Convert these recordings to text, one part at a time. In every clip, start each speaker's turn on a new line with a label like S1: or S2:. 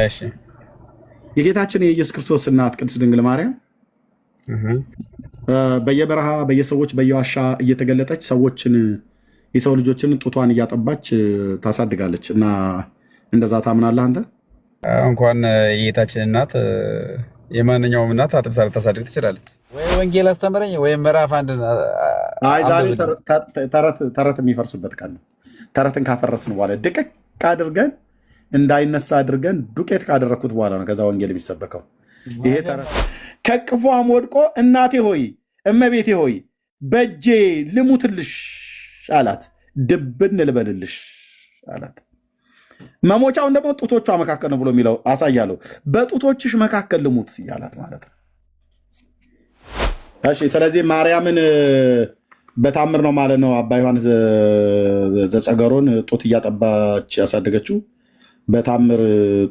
S1: እሺ
S2: የጌታችን የኢየሱስ ክርስቶስ እናት ቅድስት ድንግል ማርያም በየበረሃ በየሰዎች በየዋሻ እየተገለጠች ሰዎችን የሰው ልጆችን ጡቷን እያጠባች ታሳድጋለች እና እንደዛ ታምናለህ አንተ?
S1: እንኳን የጌታችን እናት የማንኛውም እናት አጥብታ ልታሳድግ ትችላለች። ወይ ወንጌል አስተምረኝ ወይም ምዕራፍ አንድ
S2: ዛሬ ተረት የሚፈርስበት ቀን ነው። ተረትን ካፈረስን በኋላ ድቅቅ አድርገን እንዳይነሳ አድርገን ዱቄት ካደረግኩት በኋላ ነው ከዛ ወንጌል የሚሰበከው። ይሄ ተረት ከቅፏም ወድቆ እናቴ ሆይ እመቤቴ ሆይ በእጄ ልሙትልሽ አላት። ድብን ልበልልሽ አላት። መሞቻውን ደግሞ ጡቶቿ መካከል ነው ብሎ የሚለው አሳያለሁ። በጡቶችሽ መካከል ልሙት እያላት ማለት ነው። እሺ፣ ስለዚህ ማርያምን በታምር ነው ማለት ነው። አባ ዮሐንስ ዘጸገሮን ጡት እያጠባች ያሳደገችው በታምር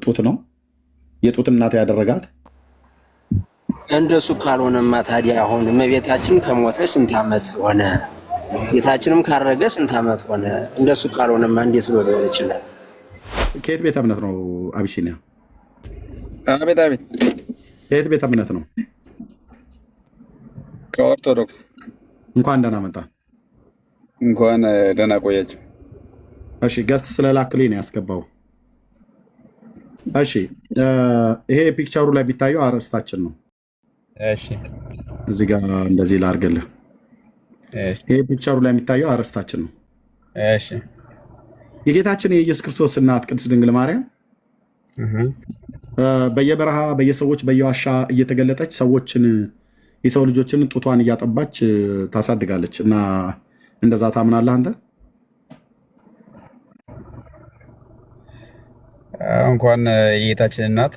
S2: ጡት ነው። የጡት እናት ያደረጋት
S3: እንደሱ ካልሆነማ ታዲያ አሁን እመቤታችን ከሞተ ስንት ዓመት ሆነ? ጌታችንም ካረገ ስንት ዓመት ሆነ? እንደሱ ካልሆነማ እንዴት ብሎ ሊሆን ይችላል?
S2: ከየት ቤተ እምነት ነው? አቢሲኒያ።
S1: አቤት አቤት።
S2: ከየት ቤተ እምነት ነው?
S1: ከኦርቶዶክስ።
S2: እንኳን ደህና መጣ።
S1: እንኳን ደህና ቆያችሁ።
S2: እሺ፣ ገስት ስለላክልኝ ነው ያስገባው። እሺ፣ ይሄ ፒክቸሩ ላይ ቢታየው አርዕስታችን ነው።
S1: እሺ፣
S2: እዚህ ጋር እንደዚህ ላድርግልህ። ይሄ ፒክቸሩ ላይ የሚታየው አርዕስታችን ነው።
S1: እሺ፣
S2: የጌታችን የኢየሱስ ክርስቶስ እናት ቅድስት ድንግል ማርያም በየበረሃ በየሰዎች በየዋሻ እየተገለጠች ሰዎችን የሰው ልጆችን ጡቷን እያጠባች ታሳድጋለች እና እንደዛ ታምናለህ አንተ?
S1: እንኳን የጌታችን እናት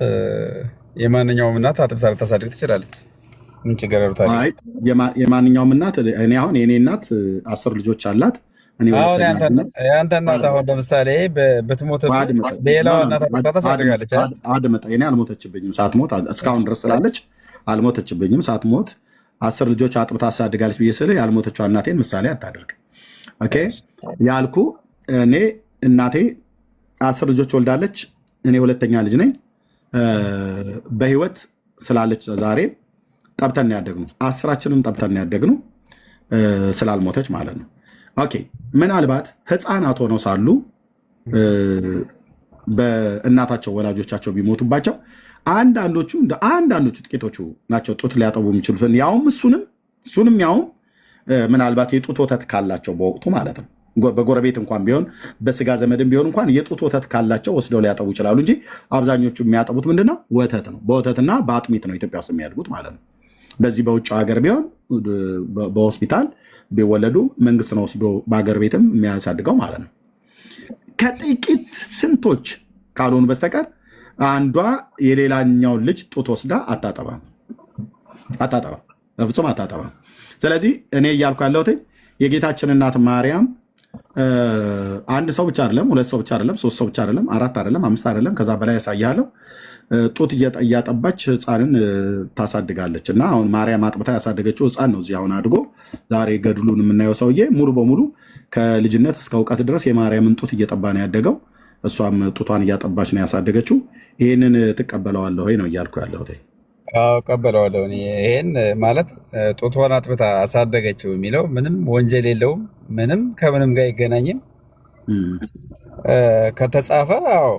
S1: የማንኛውም እናት አጥብታ ልታሳድግ ትችላለች። ምን ችግር አለው ታዲያ?
S2: የማንኛውም እናት እኔ አሁን የኔ እናት 10 ልጆች አላት።
S1: የአንተ እናት አሁን ለምሳሌ ብትሞት ሌላዋ እናት አጥብታ ታሳድጋለች።
S2: አድመጣ እኔ አልሞተችብኝም። ሳትሞት እስካሁን ድረስ ስላለች አልሞተችብኝም። ሳትሞት 10 ልጆች አጥብታ ታሳድጋለች ብዬ ስልህ ያልሞተችው እናቴን ምሳሌ አታደርግ። ኦኬ ያልኩ እኔ እናቴ 10 ልጆች ወልዳለች። እኔ ሁለተኛ ልጅ ነኝ። በህይወት ስላለች ዛሬ ጠብተን ያደግነው 10ችንም ጠብተን ያደግነው ስላልሞተች ማለት ነው። ኦኬ ምናልባት ህፃናት ሆነው ሳሉ በእናታቸው ወላጆቻቸው ቢሞቱባቸው አንዳንዶቹ ጥቂቶቹ ናቸው ጡት ሊያጠቡ የሚችሉት። ያውም እሱንም ያውም ምናልባት የጡት ወተት ካላቸው በወቅቱ ማለት ነው። በጎረቤት እንኳን ቢሆን በስጋ ዘመድም ቢሆን እንኳን የጡት ወተት ካላቸው ወስደው ሊያጠቡ ይችላሉ እንጂ አብዛኞቹ የሚያጠቡት ምንድነው? ወተት ነው። በወተትና በአጥሚት ነው ኢትዮጵያ ውስጥ የሚያድጉት ማለት ነው። በዚህ በውጭ ሀገር ቢሆን በሆስፒታል ቢወለዱ መንግስት ነው ወስዶ በሀገር ቤትም የሚያሳድገው ማለት ነው። ከጥቂት ስንቶች ካልሆኑ በስተቀር አንዷ የሌላኛውን ልጅ ጡት ወስዳ አታጠባም፣ በፍጹም አታጠባም። ስለዚህ እኔ እያልኩ ያለሁት የጌታችን እናት ማርያም አንድ ሰው ብቻ አይደለም፣ 2 ሰው ብቻ አይደለም፣ 3 ሰው ብቻ አይደለም፣ 4 አይደለም፣ 5 አይደለም፣ ከዛ በላይ ያሳያለው ጡት እያጠባች ህፃንን ታሳድጋለች። እና አሁን ማርያም አጥብታ ያሳደገችው ህፃን ነው እዚህ አሁን አድጎ ዛሬ ገድሉን የምናየው ሰውዬ ሙሉ በሙሉ ከልጅነት እስከ እውቀት ድረስ የማርያምን ጡት እየጠባ ነው ያደገው። እሷም ጡቷን እያጠባች ነው ያሳደገችው። ይህንን ትቀበለዋለህ ወይ ነው እያልኩ ያለሁት።
S1: ቀበለዋለሁ። ይሄን ማለት ጡቷን አጥብታ አሳደገችው የሚለው ምንም ወንጀል የለውም፣ ምንም ከምንም ጋር አይገናኝም። ከተጻፈ አዎ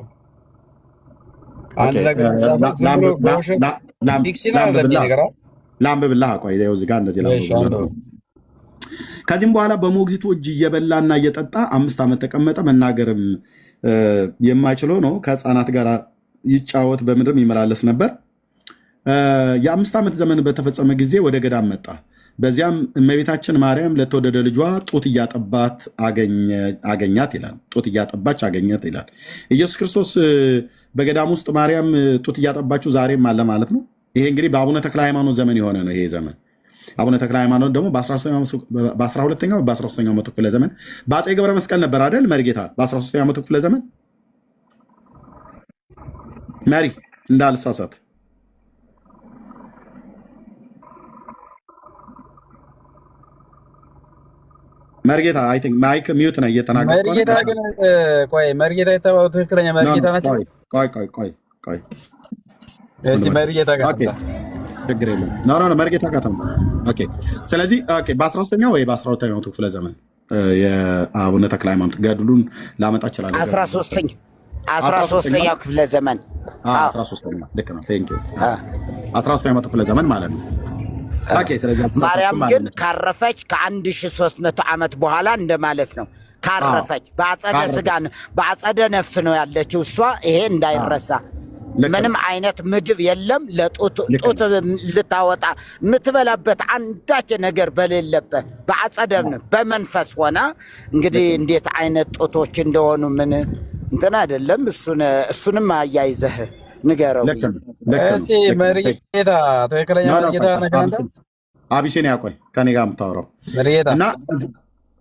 S1: አንድ ነገር
S2: ላንብብልህ። ቆይ እዚህ ጋር እንደዚህ ከዚህም በኋላ በሞግዚቱ እጅ እየበላና እየጠጣ 5 ዓመት ተቀመጠ። መናገርም የማይችለው ነው። ከህፃናት ጋር ይጫወት በምድርም ይመላለስ ነበር። የ5 ዓመት ዘመን በተፈጸመ ጊዜ ወደ ገዳም መጣ። በዚያም እመቤታችን ማርያም ለተወደደ ልጇ ጡት እያጠባት አገኛት ይላል። ጡት እያጠባች አገኘት ይላል። ኢየሱስ ክርስቶስ በገዳም ውስጥ ማርያም ጡት እያጠባችው ዛሬም አለ ማለት ነው። ይሄ እንግዲህ በአቡነ ተክለ ሃይማኖት ዘመን የሆነ ነው። ይሄ ዘመን አቡነ ተክለ ሃይማኖት ደግሞ በ12ኛው በ13ኛው መቶ ክፍለ ዘመን በአፄ ገብረ መስቀል ነበር አይደል? መሪጌታ በ13ኛው መቶ ክፍለ ዘመን መሪ እንዳልሳሳት መርጌታ አይ ቲንክ ማይክ ሚዩት ነው እየተናገርኩ።
S1: መርጌታ ግን ቆይ መርጌታ የተባለው ትክክለኛ መርጌታ ናቸው?
S2: ቆይ ቆይ
S1: እስኪ መርጌታ ጋር
S2: ኦኬ፣ ችግር የለም። ኖ መርጌታ ጋር ተምታ። ኦኬ። ስለዚህ በ13ኛው ወይ በ12ኛው ክፍለ ዘመን የአቡነ ተክለ ሃይማኖት ገድሉን ላመጣ እችላለሁ።
S4: 13ኛው ክፍለ ዘመን
S2: 13ኛው ልክ ነው። ቴንክ ዩ 13ኛው ክፍለ ዘመን ማለት ነው። ኦኬ። ስለዚህ
S4: ማርያም ግን ካረፈች ከ1300 ዓመት በኋላ እንደማለት ነው። ካረፈች በአጸደ ስጋ በአጸደ ነፍስ ነው ያለችው እሷ። ይሄ እንዳይረሳ። ምንም አይነት ምግብ የለም። ጡት ልታወጣ የምትበላበት አንዳች ነገር በሌለበት በአጸደ በመንፈስ ሆና እንግዲህ እንዴት አይነት ጡቶች እንደሆኑ ምን እንትን አይደለም። እሱንም አያይዘህ ንገረው።
S1: እስኪ መርጌታ ትክክለኛ መርጌታ ነገር አንተ
S2: አቢሲኒያ ቆይ ከኔ ጋር የምታወራው እና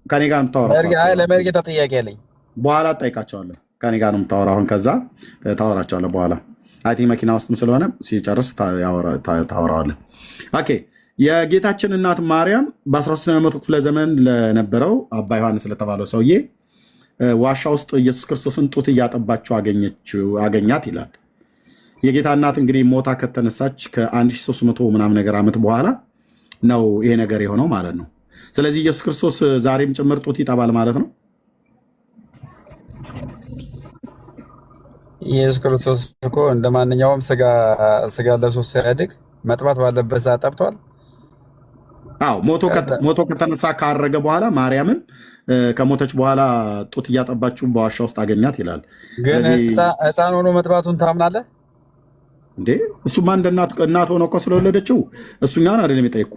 S2: ከኔ ጋር የምታወራው
S1: ለመርጌታ ጥያቄ አለኝ።
S2: በኋላ እጠይቃቸዋለሁ። ከኔ ጋር ነው የምታወራው። አሁን ከዛ ታወራቸዋለህ በኋላ አይቲ መኪና ውስጥም ስለሆነ ሲጨርስ ታወራዋለህ። ኦኬ። የጌታችን እናት ማርያም በ13ኛው መቶ ክፍለ ዘመን ለነበረው አባ ዮሐንስ ለተባለው ሰውዬ ዋሻ ውስጥ ኢየሱስ ክርስቶስን ጡት እያጠባችው አገኛት ይላል። የጌታ እናት እንግዲህ ሞታ ከተነሳች ከ1300 ምናምን ነገር ዓመት በኋላ ነው ይሄ ነገር የሆነው ማለት ነው። ስለዚህ ኢየሱስ ክርስቶስ ዛሬም ጭምር ጡት ይጠባል ማለት ነው።
S1: ኢየሱስ ክርስቶስ እኮ እንደ ማንኛውም ስጋ ለብሶ ሲያድግ መጥባት ባለበት ሰዓት ጠብቷል።
S2: አዎ ሞቶ ከተነሳ ካረገ በኋላ ማርያምን ከሞተች በኋላ ጡት እያጠባችሁ በዋሻ ውስጥ አገኛት ይላል።
S1: ግን ሕፃን ሆኖ መጥባቱን ታምናለህ
S2: እንዴ? እሱማ እንደ እናት ሆኖ እኮ ስለወለደችው እሱኛን አይደለም የጠየኩ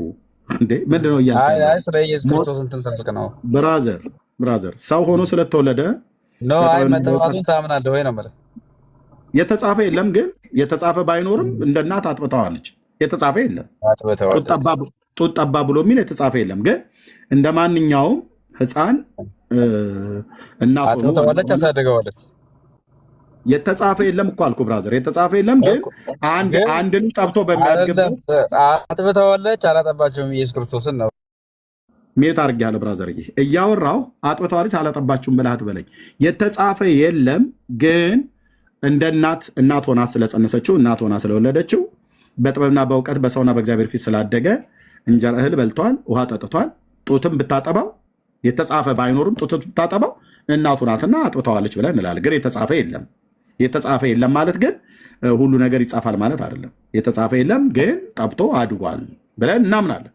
S2: እንዴ? ምንድነው እያልከኝ?
S1: ስለ ኢየሱስ ክርስቶስ እንትን ስልክ ነው
S2: ብራዘር፣ ሰው ሆኖ ስለተወለደ
S1: ነው። መጥባቱን ታምናለህ ወይ ነው የምልህ።
S2: የተጻፈ የለም፣ ግን የተጻፈ ባይኖርም እንደ እናት አጥብተዋለች። የተጻፈ የለም ጡት ጠባ ብሎ የሚል የተጻፈ የለም። ግን እንደ ማንኛውም ሕፃን እናት
S1: አጥብተዋለች፣ አሳድገዋለች።
S2: የተጻፈ የለም እኮ አልኩህ ብራዘር፣ የተጻፈ የለም። ግን አንድ ልጅ ጠብቶ በሚያድግበት
S1: አጥብተዋለች፣ አላጠባቸውም ኢየሱስ ክርስቶስን ነው
S2: ሜት አድርጌያለሁ ብራዘር። እያወራሁ አጥብተዋለች አላጠባችሁም ብለህ አትበለኝ። የተጻፈ የለም፣ ግን እንደ እናት ሆና ስለጸነሰችው እናት ሆና ስለወለደችው በጥበብና በእውቀት በሰውና በእግዚአብሔር ፊት ስላደገ እንጀራ እህል በልቷል፣ ውሃ ጠጥቷል። ጡትም ብታጠባው የተጻፈ ባይኖርም ጡት ብታጠባው እናቱ ናትና አጥብተዋለች ብለን እንላለን። ግን የተጻፈ የለም። የተጻፈ የለም ማለት ግን ሁሉ ነገር ይጻፋል ማለት አይደለም። የተጻፈ የለም ግን ጠብቶ አድጓል ብለን እናምናለን።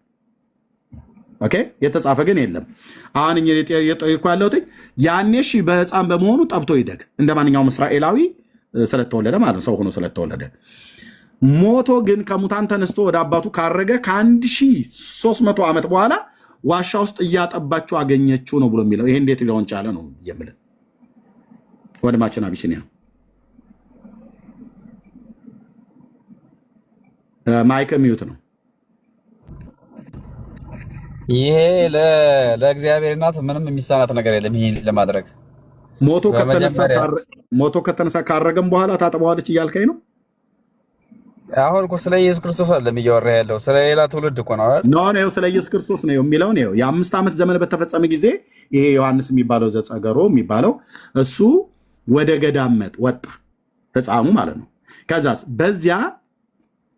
S2: ኦኬ። የተጻፈ ግን የለም። አሁን የጠየኩ ያለሁት ያኔ እሺ በሕፃን በመሆኑ ጠብቶ ይደግ እንደ ማንኛውም እስራኤላዊ ስለተወለደ ማለት ሰው ሆኖ ስለተወለደ። ሞቶ ግን ከሙታን ተነስቶ ወደ አባቱ ካረገ ከ1300 ዓመት በኋላ ዋሻ ውስጥ እያጠባችሁ አገኘችው ነው ብሎ የሚለው። ይሄ እንዴት ሊሆን ቻለ ነው የምልህ ወንድማችን አቢሲኒያ። ማይክ ሚዩት ነው።
S1: ይሄ ለእግዚአብሔር እናት ምንም የሚሳናት ነገር የለም። ይሄ ለማድረግ
S2: ሞቶ ከተነሳ ካረገም በኋላ ታጥበዋለች እያልከኝ ነው?
S1: አሁን እኮ ስለ ኢየሱስ ክርስቶስ አይደለም እያወራ ያለው፣ ስለ ሌላ ትውልድ እኮ ነው አይደል?
S2: ነው ስለ ኢየሱስ ክርስቶስ ነው የሚለው። ነው የ5 ዓመት ዘመን በተፈጸመ ጊዜ ይሄ ዮሐንስ የሚባለው ዘጸገሮ የሚባለው እሱ ወደ ገዳመት ወጣ፣ ሕፃኑ ማለት ነው። ከዛስ በዚያ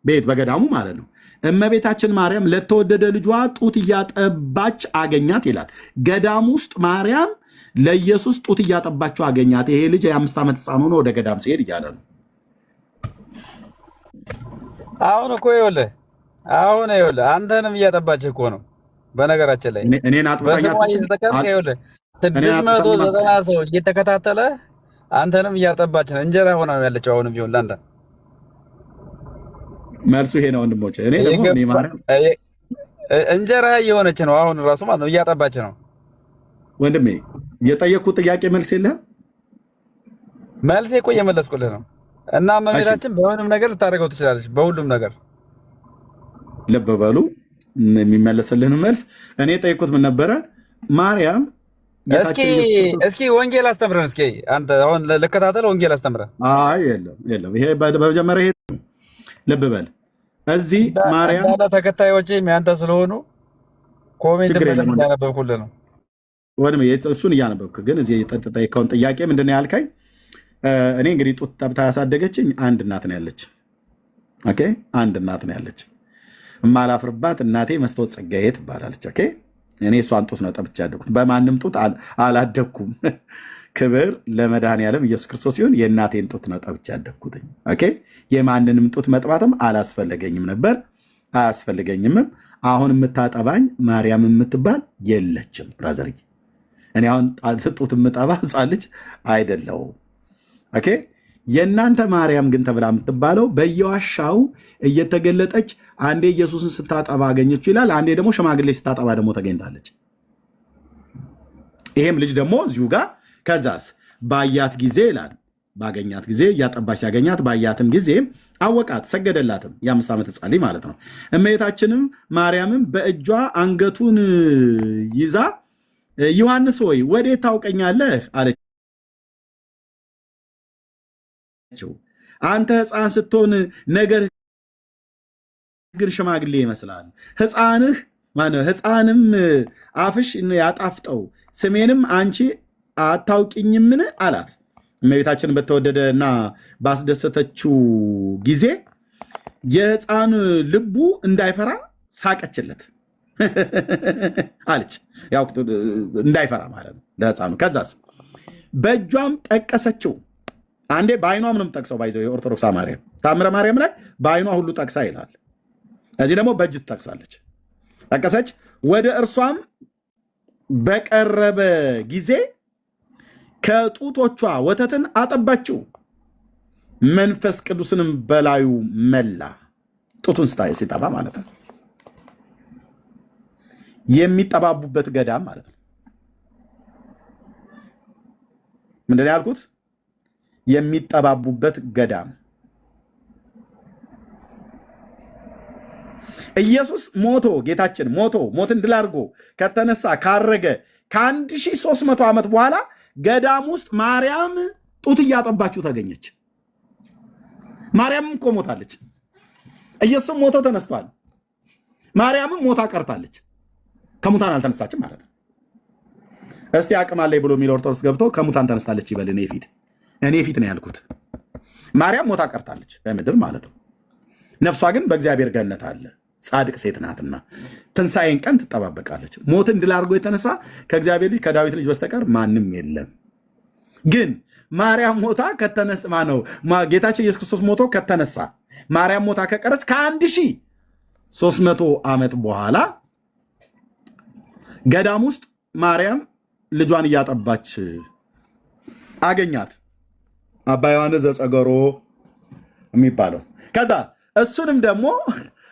S2: ቤት በገዳሙ ማለት ነው እመቤታችን ማርያም ለተወደደ ልጇ ጡት እያጠባች አገኛት ይላል። ገዳም ውስጥ ማርያም ለኢየሱስ ጡት እያጠባችው አገኛት። ይሄ ልጅ የ5 ዓመት ሕፃን ሆኖ ወደ ገዳም ሲሄድ እያለ ነው።
S1: አሁን እኮ ይኸውልህ አንተንም እያጠባች እኮ ነው። በነገራችን ላይ
S2: እኔን አጥብቀኛ
S1: እየተጠቀምክ ይኸውልህ 690 ሰው እየተከታተለ አንተንም እያጠባች ነው። እንጀራ ሆና ነው ያለችው። አሁንም ቢሆን ለአንተ
S2: መልሱ ይሄ ነው ወንድሞቼ። እኔ ደግሞ ማርያም
S1: እንጀራ እየሆነች ነው አሁን ራሱ ማለት ነው፣ እያጠባች ነው።
S2: ወንድሜ የጠየቅኩት ጥያቄ መልስ የለህም?
S1: መልሴ እኮ እየመለስኩልህ ነው። እና እመቤታችን በሁሉም ነገር ልታደርገው ትችላለች። በሁሉም ነገር
S2: ልብ በሉ። የሚመለስልህን መልስ እኔ የጠየቅኩት ምን ነበረ? ማርያም
S1: እስኪ ወንጌል አስተምረን። እስኪ አንተ አሁን ልከታተል፣ ወንጌል አስተምረን።
S2: አይ የለም ይሄ በመጀመሪያ ይሄ ልብ በል። እዚህ ማርያም
S1: ተከታዮች ያንተ ስለሆኑ ኮሜንት እያነበብኩልህ ነው።
S2: ወንድሜ እሱን እያነበብክ ግን እዚህ የጠየቀውን ጥያቄ ምንድን ነው ያልከኝ? እኔ እንግዲህ ጡት ጠብታ ያሳደገችኝ አንድ እናት ነው ያለች። ኦኬ አንድ እናት ነው ያለች። የማላፍርባት እናቴ መስታወት ጸጋዬ ትባላለች። ኦኬ እኔ እሷን ጡት ነው ጠብቻ ያደግኩት። በማንም ጡት አላደግኩም። ክብር ለመድኃኔዓለም ኢየሱስ ክርስቶስ ሲሆን የእናቴን ጡት ነው ጠብቻ ያደግኩት። ኦኬ የማንንም ጡት መጥባትም አላስፈለገኝም ነበር፣ አያስፈልገኝምም። አሁን የምታጠባኝ ማርያም የምትባል የለችም። ብራዘርዬ እኔ አሁን ጡት የምጠባ ሕፃን ልጅ አይደለሁም። ኦኬ የእናንተ ማርያም ግን ተብላ የምትባለው በየዋሻው እየተገለጠች አንዴ ኢየሱስን ስታጠባ አገኘችው ይላል፣ አንዴ ደግሞ ሽማግሌ ስታጠባ ደግሞ ተገኝታለች። ይሄም ልጅ ደግሞ እዚሁ ጋር ከዛስ ባያት ጊዜ ይላል፣ ባገኛት ጊዜ እያጠባች ሲያገኛት ባያትም ጊዜ አወቃት፣ ሰገደላትም። የ5 ዓመት ሕፃን ልጅ ማለት ነው። እመቤታችንም ማርያምም በእጇ አንገቱን ይዛ ዮሐንስ ሆይ ወዴት ታውቀኛለህ አለች። አንተ ሕፃን ስትሆን ነገር ግን ሽማግሌ ይመስላል። ሕፃንም አፍሽ ያጣፍጠው፣ ስሜንም አንቺ አታውቂኝምን አላት። እመቤታችን በተወደደ እና ባስደሰተችው ጊዜ የሕፃን ልቡ እንዳይፈራ ሳቀችለት አለች። ያው እንዳይፈራ ማለት ነው ለሕፃኑ። ከዛስ በእጇም ጠቀሰችው። አንዴ በአይኗ ምንም ጠቅሰው ባይዘው የኦርቶዶክስ ማርያም ታምረ ማርያም ላይ በአይኗ ሁሉ ጠቅሳ ይላል። እዚህ ደግሞ በእጅ ትጠቅሳለች። ጠቀሰች። ወደ እርሷም በቀረበ ጊዜ ከጡቶቿ ወተትን አጠባችው፣ መንፈስ ቅዱስንም በላዩ መላ። ጡቱን ሲጠባ ማለት ነው። የሚጠባቡበት ገዳም ማለት ነው። ምንድን ነው ያልኩት? የሚጠባቡበት ገዳም። ኢየሱስ ሞቶ ጌታችን ሞትን ድል አድርጎ ከተነሳ ካረገ ከ1300 ዓመት በኋላ ገዳም ውስጥ ማርያም ጡት እያጠባችሁ ተገኘች። ማርያምም እኮ ሞታለች። ኢየሱስም ሞቶ ተነስቷል። ማርያምም ሞታ ቀርታለች። ከሙታን አልተነሳችም ማለት ነው። እስቲ አቅም አለኝ ብሎ የሚል ኦርቶዶክስ ገብቶ ከሙታን ተነስታለች ይበል። እኔ ፊት ነው ያልኩት። ማርያም ሞታ ቀርታለች በምድር ማለት ነው። ነፍሷ ግን በእግዚአብሔር ገነት አለ። ጻድቅ ሴት ናትና ትንሣኤን ቀን ትጠባበቃለች። ሞትን ድል አድርጎ የተነሳ ከእግዚአብሔር ልጅ ከዳዊት ልጅ በስተቀር ማንም የለም። ግን ማርያም ሞታ ከተነሳ ማነው ጌታችን ኢየሱስ ክርስቶስ ሞቶ ከተነሳ ማርያም ሞታ ከቀረች ከ1300 ዓመት በኋላ ገዳም ውስጥ ማርያም ልጇን እያጠባች አገኛት። አባ ዮሐንስ ዘጸገሮ የሚባለው ከዛ እሱንም ደግሞ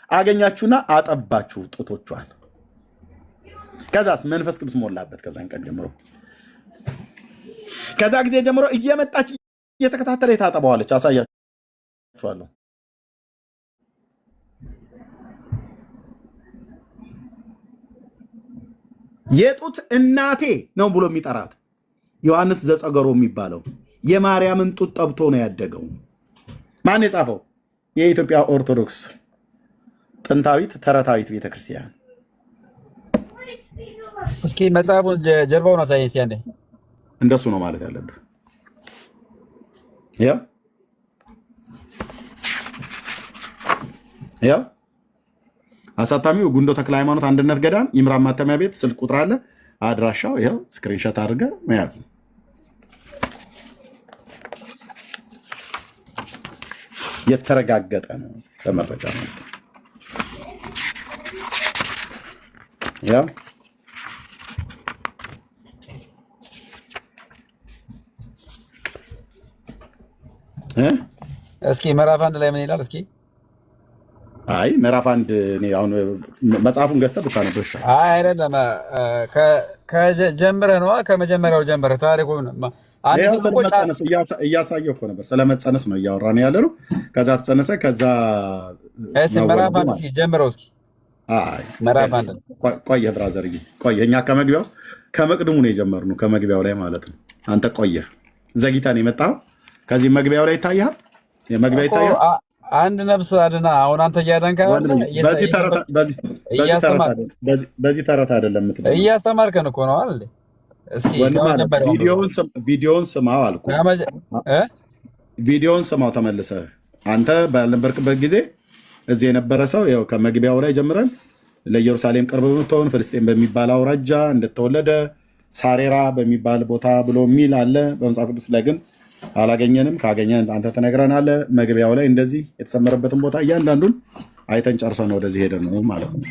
S2: አገኛችሁና አጠባችሁ ጡቶቿን። ከዛስ መንፈስ ቅዱስ ሞላበት። ከዛን ቀን ጀምሮ ከዛ ጊዜ ጀምሮ እየመጣች እየተከታተለ ታጠባዋለች። አሳያችኋለሁ። የጡት እናቴ ነው ብሎ የሚጠራት ዮሐንስ ዘጸገሮ የሚባለው የማርያምን ጡት ጠብቶ ነው ያደገው። ማን የጻፈው? የኢትዮጵያ ኦርቶዶክስ ጥንታዊት ተረታዊት ቤተክርስቲያን።
S1: እስኪ መጽሐፉን ጀርባውን አሳየኝ። ሲያንዴ
S2: እንደሱ ነው ማለት ያለብህ። ያው አሳታሚው ጉንዶ ተክለ ሃይማኖት አንድነት ገዳም ይምራን ማተሚያ ቤት፣ ስልክ ቁጥር አለ፣ አድራሻው ይኸው ስክሪንሾት አድርገህ መያዝ ነው። የተረጋገጠ ነው በመረጃ ማለት ነው። ያው
S1: እስኪ ምዕራፍ 1 ላይ ምን ይላል? እስኪ
S2: አይ ምዕራፍ 1 እኔ አሁን መጽሐፉን ገዝተህ ብታነበው ይሻላል።
S1: አይ አይደለም፣ ከጀምረህ ነዋ፣ ከመጀመሪያው ጀምረህ ታሪኩን
S2: እያሳየሁ እኮ ነበር። ስለመጸነስ ነው እያወራን ያለ ነው። ከዛ ተጸነሰ። ከዛ
S1: ምዕራፍ 1 እስኪ ጀምረው እስኪ ምዕራፍ 1
S2: ቆየህ ብራዘርዬ፣ ቆየህ። እኛ ከመቅድሙ ነው የጀመርነው፣ ከመግቢያው ላይ ማለት ነው። አንተ ቆየህ፣ ዘግይተህ ነው የመጣኸው። ከዚህ መግቢያው ላይ ይታያል፣ የመግቢያ ይታያል።
S1: አንድ ነፍስ አድና። አሁን አንተ እያዳንከ
S2: በዚህ ተረት አይደለም የምትለው፣
S1: እያስተማርከን እኮ ነው አይደል? እስኪ ከመጀመሪያው
S2: ቪዲዮውን ስማው አልኩ። ቪዲዮውን ስማው ተመልሰህ አንተ ባልነበርክበት ጊዜ እዚህ የነበረ ሰው ያው ከመግቢያው ላይ ጀምረን ለኢየሩሳሌም ቅርብ በምትሆን ፍልስጤም በሚባል አውራጃ እንደተወለደ ሳሬራ በሚባል ቦታ ብሎ የሚል አለ። በመጽሐፍ ቅዱስ ላይ ግን አላገኘንም። ካገኘን አንተ ተነግረናለህ። መግቢያው ላይ እንደዚህ የተሰመረበትን ቦታ እያንዳንዱን አይተን ጨርሰን ወደዚህ ሄደን ነው ማለት ነው።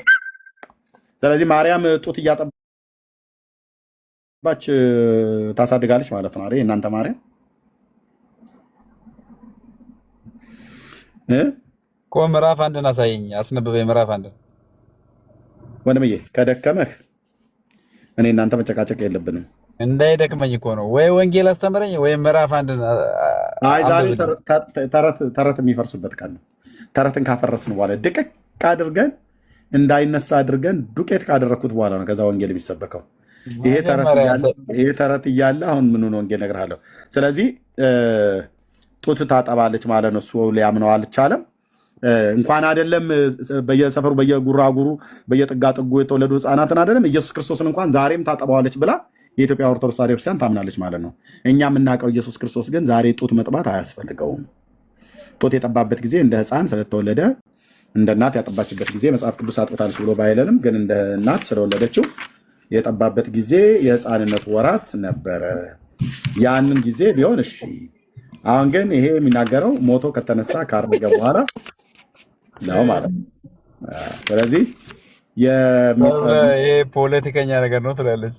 S2: ስለዚህ ማርያም ጡት እያጠባች ታሳድጋለች ማለት ነው። እናንተ ማርያም
S1: እኮ ምዕራፍ አንድን አሳየኝ፣ አስነብበኝ። ምዕራፍ አንድን
S2: ወንድምዬ ከደከመህ እኔ እናንተ መጨቃጨቅ የለብንም።
S1: እንዳይደክመኝ እኮ ነው። ወይ ወንጌል አስተምረኝ ወይ ምዕራፍ አንድን።
S2: አይ ዛሬ ተረት የሚፈርስበት ቀን ነው። ተረትን ካፈረስን በኋላ ድቅቅ አድርገን እንዳይነሳ አድርገን ዱቄት ካደረግኩት በኋላ ነው ከዛ ወንጌል የሚሰበከው። ይሄ ተረት እያለ አሁን ምኑን ወንጌል እነግርሃለሁ። ስለዚህ ጡት ታጠባለች ማለት ነው። እሱ ሊያምነው አልቻለም። እንኳን አይደለም በየሰፈሩ በየጉራጉሩ በየጥጋጥጉ የተወለዱ ህፃናትን አይደለም ኢየሱስ ክርስቶስን እንኳን ዛሬም ታጠባዋለች ብላ የኢትዮጵያ ኦርቶዶክስ ተዋሕዶ ቤተክርስቲያን ታምናለች ማለት ነው። እኛ የምናውቀው ኢየሱስ ክርስቶስ ግን ዛሬ ጡት መጥባት አያስፈልገውም። ጡት የጠባበት ጊዜ እንደ ህፃን ስለተወለደ እንደ እናት ያጠባችበት ጊዜ መጽሐፍ ቅዱስ አጥብታለች ብሎ ባይለንም ግን እንደ እናት ስለወለደችው የጠባበት ጊዜ የህፃንነት ወራት ነበረ። ያንን ጊዜ ቢሆን እሺ። አሁን ግን ይሄ የሚናገረው ሞቶ ከተነሳ ካረገ በኋላ ነው ማለት ነው። ስለዚህ
S1: ይሄ ፖለቲከኛ ነገር ነው ትላለች።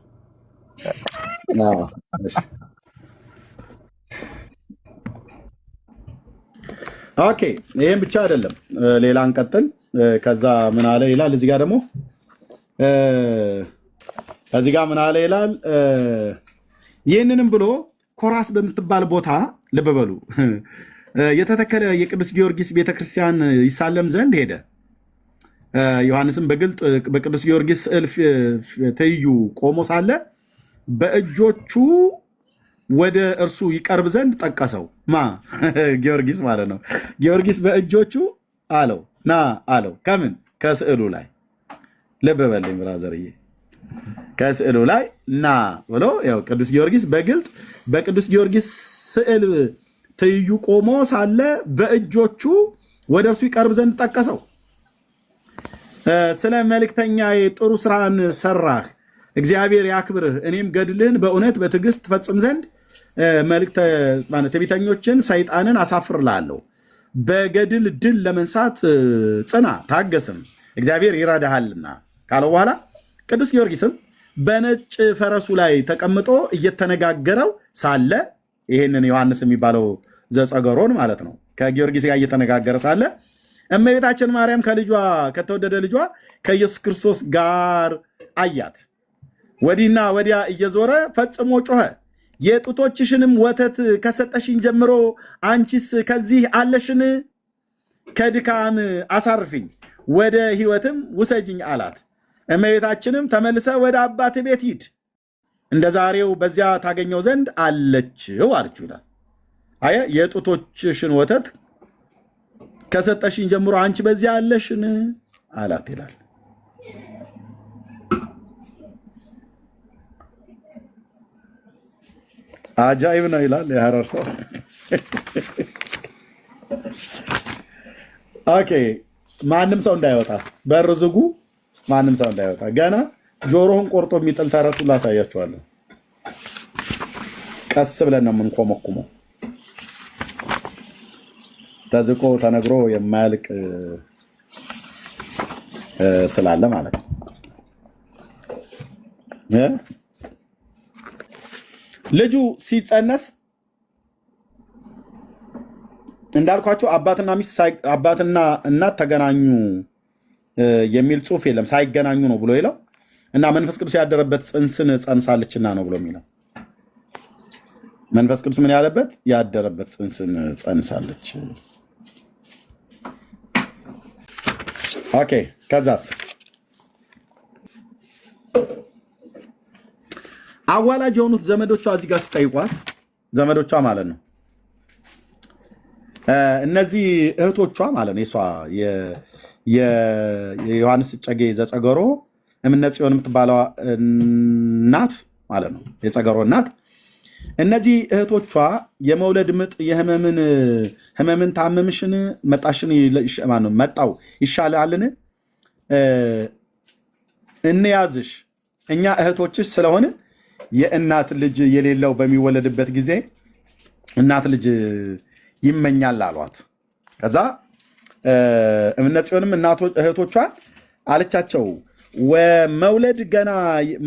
S2: ኦኬ፣ ይህም ብቻ አይደለም። ሌላ እንቀጥል። ከዛ ምን አለ ይላል እዚህ ጋር ደግሞ እዚህ ጋር ምን አለ ይላል። ይህንንም ብሎ ኮራስ በምትባል ቦታ ልብ በሉ የተተከለ የቅዱስ ጊዮርጊስ ቤተክርስቲያን ይሳለም ዘንድ ሄደ። ዮሐንስም በግልጥ በቅዱስ ጊዮርጊስ ስዕል ትይዩ ቆሞ ሳለ በእጆቹ ወደ እርሱ ይቀርብ ዘንድ ጠቀሰው። ጊዮርጊስ ማለት ነው። ጊዮርጊስ በእጆቹ አለው ና አለው። ከምን ከስዕሉ ላይ ልብ በልኝ ብራዘርዬ፣ ከስዕሉ ላይ ና ብሎ ያው ቅዱስ ጊዮርጊስ በግልጥ በቅዱስ ጊዮርጊስ ስዕል ትይዩ ቆሞ ሳለ በእጆቹ ወደ እርሱ ይቀርብ ዘንድ ጠቀሰው። ስለ መልእክተኛ ጥሩ ስራን ሰራህ፣ እግዚአብሔር ያክብርህ። እኔም ገድልህን በእውነት በትዕግስት ትፈጽም ዘንድ ትዕቢተኞችን ሰይጣንን አሳፍርልሃለሁ። በገድል ድል ለመንሳት ጽና፣ ታገስም፣ እግዚአብሔር ይረዳሃልና ካለው በኋላ ቅዱስ ጊዮርጊስም በነጭ ፈረሱ ላይ ተቀምጦ እየተነጋገረው ሳለ ይህንን ዮሐንስ የሚባለው ዘጸገሮን ማለት ነው ከጊዮርጊስ ጋር እየተነጋገረ ሳለ እመቤታችን ማርያም ከልጇ ከተወደደ ልጇ ከኢየሱስ ክርስቶስ ጋር አያት። ወዲና ወዲያ እየዞረ ፈጽሞ ጮኸ፣ የጡቶችሽንም ወተት ከሰጠሽኝ ጀምሮ አንቺስ ከዚህ አለሽን? ከድካም አሳርፊኝ፣ ወደ ሕይወትም ውሰጅኝ አላት። እመቤታችንም ተመልሰ ወደ አባት ቤት ሂድ፣ እንደ ዛሬው በዚያ ታገኘው ዘንድ አለችው አለችው ይላል። አየ የጡቶችሽን ወተት ከሰጠሽኝ ጀምሮ አንቺ በዚያ አለሽን አላት ይላል። አጃይብ ነው ይላል የሐረር ሰው። ኦኬ፣ ማንም ሰው እንዳይወጣ በር ዝጉ። ማንም ሰው እንዳይወጣ። ገና ጆሮህን ቆርጦ የሚጥል ተረቱ ላሳያችኋለሁ። ቀስ ብለን ነው የምንኮመኩመው። ተዝቆ ተነግሮ የማያልቅ ስላለ ማለት ነው። ልጁ ሲጸነስ እንዳልኳቸው አባትና ሚስት አባትና እናት ተገናኙ የሚል ጽሑፍ የለም። ሳይገናኙ ነው ብሎ ይለው እና መንፈስ ቅዱስ ያደረበት ጽንስን ጸንሳለችና ነው ብሎ የሚለው። መንፈስ ቅዱስ ምን ያለበት ያደረበት ጽንስን ጸንሳለች። ኦኬ፣ ከዛስ አዋላጅ የሆኑት ዘመዶቿ እዚህ ጋር ስጠይቋት፣ ዘመዶቿ ማለት ነው እነዚህ እህቶቿ ማለት ነው። የዮሐንስ እጨጌ ዘጸገሮ እምነ ጽዮን የምትባለው እናት ማለት ነው። የጸገሮ እናት እነዚህ እህቶቿ የመውለድ ምጥ ህመምን ታመምሽን መጣሽን መጣው ይሻላልን እንያዝሽ እኛ እህቶችሽ ስለሆነ የእናት ልጅ የሌለው በሚወለድበት ጊዜ እናት ልጅ ይመኛል አሏት። ከዛ እምነት ጽዮንም እህቶቿን አለቻቸው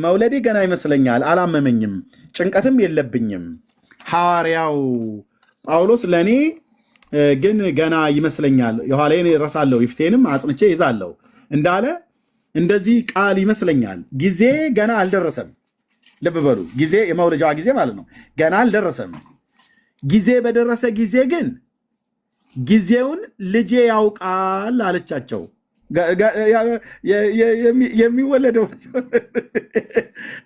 S2: መውለዴ ገና ይመስለኛል፣ አላመመኝም፣ ጭንቀትም የለብኝም። ሐዋርያው ጳውሎስ ለእኔ ግን ገና ይመስለኛል፣ የኋላዬን እረሳለሁ፣ የፊቴንም አጽንቼ ይዛለሁ እንዳለ እንደዚህ ቃል ይመስለኛል። ጊዜ ገና አልደረሰም። ልብ በሉ፣ ጊዜ የመውለጃዋ ጊዜ ማለት ነው፣ ገና አልደረሰም። ጊዜ በደረሰ ጊዜ ግን ጊዜውን ልጄ ያውቃል አለቻቸው። የሚወለደው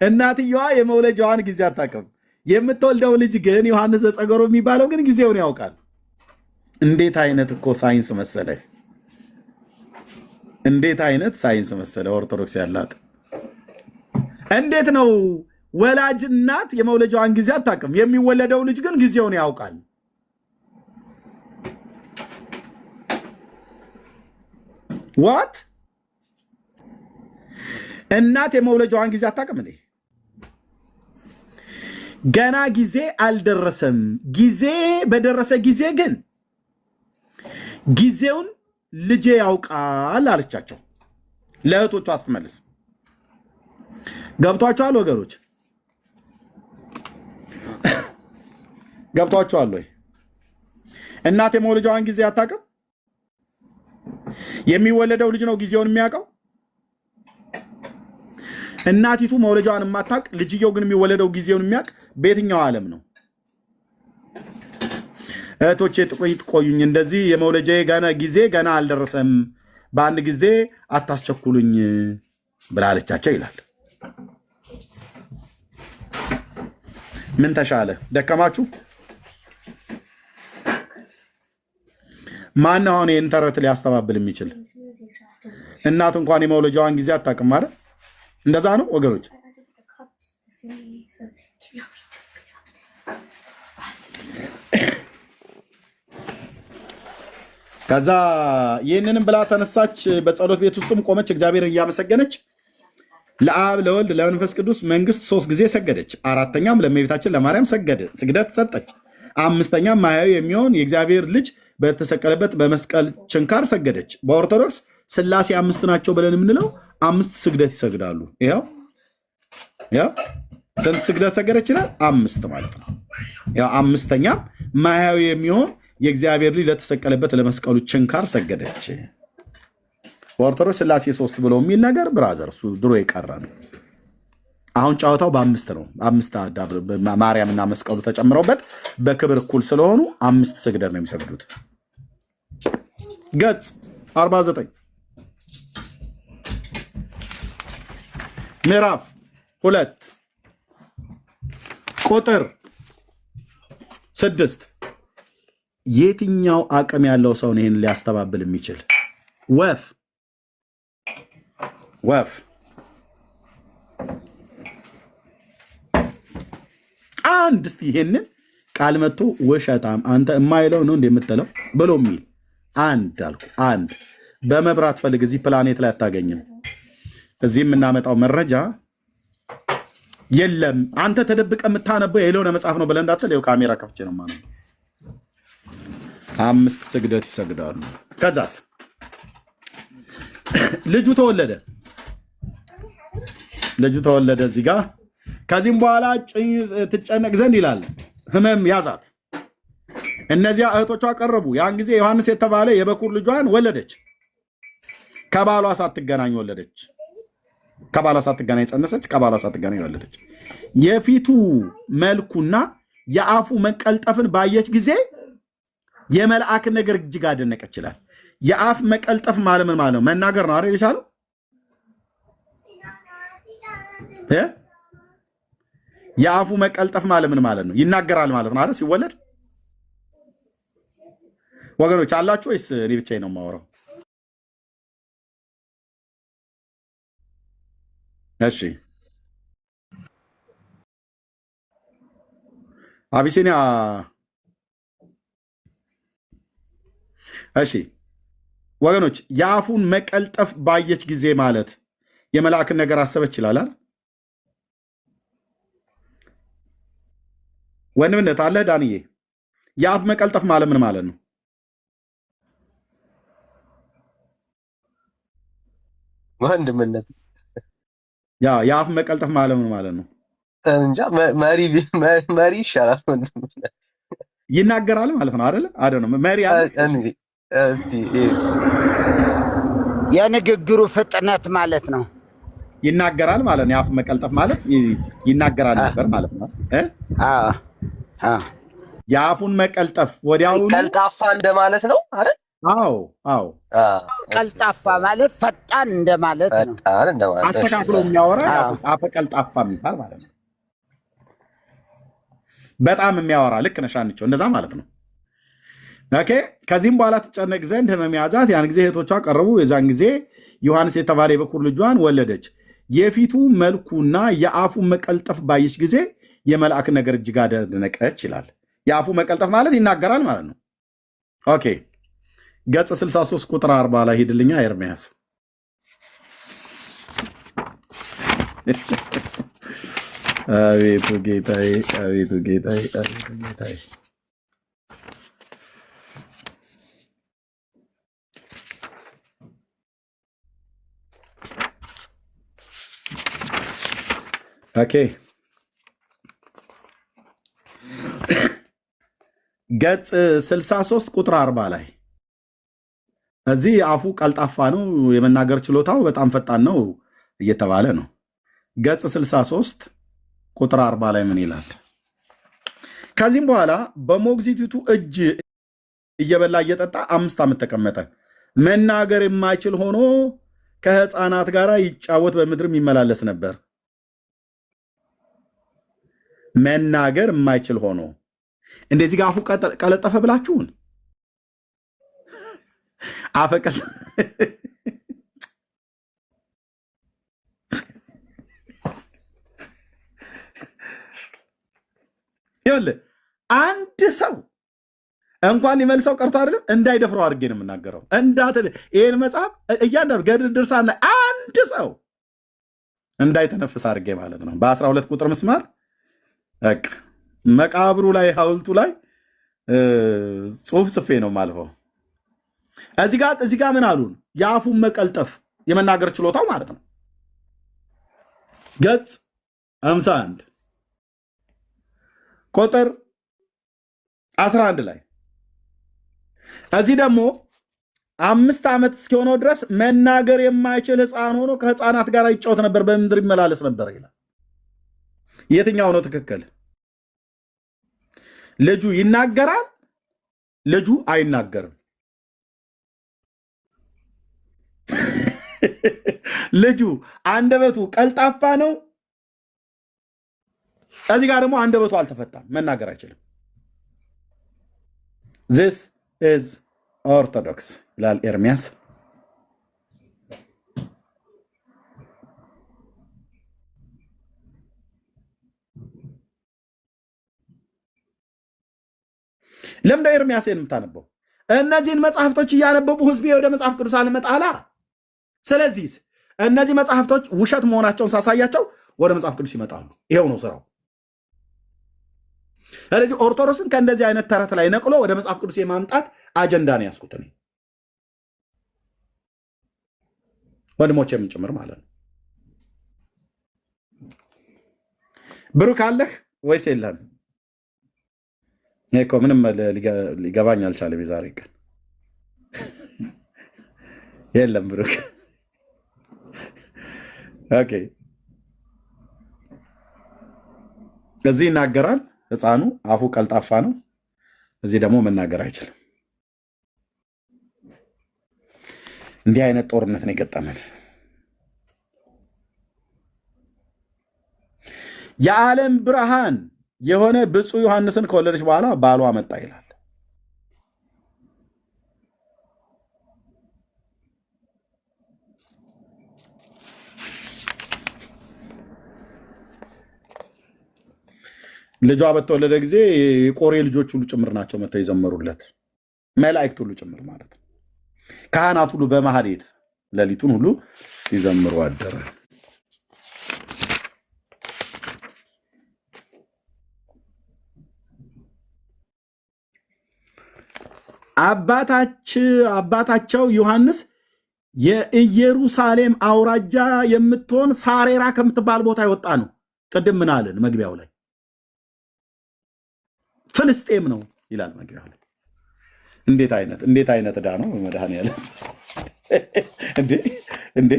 S2: እናትየዋ የመውለጃዋን ጊዜ አታውቅም። የምትወልደው ልጅ ግን ዮሐንስ ዘጸገሮ የሚባለው ግን ጊዜውን ያውቃል። እንዴት አይነት እኮ ሳይንስ መሰለ! እንዴት አይነት ሳይንስ መሰለ! ኦርቶዶክስ ያላት እንዴት ነው? ወላጅ እናት የመውለጃዋን ጊዜ አታውቅም። የሚወለደው ልጅ ግን ጊዜውን ያውቃል። ዋት እናት የመውለጃዋን ጊዜ አታውቅም እንዴ? ገና ጊዜ አልደረሰም። ጊዜ በደረሰ ጊዜ ግን ጊዜውን ልጄ ያውቃል አለቻቸው። ለእህቶቿ ስትመልስ ገብቷቸዋል ወገኖች? ገብቷቸዋል ወይ? እናት የመውለጃዋን ጊዜ አታውቅም። የሚወለደው ልጅ ነው ጊዜውን የሚያውቀው። እናቲቱ መውለጃዋን የማታውቅ ልጅየው ግን የሚወለደው ጊዜውን የሚያውቅ በየትኛው ዓለም ነው? እህቶቼ ጥቂት ቆዩኝ፣ እንደዚህ የመውለጃዬ ጊዜ ገና አልደረሰም፣ በአንድ ጊዜ አታስቸኩሉኝ ብላለቻቸው ይላል። ምን ተሻለ? ደከማችሁ? ማን አሁን ይህን ተረት ሊያስተባብል የሚችል? እናት እንኳን የመውለጃዋን ጊዜ አታውቅም ማለት እንደዛ ነው ወገኖች። ከዛ ይህንንም ብላ ተነሳች፣ በጸሎት ቤት ውስጥም ቆመች፣ እግዚአብሔር እያመሰገነች ለአብ ለወልድ ለመንፈስ ቅዱስ መንግስት 3 ጊዜ ሰገደች። አራተኛም ለእመቤታችን ለማርያም ስግደት ሰጠች። አምስተኛም ማያዊ የሚሆን የእግዚአብሔር ልጅ በተሰቀለበት በመስቀል ችንካር ሰገደች። በኦርቶዶክስ ስላሴ 5 ናቸው ብለን የምንለው 5 ስግደት ይሰግዳሉ። ይኸው ስንት ስግደት ሰገደች ይላል? 5 ማለት ነው። ያው አምስተኛም ማያዊ የሚሆን የእግዚአብሔር ልጅ ለተሰቀለበት ለመስቀሉ ችንካር ሰገደች። በኦርቶዶክስ ስላሴ 3 ብለው የሚል ነገር ብራዘር፣ እሱ ድሮ የቀረ ነው። አሁን ጨዋታው በ5 ነው። 5 ማርያምና መስቀሉ ተጨምረውበት በክብር እኩል ስለሆኑ 5 ስግደት ነው የሚሰግዱት። ገጽ 49 ምዕራፍ 2 ቁጥር 6 የትኛው አቅም ያለው ሰው ነው ይህን ሊያስተባብል የሚችል? ወፍ አንድ እስቲ ይሄንን ቃል መጥቶ ውሸታም አንተ የማይለው ነው እንደምትለው ብሎ የሚል አንድ አልኩ። አንድ በመብራት ፈልግ፣ እዚህ ፕላኔት ላይ አታገኝም። እዚህ የምናመጣው መረጃ የለም። አንተ ተደብቀ የምታነበው የሌሎነ መጽሐፍ ነው ብለህ እንዳትል፣ ይኸው ካሜራ ከፍቼ ነው ማለት ነው። 5 ስግደት ይሰግዳሉ። ከዛስ ልጁ ተወለደ። እዚህ ጋር ከዚህም በኋላ ትጨነቅ ዘንድ ይላል ህመም ያዛት። እነዚያ እህቶቿ ቀረቡ። ያን ጊዜ ዮሐንስ የተባለ የበኩር ልጇን ወለደች። ከባሏ ሳትገናኝ ወለደች። ከባሏ ሳትገናኝ ጸነሰች። ከባሏ ሳትገናኝ ወለደች። የፊቱ መልኩና የአፉ መቀልጠፍን ባየች ጊዜ የመልአክን ነገር እጅግ አደነቀች ይላል። የአፍ መቀልጠፍ ማለት ምን ማለት ነው? መናገር ነው አይደል የቻለው? የአፉ መቀልጠፍ ማለት ምን ማለት ነው? ይናገራል ማለት ነው አይደል? ሲወለድ ወገኖች አላችሁ ወይስ እኔ ብቻዬን ነው የማወራው? እሺ አቢሲኒያ እሺ ወገኖች የአፉን መቀልጠፍ ባየች ጊዜ ማለት የመልአክን ነገር አሰበች ይላል። ወንድምነት አለ ዳንዬ፣ የአፍ መቀልጠፍ ማለት ምን ማለት ነው?
S5: ወንድምነት
S2: የአፍ መቀልጠፍ ማለት ምን ማለት ነው?
S5: እንጃ መሪ ይሻላል። ወንድምነት
S2: ይናገራል ማለት ነው አይደለ? መሪ አለ።
S4: የንግግሩ ፍጥነት ማለት ነው።
S2: ይናገራል ማለት ነው። የአፍ መቀልጠፍ ማለት ይናገራል ነበር ማለት ነው። የአፉን መቀልጠፍ ወዲያውኑ
S5: ቀልጣፋ እንደማለት ነው አይደል?
S2: አዎ
S4: ቀልጣፋ ማለት ፈጣን እንደማለት ነው።
S2: አስተካክሎ የሚያወራ አፈ ቀልጣፋ የሚባል ማለት ነው። በጣም የሚያወራ ልክ ነሽ አንቺው፣ እንደዛ ማለት ነው። ኦኬ። ከዚህም በኋላ ትጨነቅ ዘንድ ሕመም ያዛት። ያን ጊዜ እህቶቿ ቀረቡ። የዛን ጊዜ ዮሐንስ የተባለ የበኩር ልጇን ወለደች። የፊቱ መልኩና የአፉ መቀልጠፍ ባየች ጊዜ የመልአክ ነገር እጅግ አደነቀች ይላል። የአፉ መቀልጠፍ ማለት ይናገራል ማለት ነው። ኦኬ። ገጽ 63 ቁጥር 40 ላይ ሂድልኛ ኤርምያስ። አቤቱ ጌታዬ፣ አቤቱ ጌታዬ፣ አቤቱ ጌታዬ። ኦኬ። ገጽ 63 ቁጥር 40 ላይ እዚህ አፉ ቀልጣፋ ነው፣ የመናገር ችሎታው በጣም ፈጣን ነው እየተባለ ነው። ገጽ 63 ቁጥር 40 ላይ ምን ይላል? ከዚህም በኋላ በሞግዚቲቱ እጅ እየበላ እየጠጣ 5 ዓመት ተቀመጠ። መናገር የማይችል ሆኖ ከሕፃናት ጋር ይጫወት በምድርም ይመላለስ ነበር። መናገር የማይችል ሆኖ እንደዚህ ጋር አፉ ቀለጠፈ ብላችሁን አፈቀል ይኸውልህ አንድ ሰው እንኳን ሊመልሰው ቀርቶ አይደለም እንዳይደፍረው አድርጌ ነው የምናገረው። ይህን መጽሐፍ እያንዳንዱ ገድል ድርሳን ላይ አንድ ሰው እንዳይተነፍስ አድርጌ ማለት ነው። በ12 ቁጥር ምስማር መቃብሩ ላይ ሐውልቱ ላይ ጽሑፍ ጽፌ ነው ማልፈው። እዚህ ጋር ምን አሉን? የአፉን መቀልጠፍ የመናገር ችሎታው ማለት ነው። ገጽ 51 ቁጥር 11 ላይ እዚህ ደግሞ 5 ዓመት እስኪሆነው ድረስ መናገር የማይችል ሕፃን ሆኖ ከሕፃናት ጋር ይጫወት ነበር፣ በምድር ይመላለስ ነበር ይላል። የትኛው ነው ትክክል? ልጁ ይናገራል፣ ልጁ አይናገርም። ልጁ አንደበቱ ቀልጣፋ ነው፣ እዚህ ጋር ደግሞ አንደበቱ አልተፈታም፣ መናገር አይችልም። ዚስ ኢዝ ኦርቶዶክስ ይላል ኤርሚያስ። ለምንድነው ኤርሚያስን የምታነበው? እነዚህን መጽሐፍቶች እያነበቡ ህዝቤ ወደ መጽሐፍ ቅዱስ አልመጣላ። ስለዚህ እነዚህ መጽሐፍቶች ውሸት መሆናቸውን ሳሳያቸው ወደ መጽሐፍ ቅዱስ ይመጣሉ። ይሄው ነው ስራው። ስለዚህ ኦርቶዶክስን ከእንደዚህ አይነት ተረት ላይ ነቅሎ ወደ መጽሐፍ ቅዱስ የማምጣት አጀንዳ ነው ያስኩት እኔ፣ ወንድሞቼም ጭምር ማለት ነው። ብሩክ አለህ ወይስ የለህም? እኮ ምንም ሊገባኝ አልቻለም። የዛሬ ቀን የለም ብሩክ። ኦኬ። እዚህ ይናገራል ህፃኑ፣ አፉ ቀልጣፋ ነው። እዚህ ደግሞ መናገር አይችልም። እንዲህ አይነት ጦርነት ነው የገጠመን። የዓለም ብርሃን የሆነ ብፁዕ ዮሐንስን ከወለደች በኋላ ባሏ መጣ ይላል። ልጇ በተወለደ ጊዜ የቆሬ ልጆች ሁሉ ጭምር ናቸው መተው የዘመሩለት፣ መላእክት ሁሉ ጭምር ማለት ነው። ካህናት ሁሉ በማህሌት ሌሊቱን ሁሉ ሲዘምሩ አደረ። አባታቸው ዮሐንስ የኢየሩሳሌም አውራጃ የምትሆን ሳሬራ ከምትባል ቦታ የወጣ ነው። ቅድም ምን አለን መግቢያው ላይ? ፍልስጤም ነው ይላል መግቢያው ላይ። እንዴት አይነት ዕዳ ነው መድኃኒዓለም! እንዴ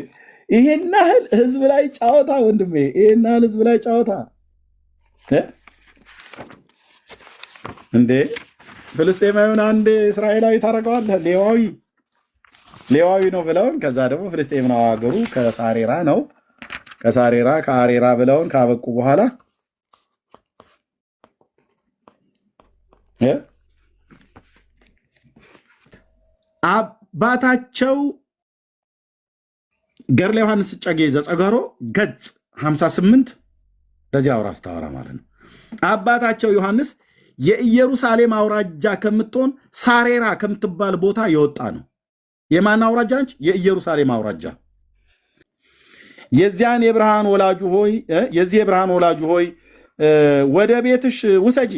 S2: ይሄን ያህል ህዝብ ላይ ጫወታ ወንድሜ፣ ይሄን ያህል ህዝብ ላይ ጫወታ እንዴ! ፍልስጤማዊውን አንድ እስራኤላዊ ታደርገዋለህ። ሌዋዊ ነው ብለውን፣ ከዛ ደግሞ ፍልስጤም ነው ሀገሩ፣ ከሳሬራ ነው፣ ከአሬራ ብለውን ካበቁ በኋላ አባታቸው ገድለ ዮሐንስ እጨጌ ዘጸገሮ ገጽ 58 ለዚህ አውራ አስተዋራ ማለት ነው። አባታቸው ዮሐንስ የኢየሩሳሌም አውራጃ ከምትሆን ሳሬራ ከምትባል ቦታ የወጣ ነው። የማን አውራጃ ነች? የኢየሩሳሌም አውራጃ። የዚህ የብርሃን ወላጁ ሆይ ወደ ቤትሽ ውሰጂ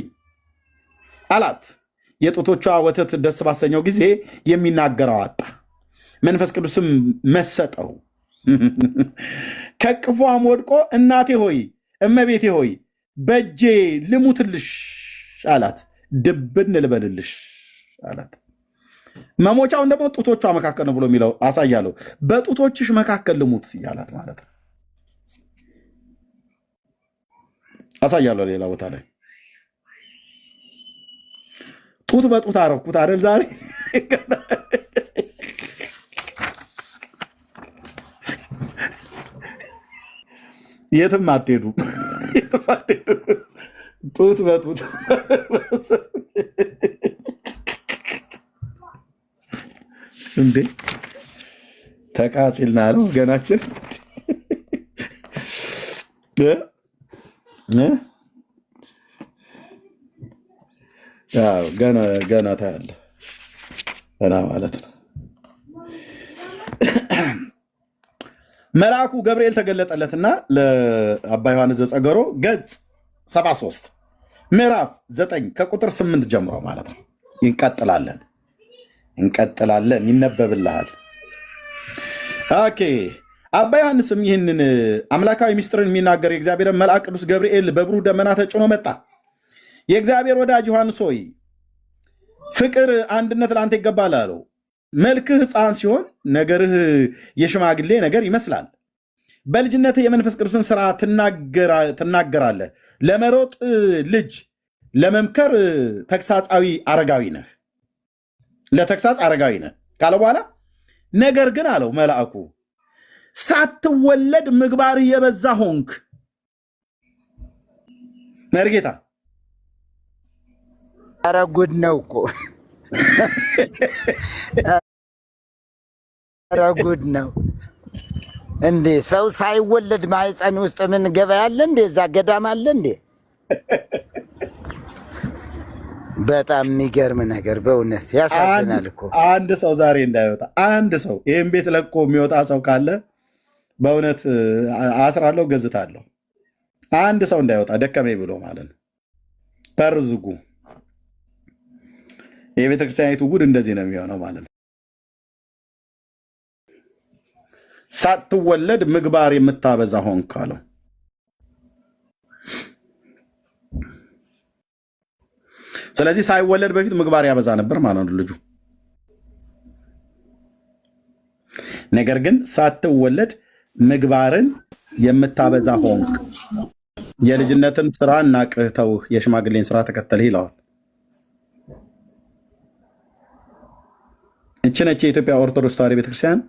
S2: አላት። የጡቶቿ ወተት ደስ ባሰኘው ጊዜ የሚናገረው አጣ። መንፈስ ቅዱስም መሰጠው። ከቅፏም ወድቆ እናቴ ሆይ እመቤቴ ሆይ በእጄ ልሙትልሽ አላት። ድብን ልበልልሽ አላት። መሞቻውን ደግሞ ጡቶቿ መካከል ነው ብሎ የሚለው አሳያለሁ። በጡቶችሽ መካከል ልሙት እያላት ማለት ነው። አሳያለሁ ሌላ ቦታ ላይ ጡት በጡት አረኩት አይደል ዛሬ። የትም አትሄዱ፣ ጡት በጡት እንዴ! ተቃጺልና ነው ወገናችን። ገና ታያለህ ገና ማለት ነው። መልአኩ ገብርኤል ተገለጠለትና ለአባ ዮሐንስ ዘጸገሮ ገጽ 73 ምዕራፍ 9 ከቁጥር 8 ጀምሮ ማለት ነው። እንቀጥላለን፣ ይነበብልሃል። ኦኬ። አባ ዮሐንስም ይህንን አምላካዊ ምስጢርን የሚናገር የእግዚአብሔር መልአክ ቅዱስ ገብርኤል በብሩህ ደመና ተጭኖ መጣ። የእግዚአብሔር ወዳጅ ዮሐንስ ሆይ ፍቅር፣ አንድነት ለአንተ ይገባል አለው። መልክህ ሕፃን ሲሆን ነገርህ የሽማግሌ ነገር ይመስላል። በልጅነትህ የመንፈስ ቅዱስን ስራ ትናገራለህ። ለመሮጥ ልጅ፣ ለመምከር ተግሳጻዊ አረጋዊ ነህ። ለተግሳጽ አረጋዊ ነህ ካለ በኋላ ነገር ግን አለው መልአኩ ሳትወለድ ምግባርህ የበዛ ሆንክ። መርጌታ
S4: ኧረ ጉድ ነው እኮ ኧረ ጉድ ነው እንዴ! ሰው ሳይወለድ ማህፀን ውስጥ ምን ገበያ አለ እንዴ? እዛ ገዳም አለ እንዴ? በጣም የሚገርም ነገር በእውነት ያሳዝናል እኮ።
S2: አንድ ሰው ዛሬ እንዳይወጣ፣ አንድ ሰው ይህን ቤት ለቆ የሚወጣ ሰው ካለ በእውነት አስራለሁ፣ ገዝታለሁ። አንድ ሰው እንዳይወጣ ደከመኝ ብሎ ማለት ነው። ተርዝጉ። የቤተክርስቲያኒቱ ጉድ እንደዚህ ነው የሚሆነው ማለት ነው። ሳትወለድ ምግባር የምታበዛ ሆንክ አለው። ስለዚህ ሳይወለድ በፊት ምግባር ያበዛ ነበር ማለት ነው ልጁ። ነገር ግን ሳትወለድ ምግባርን የምታበዛ ሆንክ፣ የልጅነትን ስራ ናቅህ ተውህ፣ የሽማግሌን ስራ ተከተልህ ይለዋል። እቺ ነች የኢትዮጵያ ኦርቶዶክስ ተዋሕዶ ቤተክርስቲያን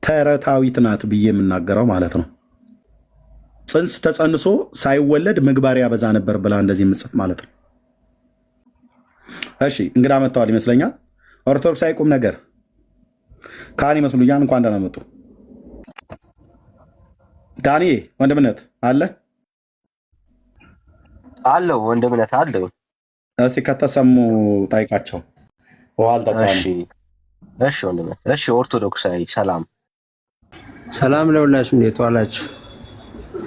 S2: ተረታዊት ናት ብዬ የምናገረው ማለት ነው። ጽንስ ተጸንሶ ሳይወለድ ምግባር ያበዛ ነበር ብላ እንደዚህ የምጽፍ ማለት ነው። እሺ እንግዳ መጥተዋል ይመስለኛል። ኦርቶዶክሳዊ ቁም ነገር ካህን ይመስሉኛል። እንኳን ደህና መጡ። ዳንኤ ወንድምነት አለ
S5: አለው ወንድምነት አለው።
S2: እስቲ ከተሰሙ ጠይቃቸው። ውሃ አልጠጣም።
S5: እሺ ወንድምነት። እሺ ኦርቶዶክሳዊ ሰላም
S3: ሰላም ለሁላችሁ፣ እንዴት ዋላችሁ?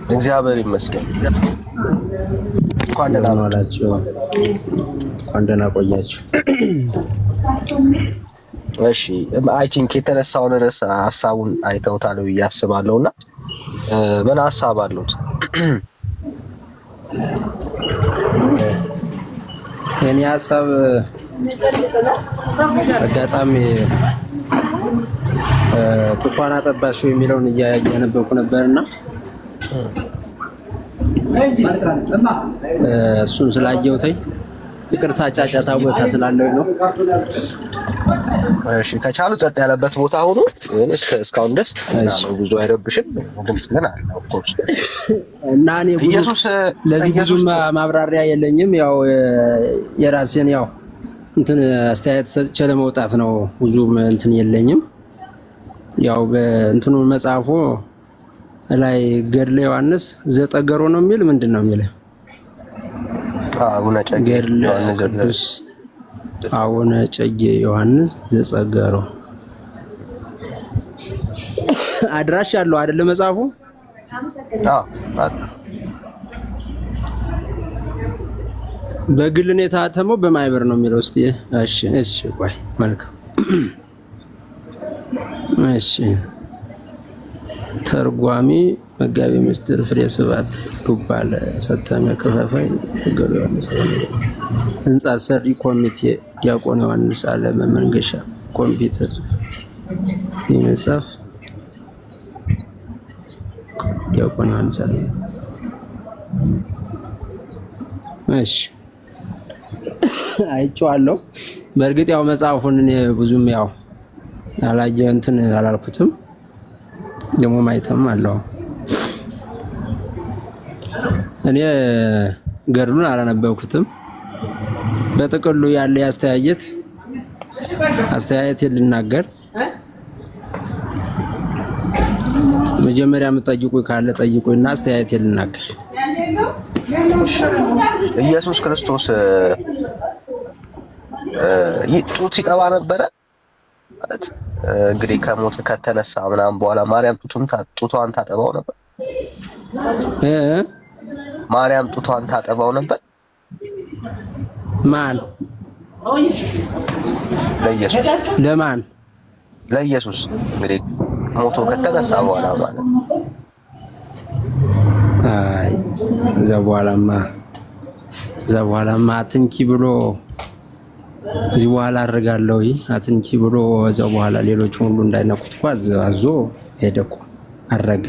S5: እግዚአብሔር ይመስገን። እንኳን ደህና
S3: ዋላችሁ፣ እንኳን ደህና ቆያችሁ።
S5: እሺ አይ ቲንክ የተነሳውን ርዕስ ሀሳቡን አይተውታል ብዬ አስባለሁና ምን ሀሳብ አሉት?
S3: የኔ ሀሳብ አጋጣሚ ጡቷን አጠባሽው የሚለውን እያነበብኩ ነበርና እሱን ስላየሁትኝ ይቅርታ ጫጫታ ቦታ ስላለው ነው።
S5: እሺ ከቻሉ ጸጥ ያለበት ቦታ ሆኖ ወይስ እስካሁን ድረስ ብዙ አይረብሽም? ድምጽ ግን አለ ኦፍ ኮርስ።
S3: እና እኔ
S5: ኢየሱስ
S3: ለዚህ ብዙ ማብራሪያ የለኝም። ያው የራሴን ያው እንትን አስተያየት ሰጥቼ ለመውጣት ነው። ብዙም እንትን የለኝም። ያው በእንትኑ መጽሐፉ ላይ ገድለ ዮሐንስ ዘጠገሮ ነው የሚል ምንድን ነው የሚለው?
S5: አቡነ እጨጌ
S3: ቅዱስ አቡነ እጨጌ ዮሐንስ ዘጸገሮ አድራሽ ያለው አይደለ መጽሐፉ? በግል ነው የታተመው በማይበር ነው የሚለው? እስቲ እሺ ቆይ መልካም እሺ። ተርጓሚ መጋቢ ምስጢር ፍሬ ስብሐት ዱባለ ሰተመ ከፋፋይ ተገሎ ዮሐንስ ህንጻ ሰሪ ኮሚቴ ዲያቆን ዮሐንስ አለመ መንገሻ ኮምፒውተር ይመጻፍ ዲያቆን ዮሐንስ አለመ። እሺ አይቼዋለሁ። በእርግጥ ያው መጽሐፉን እኔ ብዙም ያው ያላየ እንትን አላልኩትም። ደግሞ ማይተም አለው። እኔ ገድሉን አላነበብኩትም። በጥቅሉ ያለ አስተያየት ልናገር። መጀመሪያ የምትጠይቁኝ ካለ ጠይቁኝና አስተያየት ልናገር።
S5: ኢየሱስ ክርስቶስ ጡት ይጠባ ነበረ ማለት እንግዲህ ከሞት ከተነሳ ምናምን በኋላ ማርያም ጡቷን ታጠባው ነበር። ማርያም ጡቷን ታጠባው ነበር።
S3: ማን?
S5: ለኢየሱስ።
S3: ለማን?
S5: ለኢየሱስ እንግዲህ ሞቶ ከተነሳ በኋላ ማለት ነው።
S3: አይ እዛ በኋላማ አትንኪ ብሎ እዚህ በኋላ አድርጋለሁ አትንኪ ብሎ እዛው በኋላ ሌሎች ሁሉ እንዳይነኩት አዞ ሄደኩ አረገ።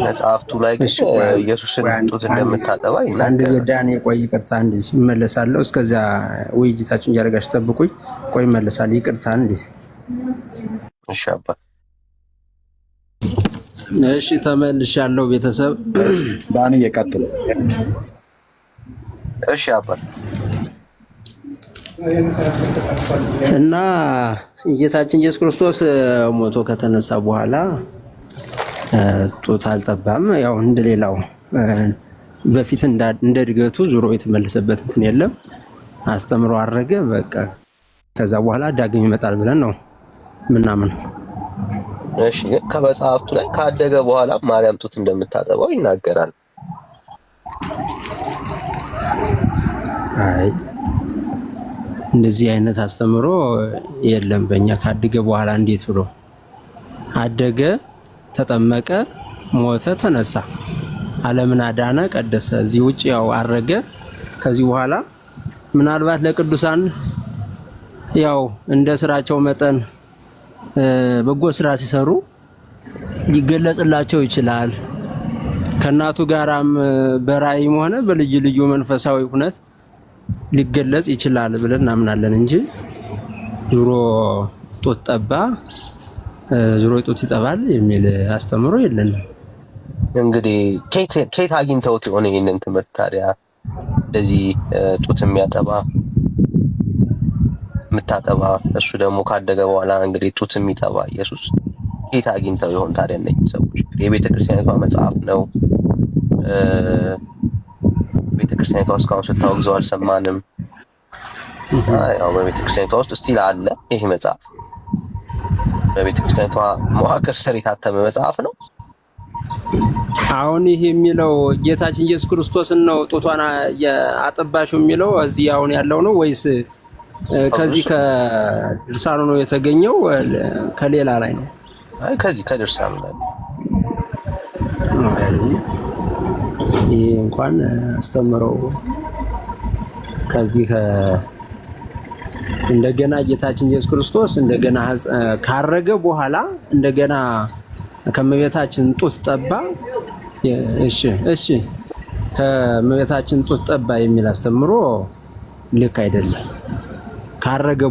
S5: መጽሐፍቱ ላይ ግን ኢየሱስን ጡት እንደምታጠባ ይናገራል።
S3: አንድ ዘዳኔ ቆይ ይቅርታ እንዴ እመለሳለሁ። እስከዛ ውይይታችን እያደረጋችሁ ጠብቁኝ። ቆይ እመለሳለሁ። ይቅርታ እንዴ።
S5: እሺ አባ።
S3: እሺ ተመልሻለሁ። ቤተሰብ
S2: ዳን እየቀጥሉ።
S5: እሺ አባ።
S3: እና ጌታችን ኢየሱስ ክርስቶስ ሞቶ ከተነሳ በኋላ ጡት አልጠባም። ያው እንደሌላው በፊት እንደ እድገቱ ዙሮ የተመለሰበት እንትን የለም። አስተምሮ አረገ በቃ። ከዛ በኋላ ዳግም ይመጣል ብለን ነው ምናምን።
S5: እሺ ከመጽሐፍቱ ላይ ካደገ በኋላ ማርያም ጡት እንደምታጠባው ይናገራል።
S3: አይ እንደዚህ አይነት አስተምሮ የለም በእኛ። ካደገ በኋላ እንዴት ብሎ አደገ፣ ተጠመቀ፣ ሞተ፣ ተነሳ፣ ዓለምን አዳነ፣ ቀደሰ። እዚህ ውጭ ያው አረገ። ከዚህ በኋላ ምናልባት ለቅዱሳን ያው እንደ ስራቸው መጠን በጎ ስራ ሲሰሩ ሊገለጽላቸው ይችላል። ከእናቱ ጋራም በራእይም ሆነ በልዩ ልዩ መንፈሳዊ ሁነት ሊገለጽ ይችላል ብለን እናምናለን እንጂ ዙሮ ጡት ጠባ ዙሮ ጡት ይጠባል የሚል አስተምሮ የለንም።
S5: እንግዲህ ኬት አግኝተውት የሆነ ይሄንን ትምህርት ታዲያ እንደዚህ ጡት የምታጠባ እሱ ደግሞ ካደገ በኋላ እንግዲህ ጡት የሚጠባ ኢየሱስ ጌታ አግኝተው ይሆን ታዲያ እነዚህ ሰዎች? የቤተክርስቲያኒቷ መጽሐፍ ነው። ቤተክርስቲያኒቷ እስካሁን ስታወግዘው አልሰማንም። ያው በቤተክርስቲያኒቷ ውስጥ ስቲል አለ ይሄ መጽሐፍ። በቤተክርስቲያኒቷ መዋቅር ስር የታተመ መጽሐፍ ነው።
S3: አሁን ይሄ የሚለው ጌታችን ኢየሱስ ክርስቶስን ነው ጡቷን አጠባሽው የሚለው እዚህ አሁን ያለው ነው ወይስ ከዚህ ከድርሳኑ ነው የተገኘው? ከሌላ ላይ ነው?
S5: አይ ከዚህ ከድርሳኑ ላይ።
S3: ይሄ እንኳን አስተምረው ከዚህ እንደገና ጌታችን ኢየሱስ ክርስቶስ እንደገና ካረገ በኋላ እንደገና ከመቤታችን ጡት ጠባ። እሺ ከመቤታችን ጡት ጠባ የሚል አስተምሮ ልክ አይደለም። ካረገ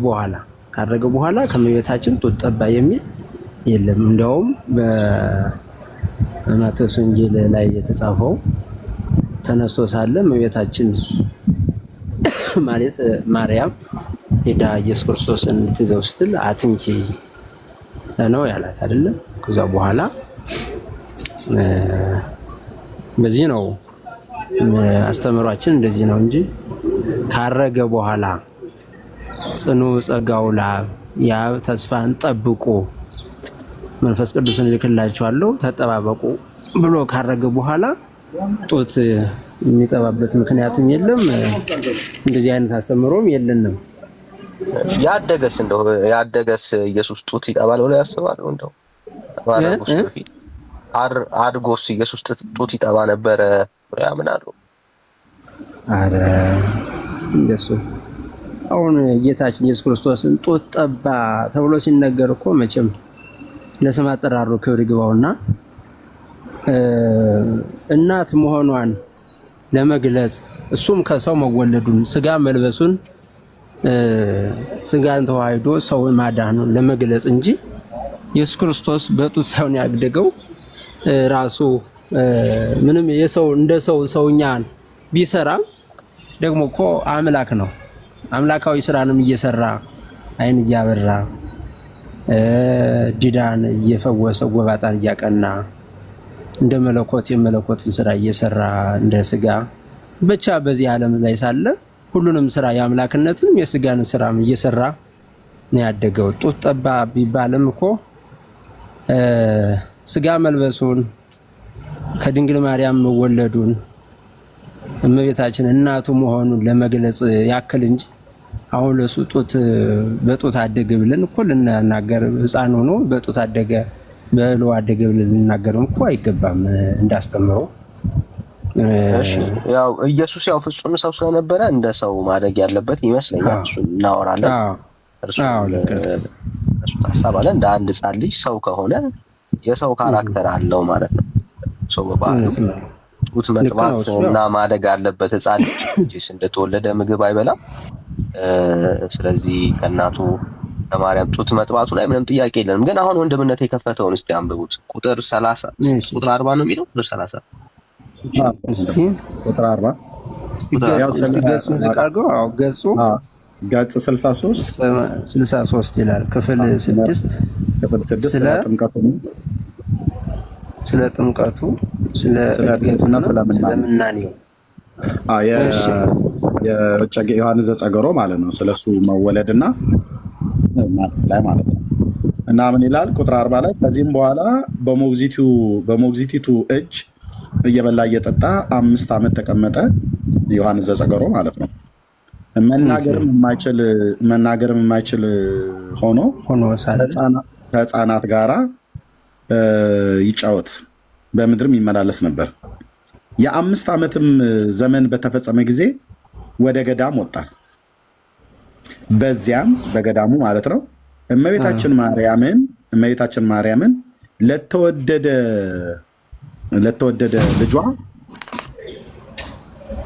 S3: በኋላ ከመቤታችን ጡት ጠባ የሚል የለም። እንደውም በማቴዎስ ወንጌል ላይ የተጻፈው ተነስቶ ሳለ መቤታችን ማለት ማርያም ሄዳ ኢየሱስ ክርስቶስን ልትይዘው ስትል አትንኪ ነው ያላት አይደለም። ከዛ በኋላ በዚህ ነው አስተምሯችን እንደዚህ ነው እንጂ ካረገ በኋላ ጽኑ ጸጋው ለአብ የአብ ተስፋን ጠብቁ መንፈስ ቅዱስን ልክላችኋለሁ ተጠባበቁ ብሎ ካረገ በኋላ ጡት የሚጠባበት ምክንያትም የለም። እንደዚህ አይነት አስተምሮም የለንም።
S5: ያደገስ ኢየሱስ ጡት ይጠባል ብሎ ያስባል? እንደው ማረጉስ በፊት አድጎስ ኢየሱስ ጡት ይጠባ ነበረ ያምናሉ?
S3: አረ እንደሱ አሁን ጌታችን ኢየሱስ ክርስቶስን ጡት ጠባ ተብሎ ሲነገር እኮ መቼም ለስም አጠራሩ ክብር ይግባውና እናት መሆኗን ለመግለጽ እሱም ከሰው መወለዱን ስጋ መልበሱን ስጋን ተዋህዶ ሰውን ማዳኑን ለመግለጽ እንጂ ኢየሱስ ክርስቶስ በጡት ሳይሆን ያደገው ራሱ ምንም የሰው እንደ ሰውኛን ቢሰራ ደግሞ እኮ አምላክ ነው። አምላካዊ ስራንም እየሰራ አይን እያበራ ዲዳን እየፈወሰ ጎባጣን እያቀና እንደ መለኮት የመለኮትን ስራ እየሰራ እንደ ስጋ ብቻ በዚህ ዓለም ላይ ሳለ ሁሉንም ስራ የአምላክነትም የስጋን ስራም እየሰራ ነው ያደገው። ጡት ጠባ ቢባልም እኮ ስጋ መልበሱን ከድንግል ማርያም መወለዱን እመቤታችን እናቱ መሆኑን ለመግለጽ ያክል እንጂ አሁን ለሱ በጡት አደገ ብለን እኮ ልናገር ሕፃን ሆኖ በጡት አደገ በእህሉ አደገ ብለን ልናገርም እኮ አይገባም እንዳስተምረው።
S5: እሺ ያው ኢየሱስ ያው ፍጹም ሰው ስለነበረ እንደ ሰው ማደግ ያለበት ይመስለኛል። እሱን እናወራለን። እሱ ሐሳብ አለ። እንደ አንድ ሕፃን ልጅ ሰው ከሆነ የሰው ካራክተር አለው ማለት ነው። ሰው በባህሪው ጡት መጥባት እና ማደግ አለበት ሕፃን ልጅ እንደተወለደ ምግብ አይበላም። ስለዚህ ከእናቱ ከማርያም ጡት መጥባቱ ላይ ምንም ጥያቄ የለንም። ግን አሁን ወንድምነት የከፈተውን እስቲ አንብቡት። ቁጥር 30 ቁጥር 40 ነው የሚለው። ቁጥር 30
S3: እስቲ
S2: ቁጥር 40
S3: እስቲ ገጹን ዝቃርገው። ገጹ
S2: ገጽ
S3: 63 ይላል። ክፍል 6 ስለ ጥምቀቱ ስለ እድገቱና ስለ ምናኔው
S2: የጨጌ ዮሐንስ ዘጸገሮ ማለት ነው። ስለሱ መወለድና ላይ ማለት ነው። እና ምን ይላል ቁጥር 40 ላይ ከዚህም በኋላ በሞግዚቲቱ እጅ እየበላ እየጠጣ 5 ዓመት ተቀመጠ። ዮሐንስ ዘጸገሮ ማለት ነው። መናገርም የማይችል ሆኖ ከሕፃናት ጋራ ይጫወት በምድርም ይመላለስ ነበር። የ5 ዓመትም ዘመን በተፈጸመ ጊዜ ወደ ገዳም ወጣ። በዚያም በገዳሙ ማለት ነው እመቤታችን ማርያምን ለተወደደ ልጇ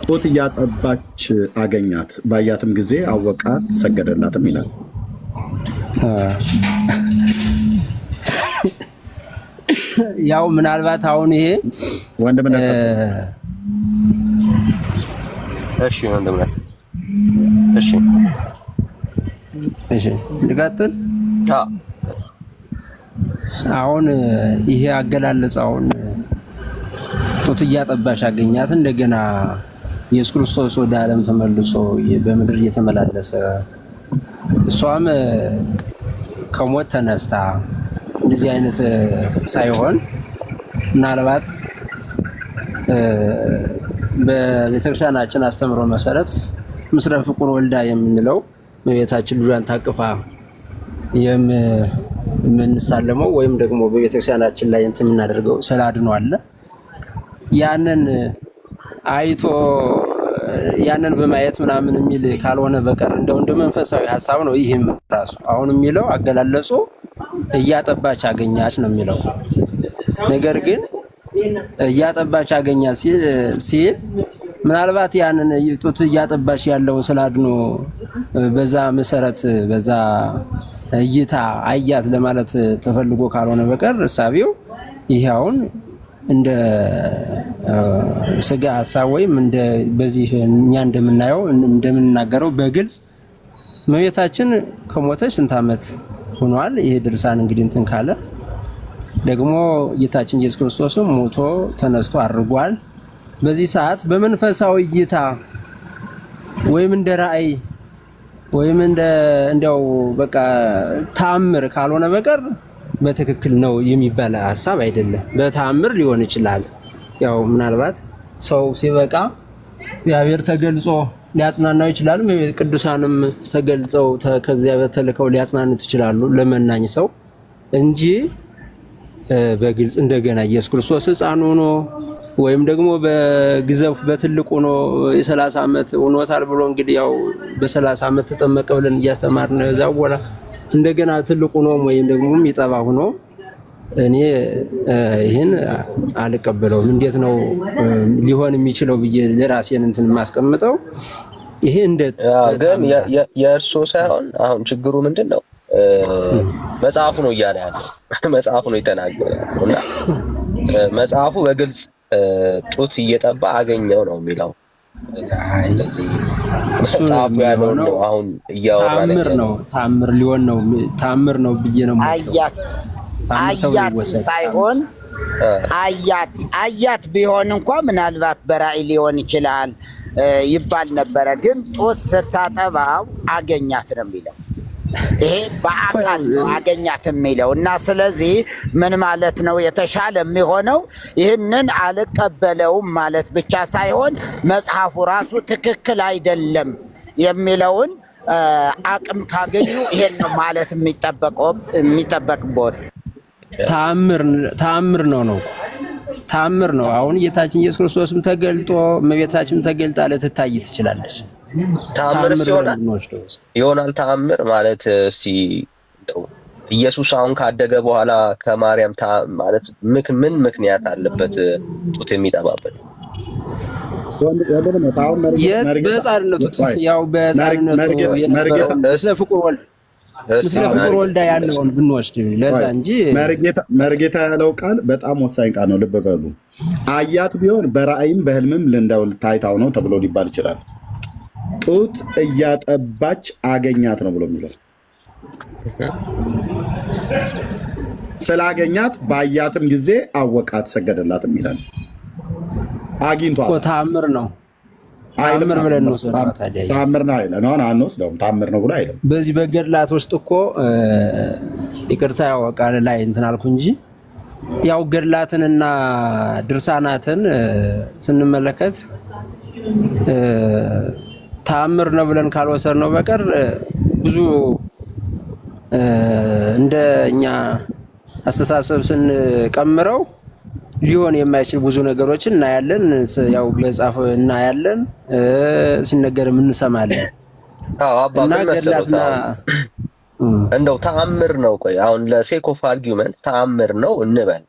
S2: ጡት እያጠባች አገኛት። ባያትም ጊዜ አወቃት፣ ሰገደላትም ይላል።
S3: ያው ምናልባት አሁን ይሄ
S2: ወንድምነት
S5: እሺ ወንድምነት
S3: እሺ ልቀጥል። አሁን ይሄ አገላለጽ አሁን ጡት እያጠባች አገኛት እንደገና ኢየሱስ ክርስቶስ ወደ ዓለም ተመልሶ በምድር እየተመላለሰ እሷም ከሞት ተነስታ እንደዚህ አይነት ሳይሆን ምናልባት በቤተክርስቲያናችን አስተምሮ መሰረት ምስለ ፍቁር ወልዳ የምንለው እመቤታችን ልጇን ታቅፋ የምንሳለመው ወይም ደግሞ በቤተክርስቲያናችን ላይ እንትን የምናደርገው ስላድኖ አለ። ያንን አይቶ ያንን በማየት ምናምን የሚል ካልሆነ በቀር እንደው እንደ መንፈሳዊ ሐሳብ ነው። ይሄም ራሱ አሁን የሚለው አገላለጹ እያጠባች አገኛች ነው የሚለው። ነገር ግን እያጠባች አገኛች ሲል ምናልባት ያንን ጡት እያጠባች ያለውን ስላድኖ በዛ መሰረት በዛ እይታ አያት ለማለት ተፈልጎ ካልሆነ በቀር እሳቤው ይሄ አሁን እንደ ስጋ ሐሳብ ወይም እንደ በዚህ እኛ እንደምናየው እንደምንናገረው በግልጽ እመቤታችን ከሞተች ስንት ዓመት ሆኗል? ይሄ ድርሳን እንግዲህ እንትን ካለ ደግሞ ጌታችን ኢየሱስ ክርስቶስም ሞቶ ተነስቶ አርጓል። በዚህ ሰዓት በመንፈሳዊ እይታ ወይም እንደ ራእይ ወይም እንደው በቃ ተአምር ካልሆነ በቀር በትክክል ነው የሚባል ሐሳብ አይደለም። በተአምር ሊሆን ይችላል። ያው ምናልባት ሰው ሲበቃ እግዚአብሔር ተገልጾ ሊያጽናናው ይችላል። ቅዱሳንም ተገልጸው ከእግዚአብሔር ተልከው ሊያጽናኑት ይችላሉ ለመናኝ ሰው እንጂ በግልጽ እንደገና ኢየሱስ ክርስቶስ ሕፃን ሆኖ ወይም ደግሞ በግዘፍ በትልቁ ሆኖ የ30 ዓመት ሆኖታል ብሎ እንግዲህ ያው በ30 ዓመት ተጠመቀ ብለን እያስተማርን እዛው በኋላ እንደገና ትልቁ ነው ወይም ደግሞ የሚጠባ ሆኖ እኔ ይሄን አልቀበለውም። እንዴት ነው ሊሆን የሚችለው ብዬ ለራሴን እንትን ማስቀምጠው ይሄ እንደ
S5: ግን የእርሶ ሳይሆን አሁን ችግሩ ምንድነው? መጽሐፉ ነው እያለ ያለው መጽሐፉ ነው የተናገረ እና መጽሐፉ በግልጽ ጡት እየጠባ አገኘው ነው የሚለው። ስለዚህ መጽሐፉ ያለው ነው አሁን እያወራን
S3: ታምር ሊሆን ነው ታምር ነው ብዬ ነው
S4: አያት ሳይሆን አያት ቢሆን እንኳን ምናልባት በራእይ ሊሆን ይችላል ይባል ነበረ። ግን ጡት ስታጠባው አገኛት ነው የሚለው። ይሄ በአካል ነው አገኛት የሚለው እና ስለዚህ ምን ማለት ነው የተሻለ የሚሆነው? ይህንን አልቀበለውም ማለት ብቻ ሳይሆን መጽሐፉ ራሱ ትክክል አይደለም የሚለውን አቅም ካገኙ ይሄን ነው ማለት የሚጠበቅበት። ተአምር ነው። አሁን ጌታችን ኢየሱስ ክርስቶስም ተገልጦ እመቤታችንም ተገልጣ ልትታይ ትችላለች።
S5: ተአምር ይሆናል። ተአምር ማለት እስቲ ኢየሱስ አሁን ካደገ በኋላ ከማርያም ማለት ምን ምክንያት አለበት ጡት የሚጠባበት?
S3: ምስለ ፍቁር ወልዳ ያለውን ብንወስድ ለዛ እንጂ
S2: መርጌታ ያለው ቃል በጣም ወሳኝ ቃል ነው። ልብ በሉ። አያት ቢሆን በራእይም በህልምም እንደው ታይታው ነው ተብሎ ሊባል ይችላል። ጡት እያጠባች አገኛት ነው ብሎ የሚለው ስላገኛት ባያትም ጊዜ አወቃት ሰገደላትም ይላል። አግኝቷት
S3: ተአምር ነው። ተአምር ብለን ነው ታዲያ
S2: ተአምር ነው አይደል? ነው አንወስደውም። ተአምር ነው ብሎ አይደለም።
S3: በዚህ በገድላት ውስጥ እኮ ይቅርታ ያው ቃል ላይ እንትን አልኩ እንጂ ያው ገድላትንና ድርሳናትን ስንመለከት ተአምር ነው ብለን ካልወሰድነው በቀር ብዙ እንደኛ አስተሳሰብ ስንቀምረው ሊሆን የማይችል ብዙ ነገሮችን እናያለን። ያው በጻፍ እናያለን፣ ሲነገርም እንሰማለን።
S5: እና ገድላትና እንደው ተአምር ነው። ቆይ አሁን ለሴክ ኦፍ አርጊውመንት ተአምር ነው እንበል።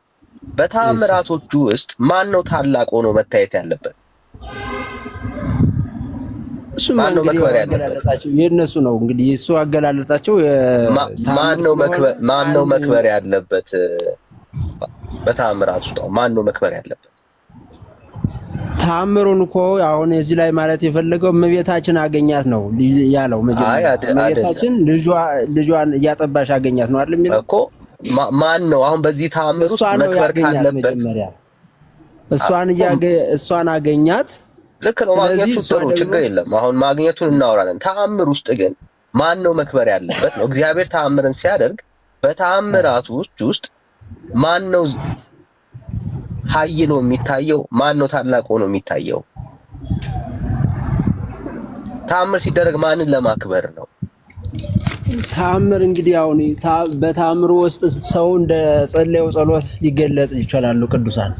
S5: በተአምራቶቹ ውስጥ ማን ነው ታላቅ ሆኖ መታየት ያለበት?
S3: እሱ ማን ነው መክበር ያለባቸው? የነሱ ነው እንግዲህ እሱ አገላለጣቸው።
S5: ማን ነው መክበር ያለበት? በተአምራት ውስጥ ማን ነው መክበር ያለበት?
S3: ተአምሩን እኮ አሁን እዚህ ላይ ማለት የፈለገው እመቤታችን አገኛት ነው ያለው። መጀመሪያ እመቤታችን ልጇን እያጠባሽ አገኛት ነው አይደል የሚለው እኮ።
S5: ማን ነው አሁን በዚህ ተአምር ውስጥ መክበር ካለበት?
S3: እሷን አገኛት።
S5: ልክ ነው። ማግኘቱ ጥሩ ችግር የለም። አሁን ማግኘቱን እናወራለን። ተአምር ውስጥ ግን ማን ነው መክበር ያለበት ነው። እግዚአብሔር ተአምርን ሲያደርግ በተአምራቱ ውስጥ ማን ነው ኃይሎ የሚታየው? ማን ነው ታላቅ ሆኖ የሚታየው? ተአምር ሲደረግ ማንን ለማክበር ነው?
S3: ተአምር እንግዲህ አሁን በተአምሩ ውስጥ ሰው እንደ ጸለየው ጸሎት ሊገለጽ ይችላሉ። ቅዱሳን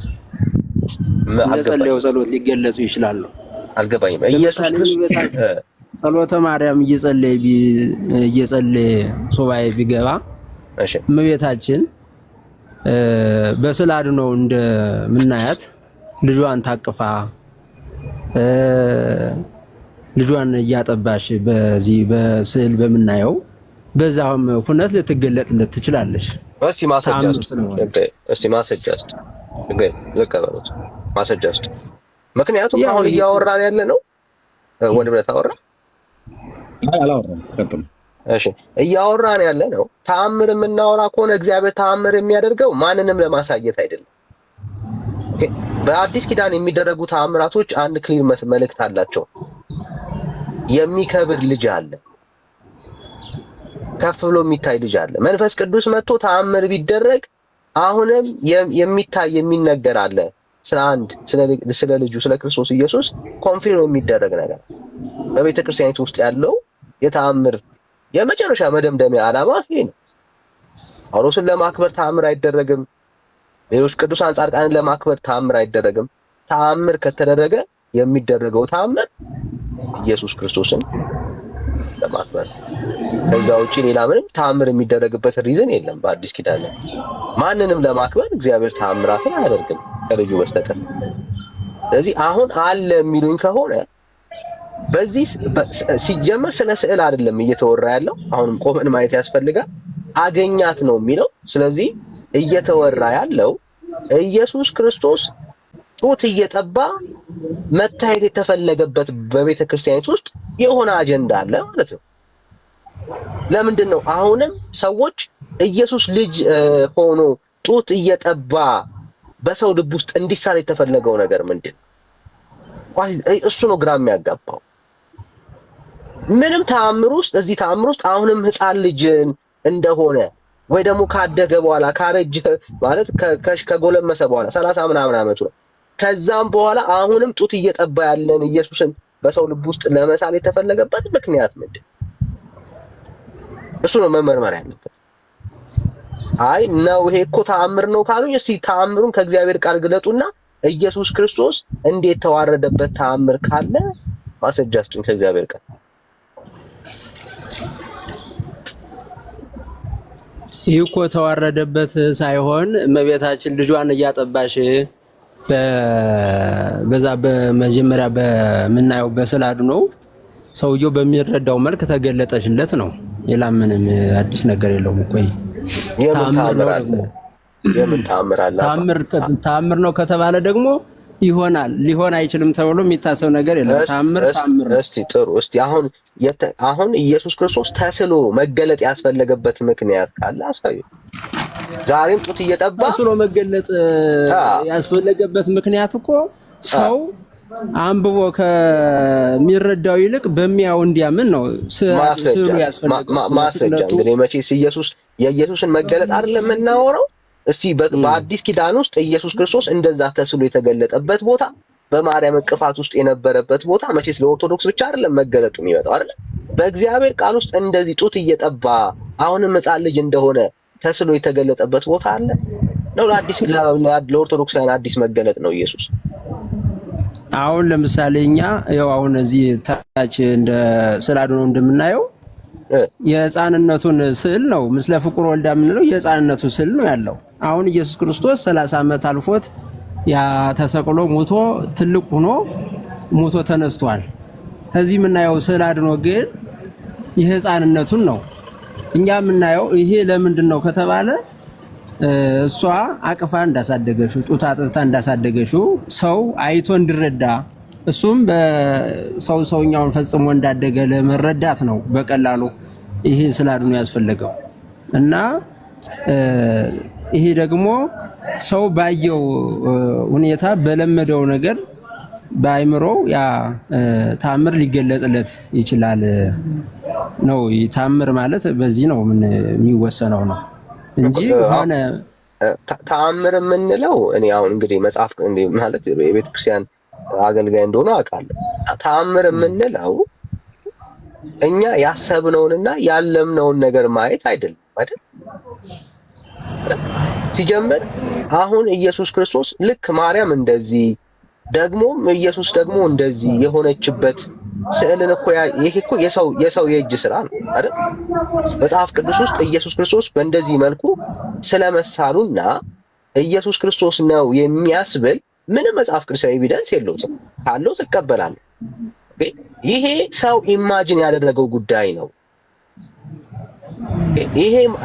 S3: እንደ ጸለየው ጸሎት ሊገለጹ ይችላሉ።
S5: አልገባኝም። ኢየሱስ ክርስቶስ
S3: ጸሎተ ማርያም እየጸለየ ሱባኤ ቢገባ እመቤታችን በስዕል አድኖ እንደምናያት ልጇን ታቅፋ ልጇን እያጠባሽ በዚህ በስዕል በምናየው በዛውም ሁነት ልትገለጥለት ትችላለሽ።
S5: እስቲ ማስረጃ ምክንያቱም አሁን እያወራን ያለ ነው ወደ ብረት አወራ
S2: አላወራም። ቀጥም።
S5: እሺ እያወራን ያለ ነው ተአምር የምናወራ ከሆነ እግዚአብሔር ተአምር የሚያደርገው ማንንም ለማሳየት አይደለም። በአዲስ ኪዳን የሚደረጉ ተአምራቶች አንድ ክሊር መልእክት አላቸው። የሚከብር ልጅ አለ፣ ከፍ ብሎ የሚታይ ልጅ አለ። መንፈስ ቅዱስ መጥቶ ተአምር ቢደረግ አሁንም የሚታይ የሚነገር አለ። ስለ ልጁ ስለ ክርስቶስ ኢየሱስ ኮንፊርም የሚደረግ ነገር በቤተ ክርስቲያኒቱ ውስጥ ያለው የተአምር የመጨረሻ መደምደሚያ ዓላማ ይሄ ነው። ጳውሎስን ለማክበር ተአምር አይደረግም። ሌሎች ቅዱሳን ጻድቃንን ለማክበር ተአምር አይደረግም። ተአምር ከተደረገ የሚደረገው ተአምር ኢየሱስ ክርስቶስን ለማክበር፣ ከዛ ውጪ ሌላ ምንም ተአምር የሚደረግበት ሪዝን የለም። በአዲስ ኪዳን ማንንም ለማክበር እግዚአብሔር ተአምራትን አያደርግም ከልጁ በስተቀር። ስለዚህ አሁን አለ የሚሉኝ ከሆነ በዚህ ሲጀመር ስለ ስዕል አይደለም እየተወራ ያለው። አሁንም ቆመን ማየት ያስፈልጋል። አገኛት ነው የሚለው። ስለዚህ እየተወራ ያለው ኢየሱስ ክርስቶስ ጡት እየጠባ መታየት የተፈለገበት በቤተ ክርስቲያኒት ውስጥ የሆነ አጀንዳ አለ ማለት ነው። ለምንድን ነው አሁንም ሰዎች ኢየሱስ ልጅ ሆኖ ጡት እየጠባ በሰው ልብ ውስጥ እንዲሳል የተፈለገው ነገር ምንድን ነው? እሱ ነው ግራ የሚያጋባው። ምንም ተአምር ውስጥ እዚህ ተአምር ውስጥ አሁንም ሕፃን ልጅን እንደሆነ ወይ ደግሞ ካደገ በኋላ ካረጀ ማለት ከጎለመሰ በኋላ 30 ምናምን ዓመቱ ነው። ከዛም በኋላ አሁንም ጡት እየጠባ ያለን ኢየሱስን በሰው ልብ ውስጥ ለመሳል የተፈለገበት ምክንያት ምንድን? እሱ ነው መመርመር ያለበት። አይ ነው ይሄ እኮ ተአምር ነው ካሉኝ፣ እስቲ ተአምሩን ከእግዚአብሔር ቃል ግለጡና ኢየሱስ ክርስቶስ እንዴት ተዋረደበት ተአምር ካለ ማስረጃ ስጡኝ ከእግዚአብሔር ቃል።
S3: ይህ እኮ ተዋረደበት ሳይሆን እመቤታችን ልጇን እያጠባሽ በዛ በመጀመሪያ በምናየው በስዕል አድኖ ሰውየው በሚረዳው መልክ ተገለጠሽለት ነው። ሌላ ምንም አዲስ ነገር የለውም እኮ። ተአምር ነው ከተባለ ደግሞ ይሆናል፣ ሊሆን አይችልም ተብሎ የሚታሰብ ነገር የለም። ተአምር ነው።
S5: እስቲ ጥሩ። እስቲ አሁን ኢየሱስ ክርስቶስ ተስሎ መገለጥ ያስፈለገበት ምክንያት ካለ አሳዩ። ዛሬም ጡት እየጠባ
S3: ተስሎ መገለጥ ያስፈለገበት ምክንያት እኮ ሰው አንብቦ ከሚረዳው ይልቅ በሚያው እንዲያምን ነው። ስዕሉ ያስፈልጋል።
S5: ማስረጃ እንግዲህ መቼስ የኢየሱስን መገለጥ አይደለም የምናወራው። እስቲ በአዲስ ኪዳን ውስጥ ኢየሱስ ክርስቶስ እንደዛ ተስሎ የተገለጠበት ቦታ፣ በማርያም እቅፋት ውስጥ የነበረበት ቦታ መቼስ ለኦርቶዶክስ ብቻ አይደለም መገለጡ የሚመጣው አይደል? በእግዚአብሔር ቃል ውስጥ እንደዚህ ጡት እየጠባ አሁንም ሕፃን ልጅ እንደሆነ ተስሎ የተገለጠበት ቦታ አለ ነው? ለኦርቶዶክሳውያን አዲስ መገለጥ ነው ኢየሱስ።
S3: አሁን ለምሳሌ እኛ ያው አሁን እዚህ ታች እንደ ስዕል አድኖ እንደምናየው የሕፃንነቱን ስዕል ነው ምስለ ፍቁር ወልዳ የምንለው የሕፃንነቱ ስዕል ነው ያለው። አሁን ኢየሱስ ክርስቶስ 30 ዓመት አልፎት ያ ተሰቅሎ ሞቶ ትልቅ ሆኖ ሞቶ ተነስቷል። ከዚህ የምናየው ስዕል አድኖ ግን የሕፃንነቱን ነው እኛ የምናየው። ይሄ ለምንድን ነው ከተባለ እሷ አቅፋ እንዳሳደገሽው ጡት አጥብታ እንዳሳደገሽው ሰው አይቶ እንዲረዳ እሱም ሰውኛውን ፈጽሞ እንዳደገ ለመረዳት ነው በቀላሉ ይሄ ስዕል አድኖ ያስፈልገው እና ይሄ ደግሞ ሰው ባየው ሁኔታ በለመደው ነገር በአይምሮው ያ ታምር ሊገለጽለት ይችላል ነው። ታምር ማለት በዚህ ነው ምን የሚወሰነው ነው እንጂ ሆነ
S5: ተአምር የምንለው እኔ አሁን እንግዲህ መጽሐፍ እንግዲህ ማለት የቤተ ክርስቲያን አገልጋይ እንደሆነ አውቃለሁ። ተአምር የምንለው እኛ ያሰብነውንና ያለምነውን ነገር ማየት አይደለም አይደል? ሲጀምር አሁን ኢየሱስ ክርስቶስ ልክ ማርያም እንደዚህ ደግሞ ኢየሱስ ደግሞ እንደዚህ የሆነችበት ስዕልን እኮ ይሄ እኮ የሰው የእጅ ስራ ነው አይደል? መጽሐፍ ቅዱስ ውስጥ ኢየሱስ ክርስቶስ በእንደዚህ መልኩ ስለመሳሉና ኢየሱስ ክርስቶስ ነው የሚያስብል ምንም መጽሐፍ ቅዱሳዊ ኤቪደንስ የለውም። ካለው ትቀበላለህ። ይሄ ሰው ኢማጂን ያደረገው ጉዳይ ነው።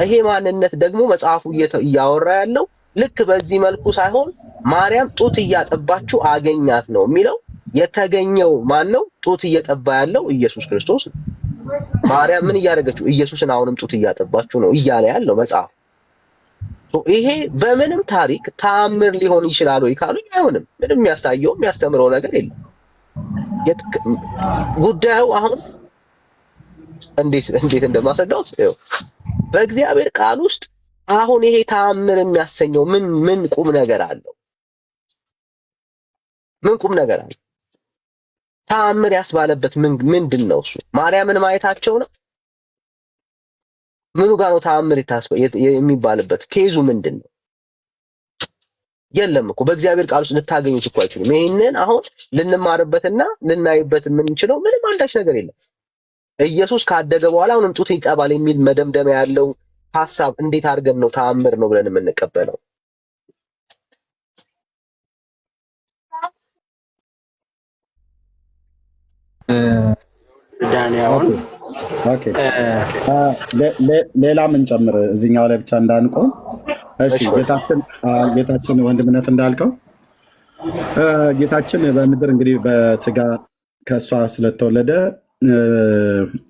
S5: ይሄ ማንነት ደግሞ መጽሐፉ እያወራ ያለው ልክ በዚህ መልኩ ሳይሆን ማርያም ጡት እያጠባችው አገኛት ነው የሚለው። የተገኘው ማን ነው? ጡት እየጠባ ያለው ኢየሱስ ክርስቶስ ነው። ማርያም ምን እያደረገችው? ኢየሱስን አሁንም ጡት እያጠባችው ነው እያለ ያለው መጽሐፍ። ይሄ በምንም ታሪክ ተአምር ሊሆን ይችላል ወይ ካሉኝ አይሆንም። ምንም የሚያሳየው የሚያስተምረው ነገር የለም። ጉዳዩ አሁን እንዴት እንደማስረዳው በእግዚአብሔር ቃል ውስጥ አሁን ይሄ ተአምር የሚያሰኘው ምን ቁም ነገር አለው? ምን ቁም ነገር አለው? ተአምር ያስባለበት ምንድን ነው? እሱ ማርያምን ማየታቸው ነው። ምኑ ጋር ነው ተአምር የሚባልበት? ኬዙ ምንድን ነው? የለም እኮ በእግዚአብሔር ቃል ውስጥ ልታገኙት እኮ አይችሉም። ይሄንን አሁን ልንማርበትና ልናይበት የምንችለው ምንም አንዳች ነገር የለም። ኢየሱስ ካደገ በኋላ አሁንም ጡት ይጠባል የሚል መደምደሚያ ያለው ሐሳብ እንዴት አድርገን ነው ተአምር ነው ብለን የምንቀበለው?
S3: ዳንያውን
S2: ኦኬ፣ ሌላ ምን ጨምር እዚህኛው ላይ ብቻ እንዳንቆም። እሺ፣ ጌታችን ወንድምነት እንዳልከው ጌታችን በምድር እንግዲህ በስጋ ከእሷ ስለተወለደ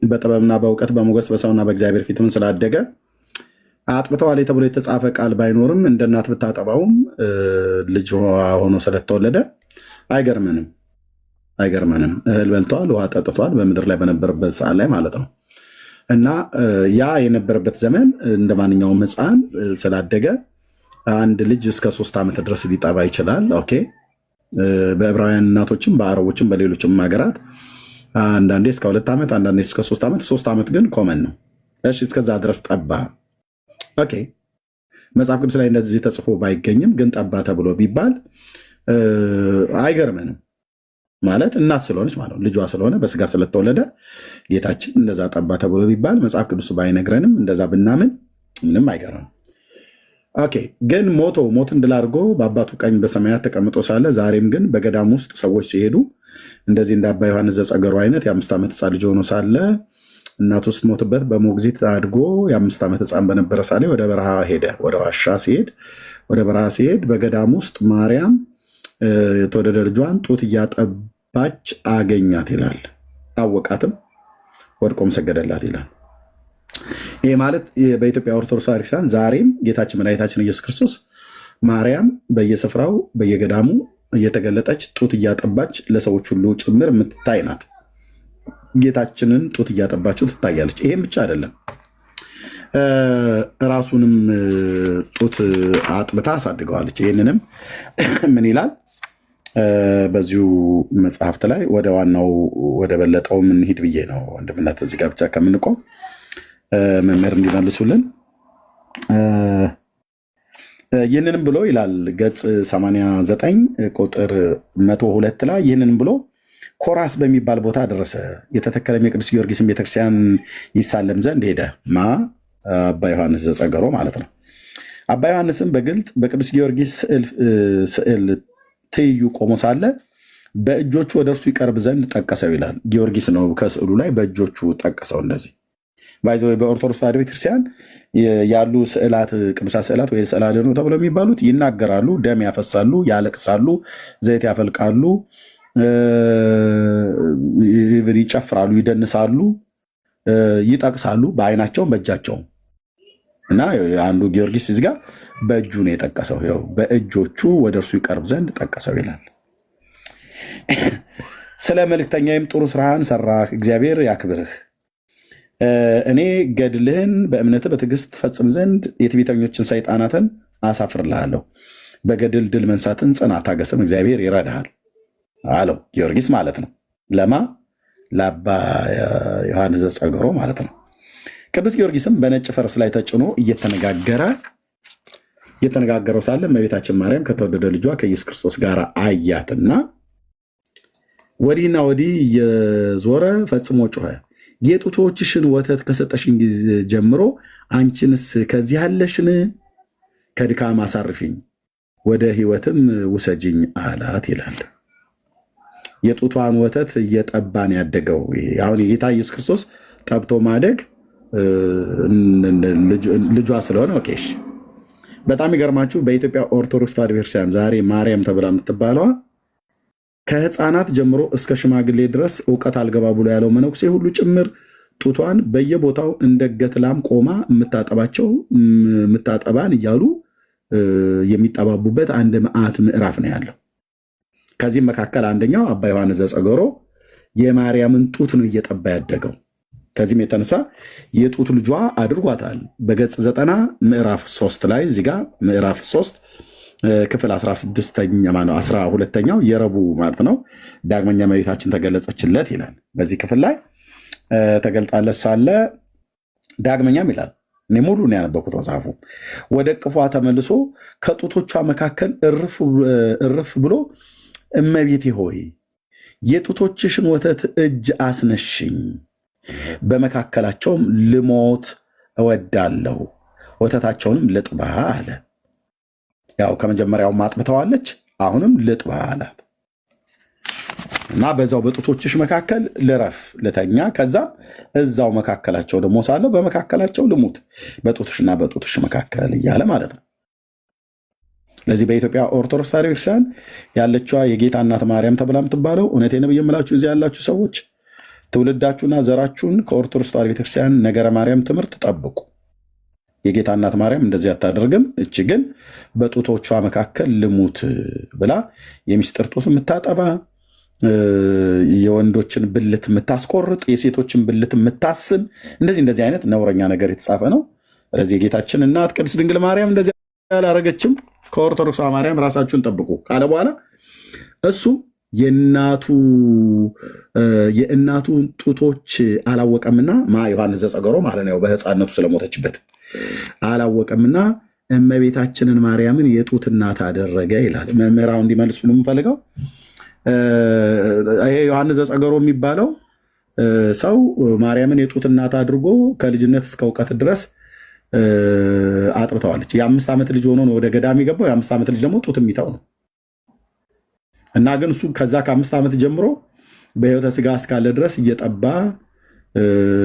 S2: በጥበብና በእውቀት በሞገስ በሰውና በእግዚአብሔር ፊትም ስላደገ አጥብተዋል ተብሎ የተጻፈ ቃል ባይኖርም እንደ እናት ብታጠባውም ልጅ ሆኖ ስለተወለደ አይገርመንም። እህል በልተዋል፣ ውሃ ጠጥተዋል፣ በምድር ላይ በነበረበት ሰዓት ላይ ማለት ነው። እና ያ የነበረበት ዘመን እንደ ማንኛውም ሕፃን ስላደገ አንድ ልጅ እስከ 3 ዓመት ድረስ ሊጠባ ይችላል። ኦኬ። በዕብራውያን እናቶችም በአረቦችም በሌሎችም ሀገራት አንዳንዴ እስከ 2 ዓመት አንዳንዴ እስከ 3 ዓመት 3 ዓመት ግን ኮመን ነው። እሺ፣ እስከዛ ድረስ ጠባ። ኦኬ። መጽሐፍ ቅዱስ ላይ እንደዚህ ተጽፎ ባይገኝም ግን ጠባ ተብሎ ቢባል አይገርመንም። ማለት እናት ስለሆነች ማለት ነው፣ ልጇ ስለሆነ በስጋ ስለተወለደ ጌታችን እንደዛ ጠባ ተብሎ ቢባል መጽሐፍ ቅዱስ ባይነግረንም እንደዛ ብናምን ምንም አይገርምም። ኦኬ። ግን ሞትን ድል አድርጎ በአባቱ ቀኝ በሰማያት ተቀምጦ ሳለ ዛሬም ግን በገዳም ውስጥ ሰዎች ሲሄዱ እንደዚህ እንደ አባ ዮሐንስ ዘጸገሩ አይነት የ5 ዓመት ሕፃን ልጅ ሆኖ ሳለ እናቱ ስትሞትበት በሞግዚት አድጎ የ5 ዓመት ሕፃን በነበረ ሳለ ወደ በረሃ ሄደ። ወደ ዋሻ ወደ በረሃ ሲሄድ በገዳም ውስጥ ማርያም የተወደደ ልጇን ጡት እያጠባች አገኛት ይላል። አወቃትም፣ ወድቆም ሰገደላት ይላል። ይህ ማለት በኢትዮጵያ ኦርቶዶክስ ቤተክርስቲያን ዛሬም ጌታችን መድኃኒታችን ኢየሱስ ክርስቶስ ማርያም በየስፍራው በየገዳሙ እየተገለጠች ጡት እያጠባች ለሰዎች ሁሉ ጭምር የምትታይ ናት። ጌታችንን ጡት እያጠባችው ትታያለች። ይሄም ብቻ አይደለም፣ ራሱንም ጡት አጥብታ አሳድገዋለች። ይህንንም ምን ይላል በዚሁ መጽሐፍት ላይ ወደ ዋናው ወደ በለጠው ምንሄድ ብዬ ነው ወንድምነት እዚህ ጋር ብቻ ከምንቆም መምህር እንዲመልሱልን። ይህንንም ብሎ ይላል ገጽ 89 ቁጥር 102 ላይ ይህንንም ብሎ ኮራስ በሚባል ቦታ ደረሰ። የተተከለም የቅዱስ ጊዮርጊስን ቤተክርስቲያን ይሳለም ዘንድ ሄደ። አባ ዮሐንስ ዘጸገሮ ማለት ነው። አባ ዮሐንስም በግልጥ በቅዱስ ጊዮርጊስ ስዕል ትይዩ ቆሞ ሳለ በእጆቹ ወደ እርሱ ይቀርብ ዘንድ ጠቀሰው ይላል። ጊዮርጊስ ነው ከስዕሉ ላይ በእጆቹ ጠቀሰው። እንደዚህ ባይዘ በኦርቶዶክስ ተዋሕዶ ቤተክርስቲያን ያሉ ስዕላት፣ ቅዱሳት ስዕላት ወይ ስዕለ አድኅኖ ተብለው የሚባሉት ይናገራሉ፣ ደም ያፈሳሉ፣ ያለቅሳሉ፣ ዘይት ያፈልቃሉ፣ ይጨፍራሉ፣ ይደንሳሉ፣ ይጠቅሳሉ በአይናቸውም በእጃቸውም። እና አንዱ ጊዮርጊስ እዚህ ጋር በእጁ ነው የጠቀሰው። ይኸው በእጆቹ ወደ እርሱ ይቀርብ ዘንድ ጠቀሰው ይላል። ስለ መልእክተኛዬም ጥሩ ስራህን ሰራህ፣ እግዚአብሔር ያክብርህ። እኔ ገድልህን በእምነትህ በትዕግስት ፈጽም ዘንድ የትዕቢተኞችን ሰይጣናትን አሳፍርልሃለሁ። በገድል ድል መንሳትን ጽና፣ ታገስም፣ እግዚአብሔር ይረዳሃል አለው ጊዮርጊስ ማለት ነው። ለማ ለአባ ዮሐንስ ዘጸገሮ ማለት ነው። ቅዱስ ጊዮርጊስም በነጭ ፈረስ ላይ ተጭኖ እየተነጋገረው ሳለ እመቤታችን ማርያም ከተወደደ ልጇ ከኢየሱስ ክርስቶስ ጋር አያትና ወዲህና ወዲህ እየዞረ ፈጽሞ ጮኸ፣ የጡቶችሽን ወተት ከሰጠሽን ጊዜ ጀምሮ አንቺንስ ከዚህ ያለሽን? ከድካም አሳርፊኝ፣ ወደ ሕይወትም ውሰጅኝ አላት ይላል። የጡቷን ወተት እየጠባን ያደገው አሁን የጌታ ኢየሱስ ክርስቶስ ጠብቶ ማደግ ልጇ ስለሆነ ኦኬሽ። በጣም ይገርማችሁ በኢትዮጵያ ኦርቶዶክስ ተዋሕዶ ቤተክርስቲያን ዛሬ ማርያም ተብላ የምትባለዋ ከህፃናት ጀምሮ እስከ ሽማግሌ ድረስ እውቀት አልገባ ብሎ ያለው መነኩሴ ሁሉ ጭምር ጡቷን በየቦታው እንደ ገትላም ቆማ የምታጠባን እያሉ የሚጠባቡበት አንድ መዓት ምዕራፍ ነው ያለው። ከዚህም መካከል አንደኛው አባ ዮሐንስ ዘጸገሮ የማርያምን ጡት ነው እየጠባ ያደገው። ከዚህም የተነሳ የጡት ልጇ አድርጓታል። በገጽ 90 ምዕራፍ 3 ላይ እዚጋ ምዕራፍ 3 ክፍል 12ኛው የረቡዕ ማለት ነው። ዳግመኛ እመቤታችን ተገለጸችለት ይላል። በዚህ ክፍል ላይ ተገልጣለት ሳለ ዳግመኛም ይላል። እኔ ሙሉ ነው ያነበኩት መጽሐፉ። ወደ ቅፏ ተመልሶ ከጡቶቿ መካከል እርፍ ብሎ እመቤቴ ሆይ የጡቶችሽን ወተት እጅ አስነሽኝ፣ በመካከላቸውም ልሞት እወዳለሁ፣ ወተታቸውንም ልጥባ አለ። ያው ከመጀመሪያው ማጥብተዋለች፣ አሁንም ልጥባ አላት እና በዛው በጡቶችሽ መካከል ልረፍ ልተኛ፣ ከዛም እዛው መካከላቸው ደግሞ ሳለሁ በመካከላቸው ልሙት፣ በጡትሽና በጡትሽ መካከል እያለ ማለት ነው። ለዚህ በኢትዮጵያ ኦርቶዶክስ ተዋሕዶ ቤተክርስቲያን ያለችዋ የጌታ እናት ማርያም ተብላ የምትባለው እውነቴን ነው የምላችሁ እዚህ ያላችሁ ሰዎች ትውልዳችሁና ዘራችሁን ከኦርቶዶክስ ተዋሕዶ ቤተክርስቲያን ነገረ ማርያም ትምህርት ጠብቁ። የጌታ እናት ማርያም እንደዚህ አታደርግም። እች ግን በጡቶቿ መካከል ልሙት ብላ የሚስጥር ጡት የምታጠባ፣ የወንዶችን ብልት የምታስቆርጥ፣ የሴቶችን ብልት የምታስም እንደዚህ አይነት ነውረኛ ነገር የተጻፈ ነው። ስለዚህ የጌታችን እናት ቅድስት ድንግል ማርያም እንደዚህ አላረገችም። ከኦርቶዶክስ ማርያም ራሳችሁን ጠብቁ ካለ በኋላ እሱ የእናቱን ጡቶች አላወቀምና ዮሐንስ ዘጸገሮ ማለት ነው በሕፃንነቱ ስለሞተችበት አላወቀምና እመቤታችንን ማርያምን የጡት እናት አደረገ ይላል። መምህራው እንዲመልሱ ነው የምፈልገው። ይሄ ዮሐንስ ዘጸገሮ የሚባለው ሰው ማርያምን የጡት እናት አድርጎ ከልጅነት እስከ እውቀት ድረስ አጥብተዋለች። የ5 ዓመት ልጅ ሆኖ ነው ወደ ገዳም የገባው። የ5 ዓመት ልጅ ደግሞ ጡት የሚተው ነው እና ግን እሱ ከዛ ከ5 ዓመት ጀምሮ በሕይወተ ሥጋ እስካለ ድረስ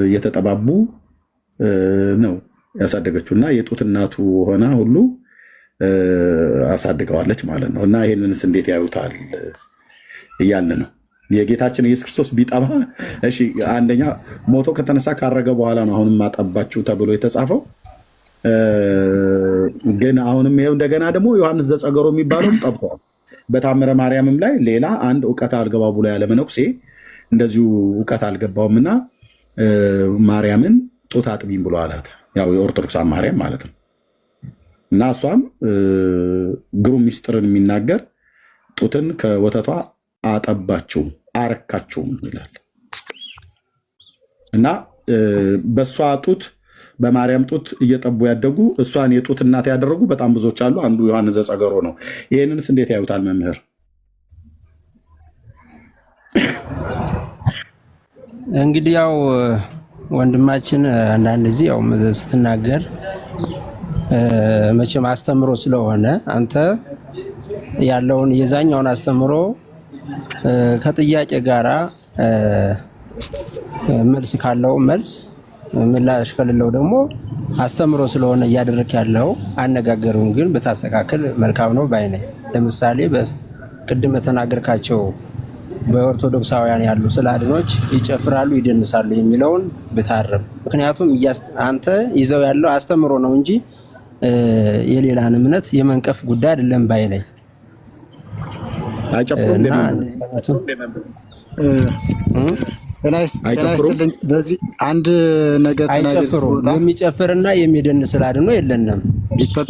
S2: እየተጠባቡ ነው ያሳደገችው እና የጡት እናቱ ሆና ሁሉ አሳድገዋለች ማለት ነው። እና ይህንንስ እንዴት ያዩታል እያልን ነው። የጌታችን ኢየሱስ ክርስቶስ ቢጠባ እሺ፣ አንደኛ ሞቶ ከተነሳ ካረገ በኋላ ነው አሁንም አጠባችሁ ተብሎ የተጻፈው። ግን አሁንም ይኸው እንደገና ደግሞ ዮሐንስ ዘጸገሮ የሚባለውም ጠብተዋል። በታምረ ማርያምም ላይ ሌላ አንድ እውቀት አልገባ ብሎ ያለ መነኩሴ እንደዚሁ እውቀት አልገባውምና ማርያምን ጡት አጥቢም ብሎ አላት። ያው የኦርቶዶክስ ማርያም ማለት ነው። እና እሷም ግሩም ሚስጥርን የሚናገር ጡትን ከወተቷ አጠባችው አረካችውም ይላል። እና በእሷ ጡት በማርያም ጡት እየጠቡ ያደጉ እሷን የጡት እናት ያደረጉ በጣም ብዙዎች አሉ። አንዱ ዮሐንስ ዘጸገሮ ነው። ይህንንስ እንዴት ያዩታል መምህር?
S3: እንግዲህ ያው ወንድማችን አንዳንድ ጊዜ ያው ስትናገር መቼም አስተምሮ ስለሆነ አንተ ያለውን የዛኛውን አስተምሮ ከጥያቄ ጋራ መልስ ካለው መልስ ምላሽ ከሌለው ደግሞ አስተምሮ ስለሆነ እያደረክ ያለው አነጋገሩን ግን ብታስተካክል መልካም ነው ባይ ነኝ። ለምሳሌ ቅድም በተናገርካቸው በኦርቶዶክሳውያን ያሉ ስለ አድኖች ይጨፍራሉ ይደንሳሉ የሚለውን ብታርም። ምክንያቱም አንተ ይዘው ያለው አስተምሮ ነው እንጂ የሌላን እምነት የመንቀፍ ጉዳይ አይደለም ባይ ላይ
S2: አይጨፍሩም።
S6: በዚህ አንድ ነገር
S3: አይጨፍሩም። የሚጨፍርና የሚደንስ ስለ አድኖ የለንም።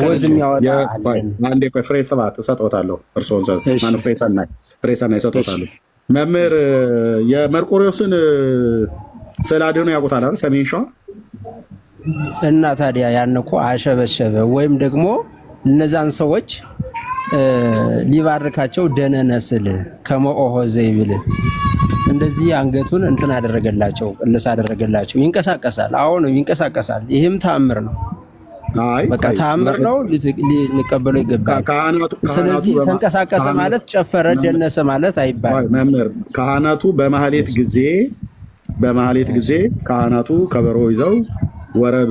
S3: ወዝም ያወጣ አለን።
S2: አንዴ ቆይ ፍሬ ሰባት እሰጥዎታለሁ። እርስዎን ማን ፍሬ ሰናይ እሰጥዎታለሁ። መምህር የመርቆሪዎስን ስለ አድኖ ያውቁታል አይደል? ሰሜን ሸዋ
S3: እና ታዲያ ያን እኮ አሸበሸበ ወይም ደግሞ እነዛን ሰዎች ሊባርካቸው ደነነስል ከመኦሆ ዘይብል እንደዚህ አንገቱን እንትን አደረገላቸው፣ ቅልስ አደረገላቸው። ይንቀሳቀሳል። አሁን ይንቀሳቀሳል። ይህም ተአምር ነው። በቃ ተአምር ነው፣ ሊቀበለው ይገባል። ስለዚህ ተንቀሳቀሰ ማለት ጨፈረ ደነሰ ማለት አይባልም።
S2: መምህር ካህናቱ በማህሌት ጊዜ ካህናቱ ከበሮ ይዘው ወረብ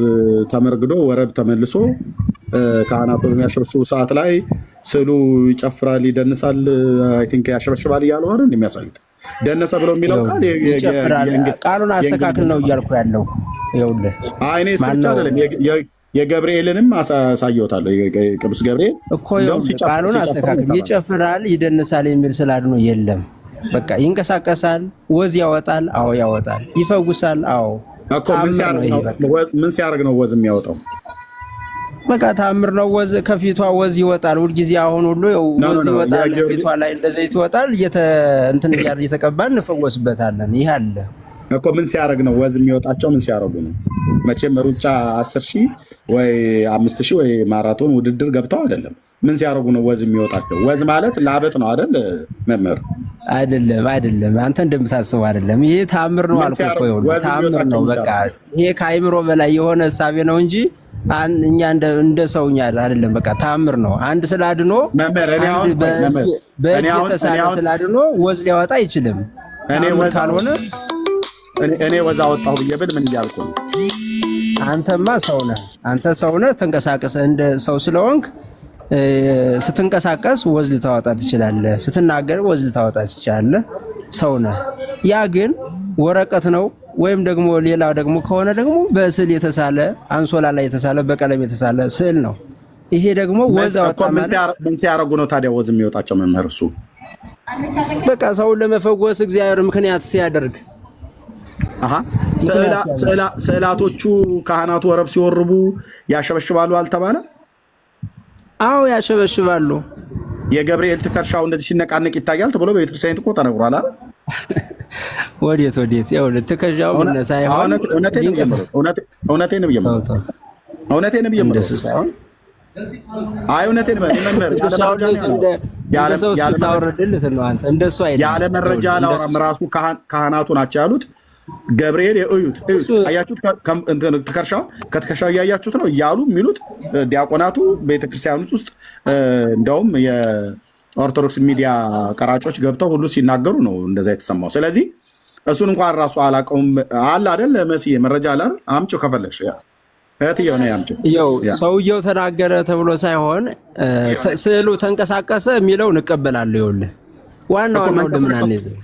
S2: ተመርግዶ ወረብ ተመልሶ ካህናቱ በሚያሸበሽቡ ሰዓት ላይ ስዕሉ ይጨፍራል ይደንሳል፣ አይ ቲንክ ያሸበሽባል እያሉ አይደል እንደሚያሳዩት። ደነሰ ብለው የሚለው ቃል
S3: ይጨፍራል። ቃሉን አስተካክል ነው እያልኩ ያለው። ይኸውልህ
S2: አይኔ ስልቻ አይደለም የገብርኤልንም አሳየውታለሁ። ቅዱስ ገብርኤል
S3: እኮ ቃሉን አስተካክል። ይጨፍራል ይደንሳል የሚል ስለ አድኖ የለም። በቃ ይንቀሳቀሳል፣ ወዝ ያወጣል። አዎ ያወጣል። ይፈውሳል። አዎ
S2: እኮ ምን ሲያደርግ ነው ወዝ የሚያወጣው?
S3: በቃ ተአምር ነው። ወዝ ከፊቷ ወዝ ይወጣል ሁልጊዜ። አሁን ሁሉ ወዝ ይወጣል ፊቷ ላይ እንደዚህ ይወጣል። እንትን እየተቀባን እንፈወስበታለን። ይሄ አለ
S2: እኮ። ምን ሲያደርግ ነው ወዝ የሚወጣቸው? ምን ሲያደርጉ ነው? መቼም ሩጫ 10,000 ወይ 5,000 ወይ ማራቶን ውድድር ገብተው አይደለም። ምን ሲያደርጉ ነው ወዝ የሚወጣቸው? ወዝ ማለት ላበት ነው አይደል መምህር?
S3: አይደለም አንተ እንደምታስበው አይደለም። ይሄ ተአምር ነው አልኩ እኮ። ይኸውልህ ተአምር ነው። በቃ ይሄ ከአይምሮ በላይ የሆነ እሳቤ ነው እንጂ እኛ እንደ ሰውኛ አይደለም። በቃ ተአምር ነው። አንድ ስላድኖ በእጅ የተሳለ ስላድኖ ወዝ ሊያወጣ አይችልም። ካልሆነ
S2: እኔ ወዝ አወጣሁ ብዬ ብል ምን እያልኩ ነው?
S3: አንተማ አንተ ሰው ነህ። ተንቀሳቀስ እንደ ሰው ስለሆንክ ስትንቀሳቀስ ወዝ ልታወጣ ትችላለህ። ስትናገር ወዝ ልታወጣ ትችላለህ። ሰው ነህ። ያ ግን ወረቀት ነው ወይም ደግሞ ሌላ ደግሞ ከሆነ ደግሞ በስዕል የተሳለ አንሶላ ላይ የተሳለ በቀለም የተሳለ ስዕል ነው። ይሄ ደግሞ ወዝ አወጣ ማለት
S2: ምን ሲያደርጉ ነው ታዲያ ወዝ የሚወጣቸው መምህር? እሱ
S3: በቃ ሰውን ለመፈወስ እግዚአብሔር ምክንያት ሲያደርግ
S2: ስዕላቶቹ ካህናቱ ወረብ ሲወርቡ ያሸበሽባሉ አልተባለ?
S3: አዎ ያሸበሽባሉ።
S2: የገብርኤል ትከሻው እንደዚህ ሲነቃነቅ ይታያል ተብሎ በቤተክርስቲያን እኮ ተነግሯል አይደል?
S3: ወዴት ያው ትከሻው ምን ሳይሆን
S2: እውነቴን ነው ያለ መረጃ አላወራም። ራሱ ካህናቱ ናቸው ያሉት። ገብርኤል እዩት አያችሁት? ከትከሻው እያያችሁት ነው እያሉ የሚሉት ዲያቆናቱ ቤተክርስቲያኖች ውስጥ እንደውም የኦርቶዶክስ ሚዲያ ቀራጮች ገብተው ሁሉ ሲናገሩ ነው እንደዛ የተሰማው። ስለዚህ እሱን እንኳን ራሱ አላውቀውም አለ አይደል? መስዬ መረጃ አለ አይደል? አምጪው ከፈለግሽ እህትዬው ነው ያምጪው።
S3: ሰውየው ተናገረ ተብሎ ሳይሆን ስዕሉ ተንቀሳቀሰ የሚለው እንቀበላለሁ። ይኸውልህ ዋናው ለምን አንይዘው?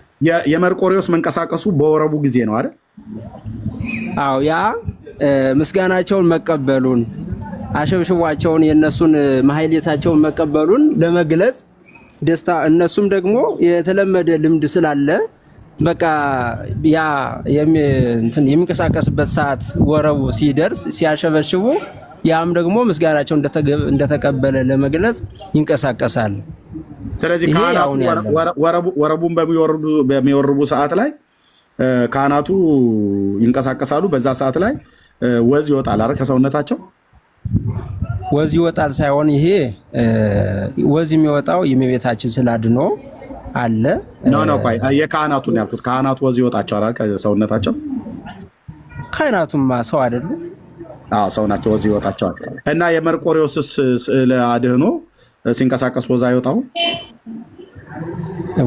S2: የመርቆሪዎስ መንቀሳቀሱ በወረቡ ጊዜ ነው አይደል?
S3: አዎ ያ ምስጋናቸውን መቀበሉን አሸብሽቧቸውን የነሱን ማህሌታቸውን መቀበሉን ለመግለጽ ደስታ፣ እነሱም ደግሞ የተለመደ ልምድ ስላለ በቃ ያ የሚንቀሳቀስበት ሰዓት ወረቡ ሲደርስ ሲያሸበሽቡ ያም ደግሞ ምስጋናቸው እንደተቀበለ ለመግለጽ ይንቀሳቀሳል።
S2: ስለዚህ ካህናቱ ወረቡን በሚወርቡ ሰዓት ላይ ካህናቱ ይንቀሳቀሳሉ። በዛ ሰዓት ላይ ወዝ ይወጣል አይደል? ከሰውነታቸው
S3: ወዝ ይወጣል ሳይሆን ይሄ ወዝ የሚወጣው የእመቤታችን ስላድኖ አለ
S2: ነው። ቆይ የካህናቱን ያልኩት ካህናቱ ወዝ ይወጣቸዋል አይደል? ከሰውነታቸው
S3: ካህናቱማ ሰው አይደሉም?
S2: አዎ ሰው ናቸው። ወዝ ይወጣቸዋል። እና የመርቆሪዎስስ ስዕለ አድኅኖ ሲንቀሳቀስ ወዝ አይወጣው?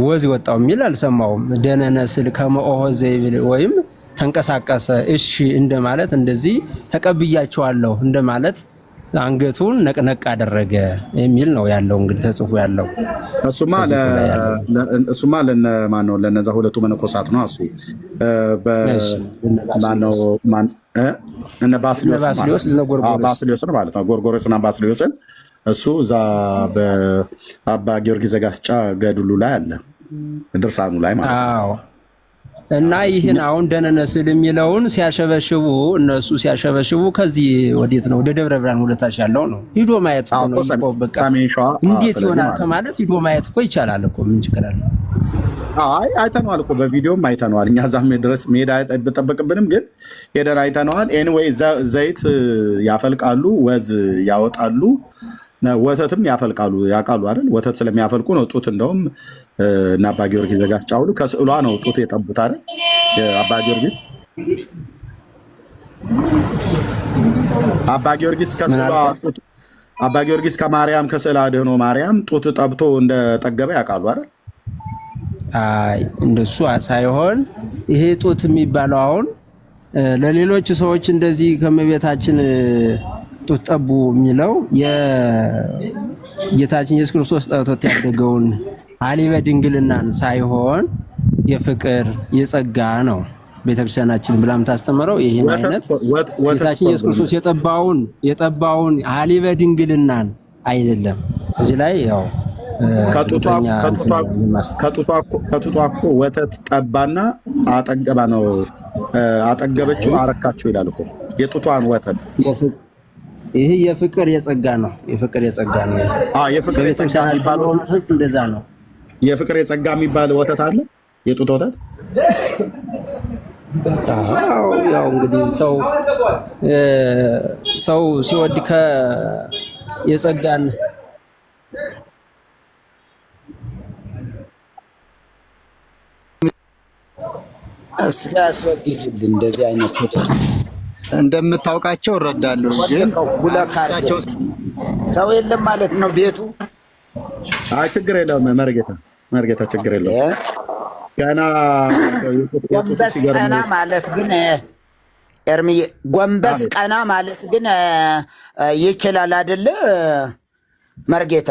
S3: ወዝ ይወጣው የሚል አልሰማውም። ደነነ ስል ከመኦሆ ዘይብል ወይም ተንቀሳቀሰ እሺ እንደማለት እንደዚህ ተቀብያቸዋለሁ እንደማለት አንገቱን ነቅነቅ አደረገ የሚል ነው ያለው። እንግዲህ ተጽፎ ያለው
S2: እሱማ ለማን ነው? ለነዛ ሁለቱ መነኮሳት ነው። እሱ እነ ባስልዮስ ማለት ነው። ጎርጎርዮስና ባስልዮስን እሱ እዛ በአባ ጊዮርጊስ ዘጋስጫ ገድሉ ላይ አለ፣ ድርሳኑ ላይ ማለት ነው።
S3: እና ይህን አሁን ደነነ ስዕል የሚለውን ሲያሸበሽቡ እነሱ ሲያሸበሽቡ ከዚህ ወዴት ነው? ወደ ደብረ ብርሃን ወደታች ያለው ነው። ሂዶ ማየት ነው። በቃ እንዴት ይሆናል ከማለት ሂዶ ማየት እኮ ይቻላል እኮ። ምን ችግር አለ?
S2: አይ አይተነዋል እኮ በቪዲዮም አይተነዋል። እኛ እዛም ድረስ መሄድ አይጠበቅብንም፣ ግን ሄደን አይተነዋል። ኤኒዌይ ዘይት ያፈልቃሉ፣ ወዝ ያወጣሉ፣ ወተትም ያፈልቃሉ። ያውቃሉ አይደል? ወተት ስለሚያፈልቁ ነው ጡት እንደውም እና አባ ጊዮርጊስ ዘጋስጫ ሁሉ ከስዕሏ ነው ጡት የጠቡት አይደል? አባ ጊዮርጊስ ከስዕሏ አባ ጊዮርጊስ ከማርያም ከስዕለ አድኅኖ ማርያም ጡት ጠብቶ እንደጠገበ ያውቃሉ አይደል?
S3: አይ እንደሱ ሳይሆን ይሄ ጡት የሚባለው አሁን ለሌሎች ሰዎች እንደዚህ ከመቤታችን ጡት ጠቡ የሚለው የጌታችን ኢየሱስ ክርስቶስ ጠብቶት ያደገውን ሀሊበ ድንግልናን ሳይሆን የፍቅር የጸጋ ነው ቤተክርስቲያናችን ብላ የምታስተምረው። ይሄን አይነት ጌታችን ኢየሱስ ክርስቶስ የጠባውን ሀሊበ ድንግልናን አይደለም። እዚህ ላይ ያው
S2: ከጡቷ እኮ ወተት ጠባና አጠገባ ነው አጠገበችው አረካቸው ይላል እኮ የጡቷን ወተት።
S3: ይሄ የፍቅር የጸጋ ነው። የፍቅር የጸጋ ነው።
S2: የፍቅር የጸጋ የሚባለው
S3: እንደዛ ነው።
S2: የፍቅር የጸጋ የሚባል ወተት አለ፣ የጡት ወተት።
S3: ያው እንግዲህ ሰው ሲወድ የጸጋን
S4: እንደዚህ አይነት
S6: እንደምታውቃቸው እረዳለሁ፣ ግን
S4: ሰው የለም ማለት ነው ቤቱ።
S2: አይ ችግር የለውም መርጌታ ችግር የለውም። ገና
S4: ጎንበስ ቀና ማለት ግን ኤርምዬ ጎንበስ ቀና ማለት ግን ይችላል አይደለ መርጌታ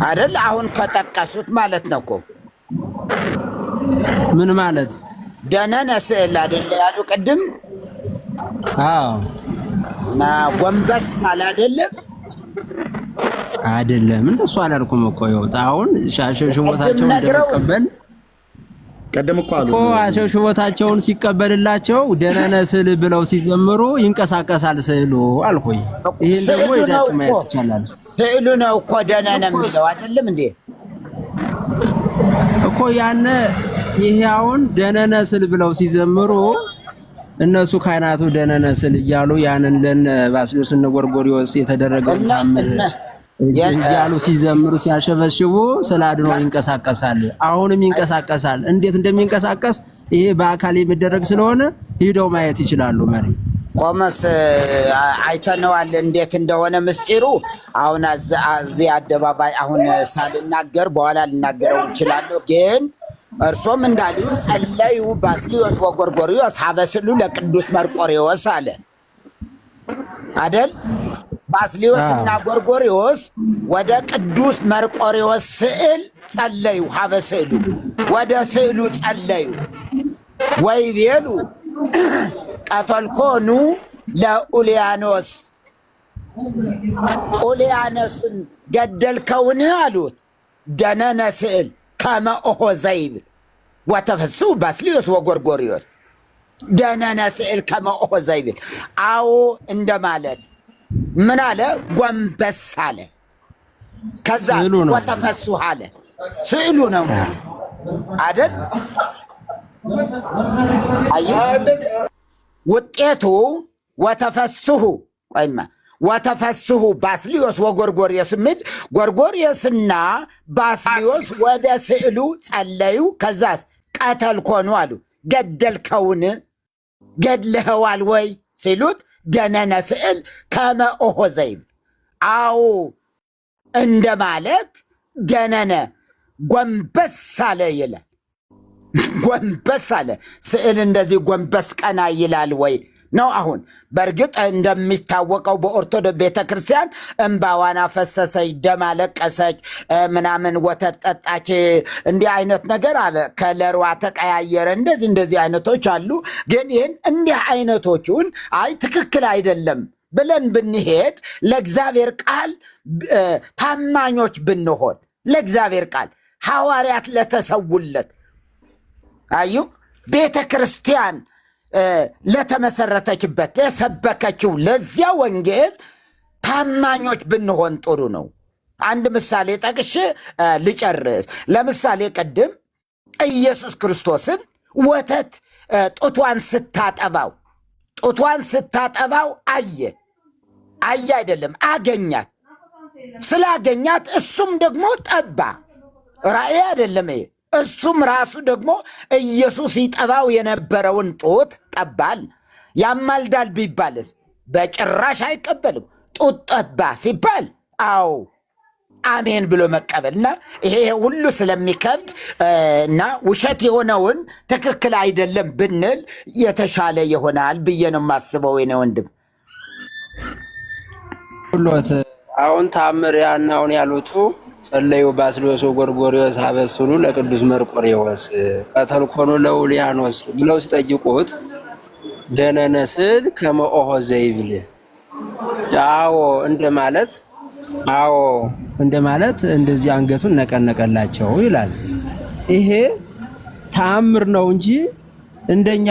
S4: አይደል? አሁን ከጠቀሱት ማለት ነው እኮ
S3: ምን ማለት
S4: ደነነ ስዕል አይደለ ያሉ ቅድም?
S3: አዎ
S4: እና ጎንበስ አለ
S3: አይደለም እንደሱ አላልኩም እኮ። ይወጣ አሁን ሻሽቦታቸውን እንደቀበል
S2: ቀደም እኮ አሉ
S3: ሻሽቦታቸውን ሲቀበልላቸው ደነነ ስዕል ብለው ሲዘምሩ ይንቀሳቀሳል ስዕሉ አልኩኝ። ይሄን ደግሞ ሄዳችሁ ማየት ይቻላል።
S4: ስዕሉ ነው እኮ ደነነ የሚለው አይደለም እንዴ
S3: እኮ ያነ ይሄ አሁን ደነነ ስዕል ብለው ሲዘምሩ እነሱ ካህናቱ ደነነ ስዕል እያሉ ያንን ለነ ባስልዮስ እና ጎርጎርዮስ የተደረገው ታምር እያሉ ሲዘምሩ ሲያሸበሽቡ ስለ አድኅኖ ይንቀሳቀሳል። አሁንም ይንቀሳቀሳል። እንዴት እንደሚንቀሳቀስ ይሄ በአካል የሚደረግ ስለሆነ ሂደው ማየት ይችላሉ። መሪ
S4: ቆመስ አይተነዋል እንዴት እንደሆነ ምስጢሩ። አሁን እዚህ አደባባይ አሁን ሳልናገር በኋላ ልናገረው እችላለሁ። ግን እርሶም እንዳሉ ጸለዩ ባስልዮስ ወጎርጎርዮስ ሀበ ስዕሉ ለቅዱስ መርቆሬዎስ አለ አይደል? ባስልዮስ እና ጎርጎርዮስ ወደ ቅዱስ መርቆሬዎስ ስዕል ጸለዩ። ሀበ ስዕሉ ወደ ስዕሉ ጸለዩ። ወይቤሉ ቀተልኮኑ ለኡልያኖስ ኡልያኖስን ገደልከውን አሉት። ደነነ ስዕል ከመ ኦሖ ዘይብል ወተፈስሑ ባስልዮስ ወጎርጎርዮስ ደነነ ስዕል ከመ ኦሖ ዘይብል። አዎ እንደማለት ምን አለ? ጎንበስ አለ። ከዛ ወተፈስሑ አለ። ስዕሉ ነው አይደል? ውጤቱ ወተፈስሑ ቆይማ ወተፈስሑ ባስልዮስ ወጎርጎርዮስ የሚል ጎርጎርዮስና ባስልዮስ ወደ ስዕሉ ጸለዩ። ከዛስ ቀተልኮኑ አሉ። ገደልከውን ገድለኸዋል ወይ ሲሉት ደነነ ስዕል ከመ ኦሖ ዘይብል። አዎ እንደማለት ደነነ ጎንበስ አለ ይላል። ጎንበስ አለ። ስዕል እንደዚህ ጎንበስ ቀና ይላል ወይ ነው። አሁን በእርግጥ እንደሚታወቀው በኦርቶዶክስ ቤተክርስቲያን እንባዋን አፈሰሰች፣ ደም አለቀሰች፣ ምናምን ወተት ጠጣች፣ እንዲህ አይነት ነገር አለ። ከለሯ ተቀያየረ፣ እንደዚህ አይነቶች አሉ። ግን ይህን እንዲህ አይነቶቹን አይ ትክክል አይደለም ብለን ብንሄድ ለእግዚአብሔር ቃል ታማኞች ብንሆን ለእግዚአብሔር ቃል ሐዋርያት ለተሰውለት አዩ ቤተ ክርስቲያን ለተመሰረተችበት የሰበከችው ለዚያ ወንጌል ታማኞች ብንሆን ጥሩ ነው። አንድ ምሳሌ ጠቅሼ ልጨርስ። ለምሳሌ ቅድም ኢየሱስ ክርስቶስን ወተት ጡቷን ስታጠባው አየ አይደለም አገኛት። ስላገኛት እሱም ደግሞ ጠባ። ራእይ አይደለም ይሄ። እሱም ራሱ ደግሞ ኢየሱስ ይጠባው የነበረውን ጡት ጠባል። ያማልዳል ቢባልስ በጭራሽ አይቀበልም። ጡት ጠባ ሲባል አዎ አሜን ብሎ መቀበልና ይሄ ሁሉ ስለሚከብድ እና ውሸት የሆነውን ትክክል አይደለም ብንል የተሻለ ይሆናል ብዬ ነው የማስበው። የኔ ወንድም
S3: ሁሎት አሁን ታምር ያናውን ያሉቱ ጸለዩ ባስልዮስ ጎርጎርዮስ አበስሉ ለቅዱስ መርቆሬዎስ ቀተልኮኑ ለውሊያኖስ ብለው ሲጠይቁት ደነነስል ከመኦሆ ዘይብል እንደማለት እንደዚህ አንገቱን ነቀነቀላቸው ይላል። ይሄ ተአምር ነው እንጂ እንደኛ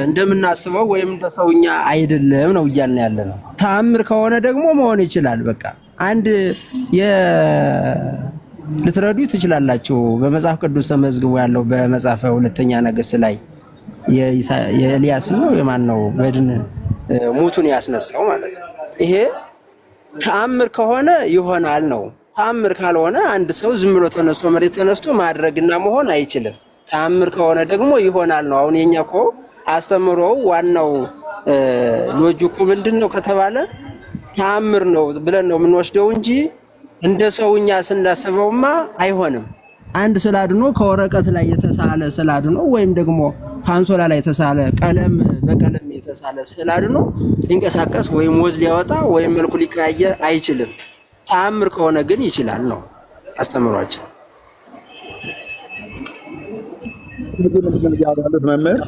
S3: እንደምናስበው ወይም እንደሰውኛ አይደለም ነው እያልን ያለ ነው። ተአምር ከሆነ ደግሞ መሆን ይችላል። በቃ አንድ ልትረዱ ትችላላችሁ። በመጽሐፍ ቅዱስ ተመዝግቦ ያለው በመጽሐፈ ሁለተኛ ነገሥት ላይ የኤልያስ ነው የማን ነው በድን ሙቱን ያስነሳው ማለት ነው። ይሄ ተአምር ከሆነ ይሆናል ነው። ተአምር ካልሆነ አንድ ሰው ዝም ብሎ ተነስቶ መሬት ተነስቶ ማድረግና መሆን አይችልም። ተአምር ከሆነ ደግሞ ይሆናል ነው። አሁን የኛ እኮ አስተምሮው ዋናው ሎጂኩ ምንድነው ከተባለ ተአምር ነው ብለን ነው የምንወስደው እንጂ እንደ ሰውኛ ስናስበውማ አይሆንም። አንድ ስላድኖ ከወረቀት ላይ የተሳለ ስላድኖ ወይም ደግሞ ካንሶላ ላይ የተሳለ በቀለም የተሳለ ስላድኖ ሊንቀሳቀስ ወይም ወዝ ሊያወጣ ወይም መልኩ ሊቀያየር አይችልም። ተአምር ከሆነ ግን ይችላል ነው አስተምሯችን።
S2: መምህር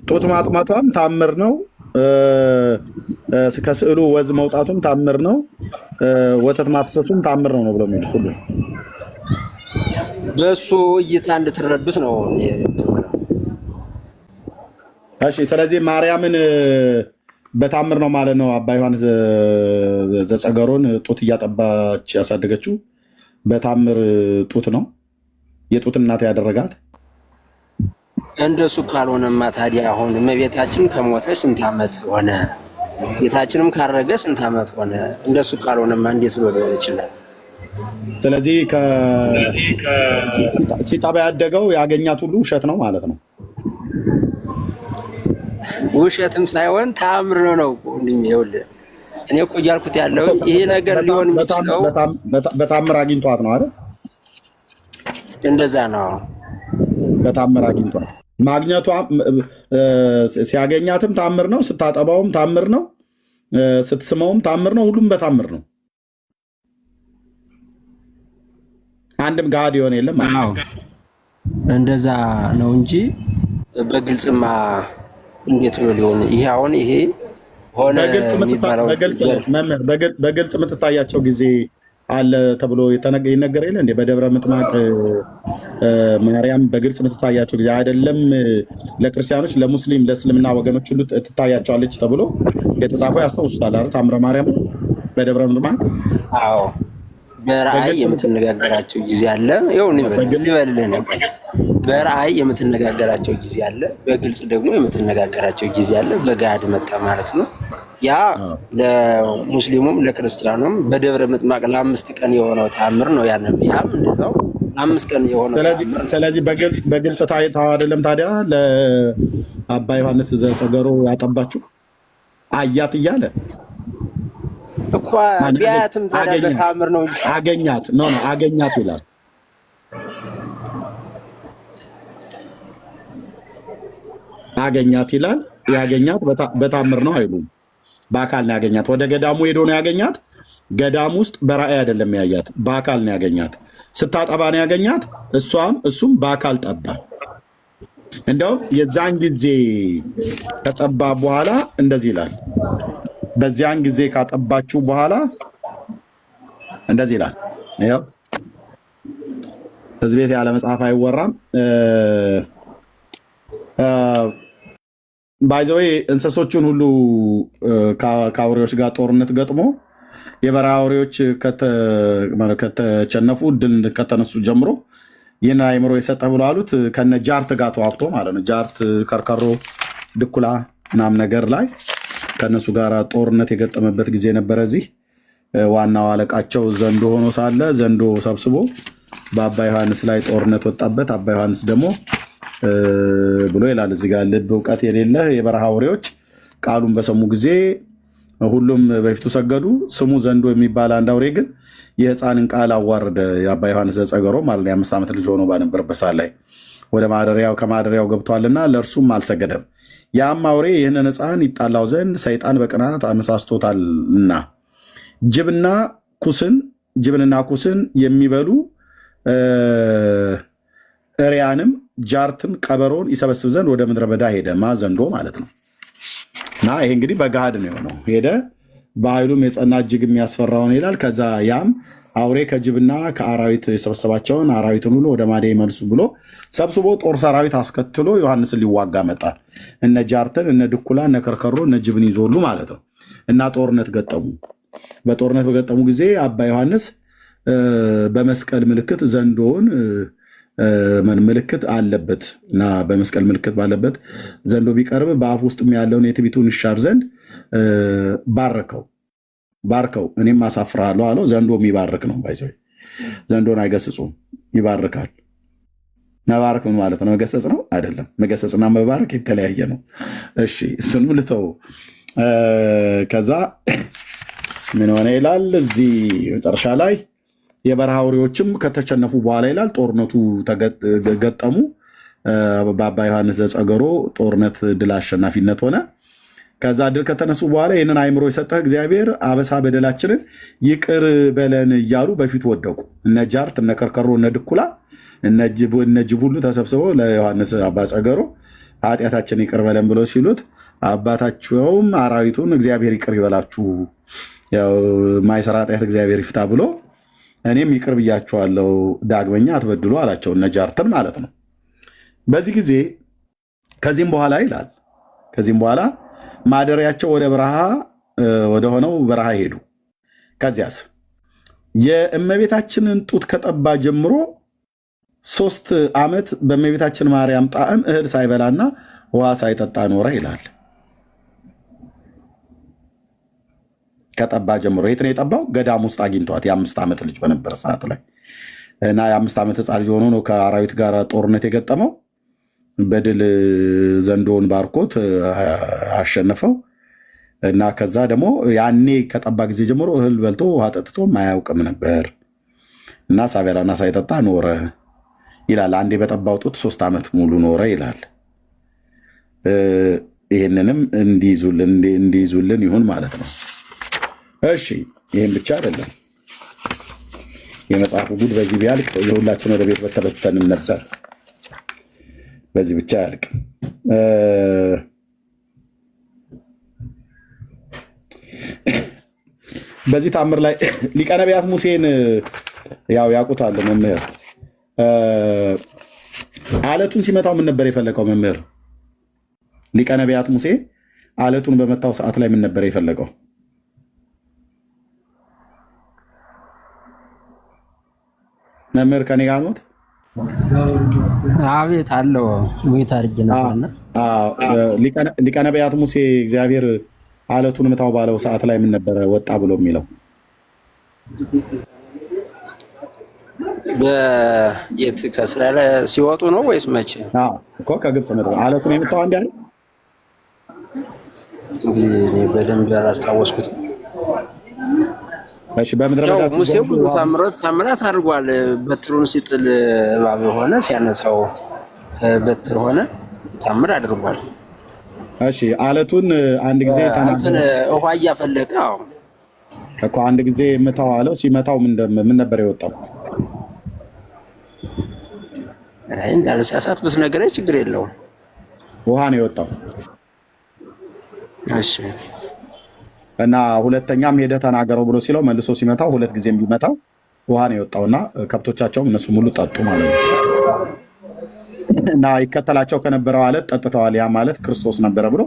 S2: ጡት ማጥማቷም ታምር ነው፣ ከስዕሉ ወዝ መውጣቱም ታምር ነው፣ ወተት ማፍሰሱም ታምር ነው ብለው የሚሉት ሁሉ
S3: በሱ እይታ እንድትረዱት ነው።
S2: እሺ፣ ስለዚህ ማርያምን በታምር ነው ማለት ነው። አባ ዮሐንስ ዘጸገሮን ጡት እያጠባች ያሳደገችው በታምር ጡት ነው፣ የጡት እናት ያደረጋት።
S3: እንደሱ ካልሆነማ ታዲያ አሁን እመቤታችን ከሞተች ስንት ዓመት ሆነ? ጌታችንም ካረገ ስንት ዓመት ሆነ? እንደሱ ካልሆነማ እንዴት ብሎ ሊሆን ይችላል?
S2: ስለዚህ ሲጠባ ያደገው ያገኛት ሁሉ ውሸት ነው ማለት ነው።
S3: ውሸትም ሳይሆን ተአምር ነው። ይኸውልህ እኔ እኮ እያልኩት ያለው ይሄ ነገር ሊሆን የሚችለው
S2: በታምር አግኝቷት ነው አይደል?
S3: እንደዛ ነው።
S2: በታምር አግኝቷት ማግኘቷ ሲያገኛትም ታምር ነው፣ ስታጠባውም ታምር ነው፣ ስትስመውም ታምር ነው። ሁሉም በታምር ነው። አንድም ጋድ የሆነ የለም።
S3: እንደዛ ነው እንጂ በግልጽማ እንዴት ነው ሊሆን? ይሄ አሁን ይሄ ሆነ
S2: በግልጽ የምትታያቸው ጊዜ አለ ተብሎ ይነገር የለ እንዴ? በደብረ ምጥማቅ ማርያም በግልጽ የምትታያቸው ጊዜ አይደለም ለክርስቲያኖች፣ ለሙስሊም፣ ለእስልምና ወገኖች ሁሉ ትታያቸዋለች ተብሎ የተጻፈው ያስታውሱታል አይደል? ታምረ ማርያም በደብረ ምጥማቅ።
S3: አዎ በራእይ የምትነጋገራቸው ጊዜ አለ። ይኸው ልበልልህ ነበር። በራእይ የምትነጋገራቸው ጊዜ አለ፣ በግልጽ ደግሞ የምትነጋገራቸው ጊዜ አለ። በጋድ መጣ ማለት ነው። ያ ለሙስሊሙም ለክርስቲያኑም በደብረ ምጥማቅ ለ5 ቀን የሆነው ተአምር ነው። ያም እንደዛው 5 ቀን የሆነው ተአምር።
S2: ስለዚህ በግልጽ ታይታው አይደለም ታዲያ ለአባ ዮሐንስ ዘጸገሮ ያጠባችሁ አያት እያለ
S3: እኮ ቢያትም ታዲያ በተአምር ነው እንጂ
S2: አገኛት ይላል። አገኛት ይላል። ያገኛት በታምር ነው አይሉም። በአካል ነው ያገኛት። ወደ ገዳሙ ሄዶ ነው ያገኛት። ገዳም ውስጥ በራእይ አይደለም ያያት፣ በአካል ነው ያገኛት። ስታጠባ ነው ያገኛት። እሱም በአካል ጠባ። እንደውም የዛን ጊዜ ከጠባ በኋላ እንደዚህ ይላል። በዚያን ጊዜ ካጠባችሁ በኋላ እንደዚህ ይላል። ይኸው እዚህ ቤት ያለ መጽሐፍ አይወራም። ባይዘዌ እንስሶቹን ሁሉ ከአውሬዎች ጋር ጦርነት ገጥሞ የበረሃ አውሬዎች ከተቸነፉ ድል ከተነሱ ጀምሮ ይህን አይምሮ የሰጠ ብሎ አሉት። ከነ ጃርት ጋር ተዋግቶ ማለት ነው። ጃርት፣ ከርከሮ፣ ድኩላ ምናምን ነገር ላይ ከነሱ ጋር ጦርነት የገጠመበት ጊዜ ነበረ። እዚህ ዋናው አለቃቸው ዘንዶ ሆኖ ሳለ ዘንዶ ሰብስቦ በአባ ዮሐንስ ላይ ጦርነት ወጣበት። አባ ዮሐንስ ደግሞ ብሎ ይላል እዚህ ጋር ልብ እውቀት የሌለ የበረሃ አውሬዎች ቃሉን በሰሙ ጊዜ ሁሉም በፊቱ ሰገዱ። ስሙ ዘንዶ የሚባል አንድ አውሬ ግን የሕፃንን ቃል አዋረደ። የአባ ዮሐንስ ዘጸገሮ ማለት የ5 ዓመት ልጅ ሆኖ ባነበረበት ሰዓት ላይ ወደ ከማደሪያው ገብቷልና ለእርሱም አልሰገደም። ያም አውሬ ይህንን ሕፃን ይጣላው ዘንድ ሰይጣን በቅናት አነሳስቶታልና ጅብንና ኩስን የሚበሉ እሪያንም ጃርትን ቀበሮን ይሰበስብ ዘንድ ወደ ምድረ በዳ ሄደ። ዘንዶ ማለት ነው። እና ይሄ እንግዲህ በገሃድ ነው የሆነው። ሄደ በኃይሉም የጸና እጅግ የሚያስፈራውን ይላል። ከዛ ያም አውሬ ከጅብና ከአራዊት የሰበሰባቸውን አራዊትን ሁሉ ወደ ማዴ መልሱ ብሎ ሰብስቦ ጦር ሰራዊት አስከትሎ ዮሐንስን ሊዋጋ መጣ። እነ ጃርትን፣ እነ ድኩላ፣ እነ ከርከሮ፣ እነ ጅብን ይዞሉ ማለት ነው። እና ጦርነት ገጠሙ። በጦርነት በገጠሙ ጊዜ አባ ዮሐንስ በመስቀል ምልክት ዘንዶውን ምልክት አለበት እና በመስቀል ምልክት ባለበት ዘንዶ ቢቀርብ በአፍ ውስጥም ያለውን የትቢቱን ይሻር ዘንድ ባርከው እኔም አሳፍርሃለሁ አለው። ዘንዶ የሚባርክ ነው። ባይዘ ዘንዶን አይገስጹም፣ ይባርካል። መባረክ ምን ማለት ነው? መገሰጽ ነው አይደለም። መገሰጽና መባረክ የተለያየ ነው። እሺ እሱንም ልተው። ከዛ ምን ሆነ ይላል እዚህ መጨረሻ ላይ የበረሃ አውሬዎችም ከተቸነፉ በኋላ ይላል ጦርነቱ ገጠሙ። በአባ ዮሐንስ ዘጸገሮ ጦርነት ድል አሸናፊነት ሆነ። ከዛ ድል ከተነሱ በኋላ ይህንን አይምሮ የሰጠህ እግዚአብሔር አበሳ በደላችንን ይቅር በለን እያሉ በፊቱ ወደቁ። እነ ጃርት፣ እነ ከርከሮ፣ እነ ድኩላ፣ እነ ጅብ ሁሉ ተሰብስበው ለዮሐንስ አባ ጸገሮ ኃጢአታችን ይቅር በለን ብለው ሲሉት አባታቸውም አራዊቱን እግዚአብሔር ይቅር ይበላችሁ፣ ማይሰራ ኃጢአት እግዚአብሔር ይፍታ ብሎ እኔም ይቅር ብያችኋለሁ ዳግመኛ አትበድሉ አላቸው። እነ ጃርትን ማለት ነው። በዚህ ጊዜ ከዚህም በኋላ ይላል ከዚህም በኋላ ማደሪያቸው ወደ በረሃ ወደሆነው በረሃ ሄዱ። ከዚያስ የእመቤታችንን ጡት ከጠባ ጀምሮ 3 ዓመት በእመቤታችን ማርያም ጣዕም እህል ሳይበላና ውሃ ሳይጠጣ ኖረ ይላል። ከጠባ ጀምሮ የት ነው የጠባው? ገዳም ውስጥ አግኝቷት የ5 ዓመት ልጅ በነበረ ሰዓት ላይ እና የ5 ዓመት ሕፃን ልጅ ሆኖ ነው ከአራዊት ጋር ጦርነት የገጠመው። በድል ዘንዶውን ባርኮት አሸነፈው እና ከዛ ደግሞ ያኔ ከጠባ ጊዜ ጀምሮ እህል በልቶ ውሃ ጠጥቶ አያውቅም ነበር እና ሳይበላና ሳይጠጣ ኖረ ይላል። አንዴ በጠባው ጡት 3 ዓመት ሙሉ ኖረ ይላል። ይህንንም እንዲይዙልን ይሁን ማለት ነው። እሺ ይህም ብቻ አይደለም። የመጽሐፉ ጉድ በዚህ ቢያልቅ የሁላችን ወደ ቤት በተበተንም ነበር። በዚህ ብቻ አያልቅም። በዚህ ታምር ላይ ሊቀ ነቢያት ሙሴን ያው ያውቁታል መምህር። አለቱን ሲመታው ምን ነበር የፈለገው መምህር? ሊቀ ነቢያት ሙሴ አለቱን በመታው ሰዓት ላይ ምን ነበር የፈለገው? መምህር ከኔ ጋር ኖት?
S3: አቤት አለው። ሙይት አድርጌ ነበርና
S2: ሊቀ ነቢያት ሙሴ እግዚአብሔር አለቱን ምታው ባለው ሰዓት ላይ ምን ነበረ ወጣ ብሎ የሚለው?
S3: በየት ከእስራኤል ሲወጡ ነው ወይስ መቼ?
S2: እኮ ከግብፅ ምድር አለቱን የምታው አንድ ያለ
S3: እኔ በደንብ ያላስታወስኩትም።
S2: እሺ በምድረ በዳ
S3: ሙሴ ብዙ ታምራት አድርጓል። በትሩን ሲጥል እባብ ሆነ፣ ሲያነሳው በትር ሆነ፣ ታምር አድርጓል።
S2: እሺ አለቱን አንድ ጊዜ
S3: እንትን ውሃ እያፈለቀ
S2: እኮ አንድ ጊዜ ምታው አለው። ሲመታው ምን ነበር የወጣው?
S3: እንዳልሳሳት ብትነግረኝ ችግር የለውም።
S2: ውሃ ነው የወጣው።
S3: እሺ
S2: እና ሁለተኛም ሄደ ተናገረው ብሎ ሲለው መልሶ ሲመታው ሁለት ጊዜም ቢመታው ውሃ ነው የወጣውና ከብቶቻቸውም እነሱ ሙሉ ጠጡ ማለት ነው። እና ይከተላቸው ከነበረው አለት ጠጥተዋል። ያ ማለት ክርስቶስ ነበረ ብሎ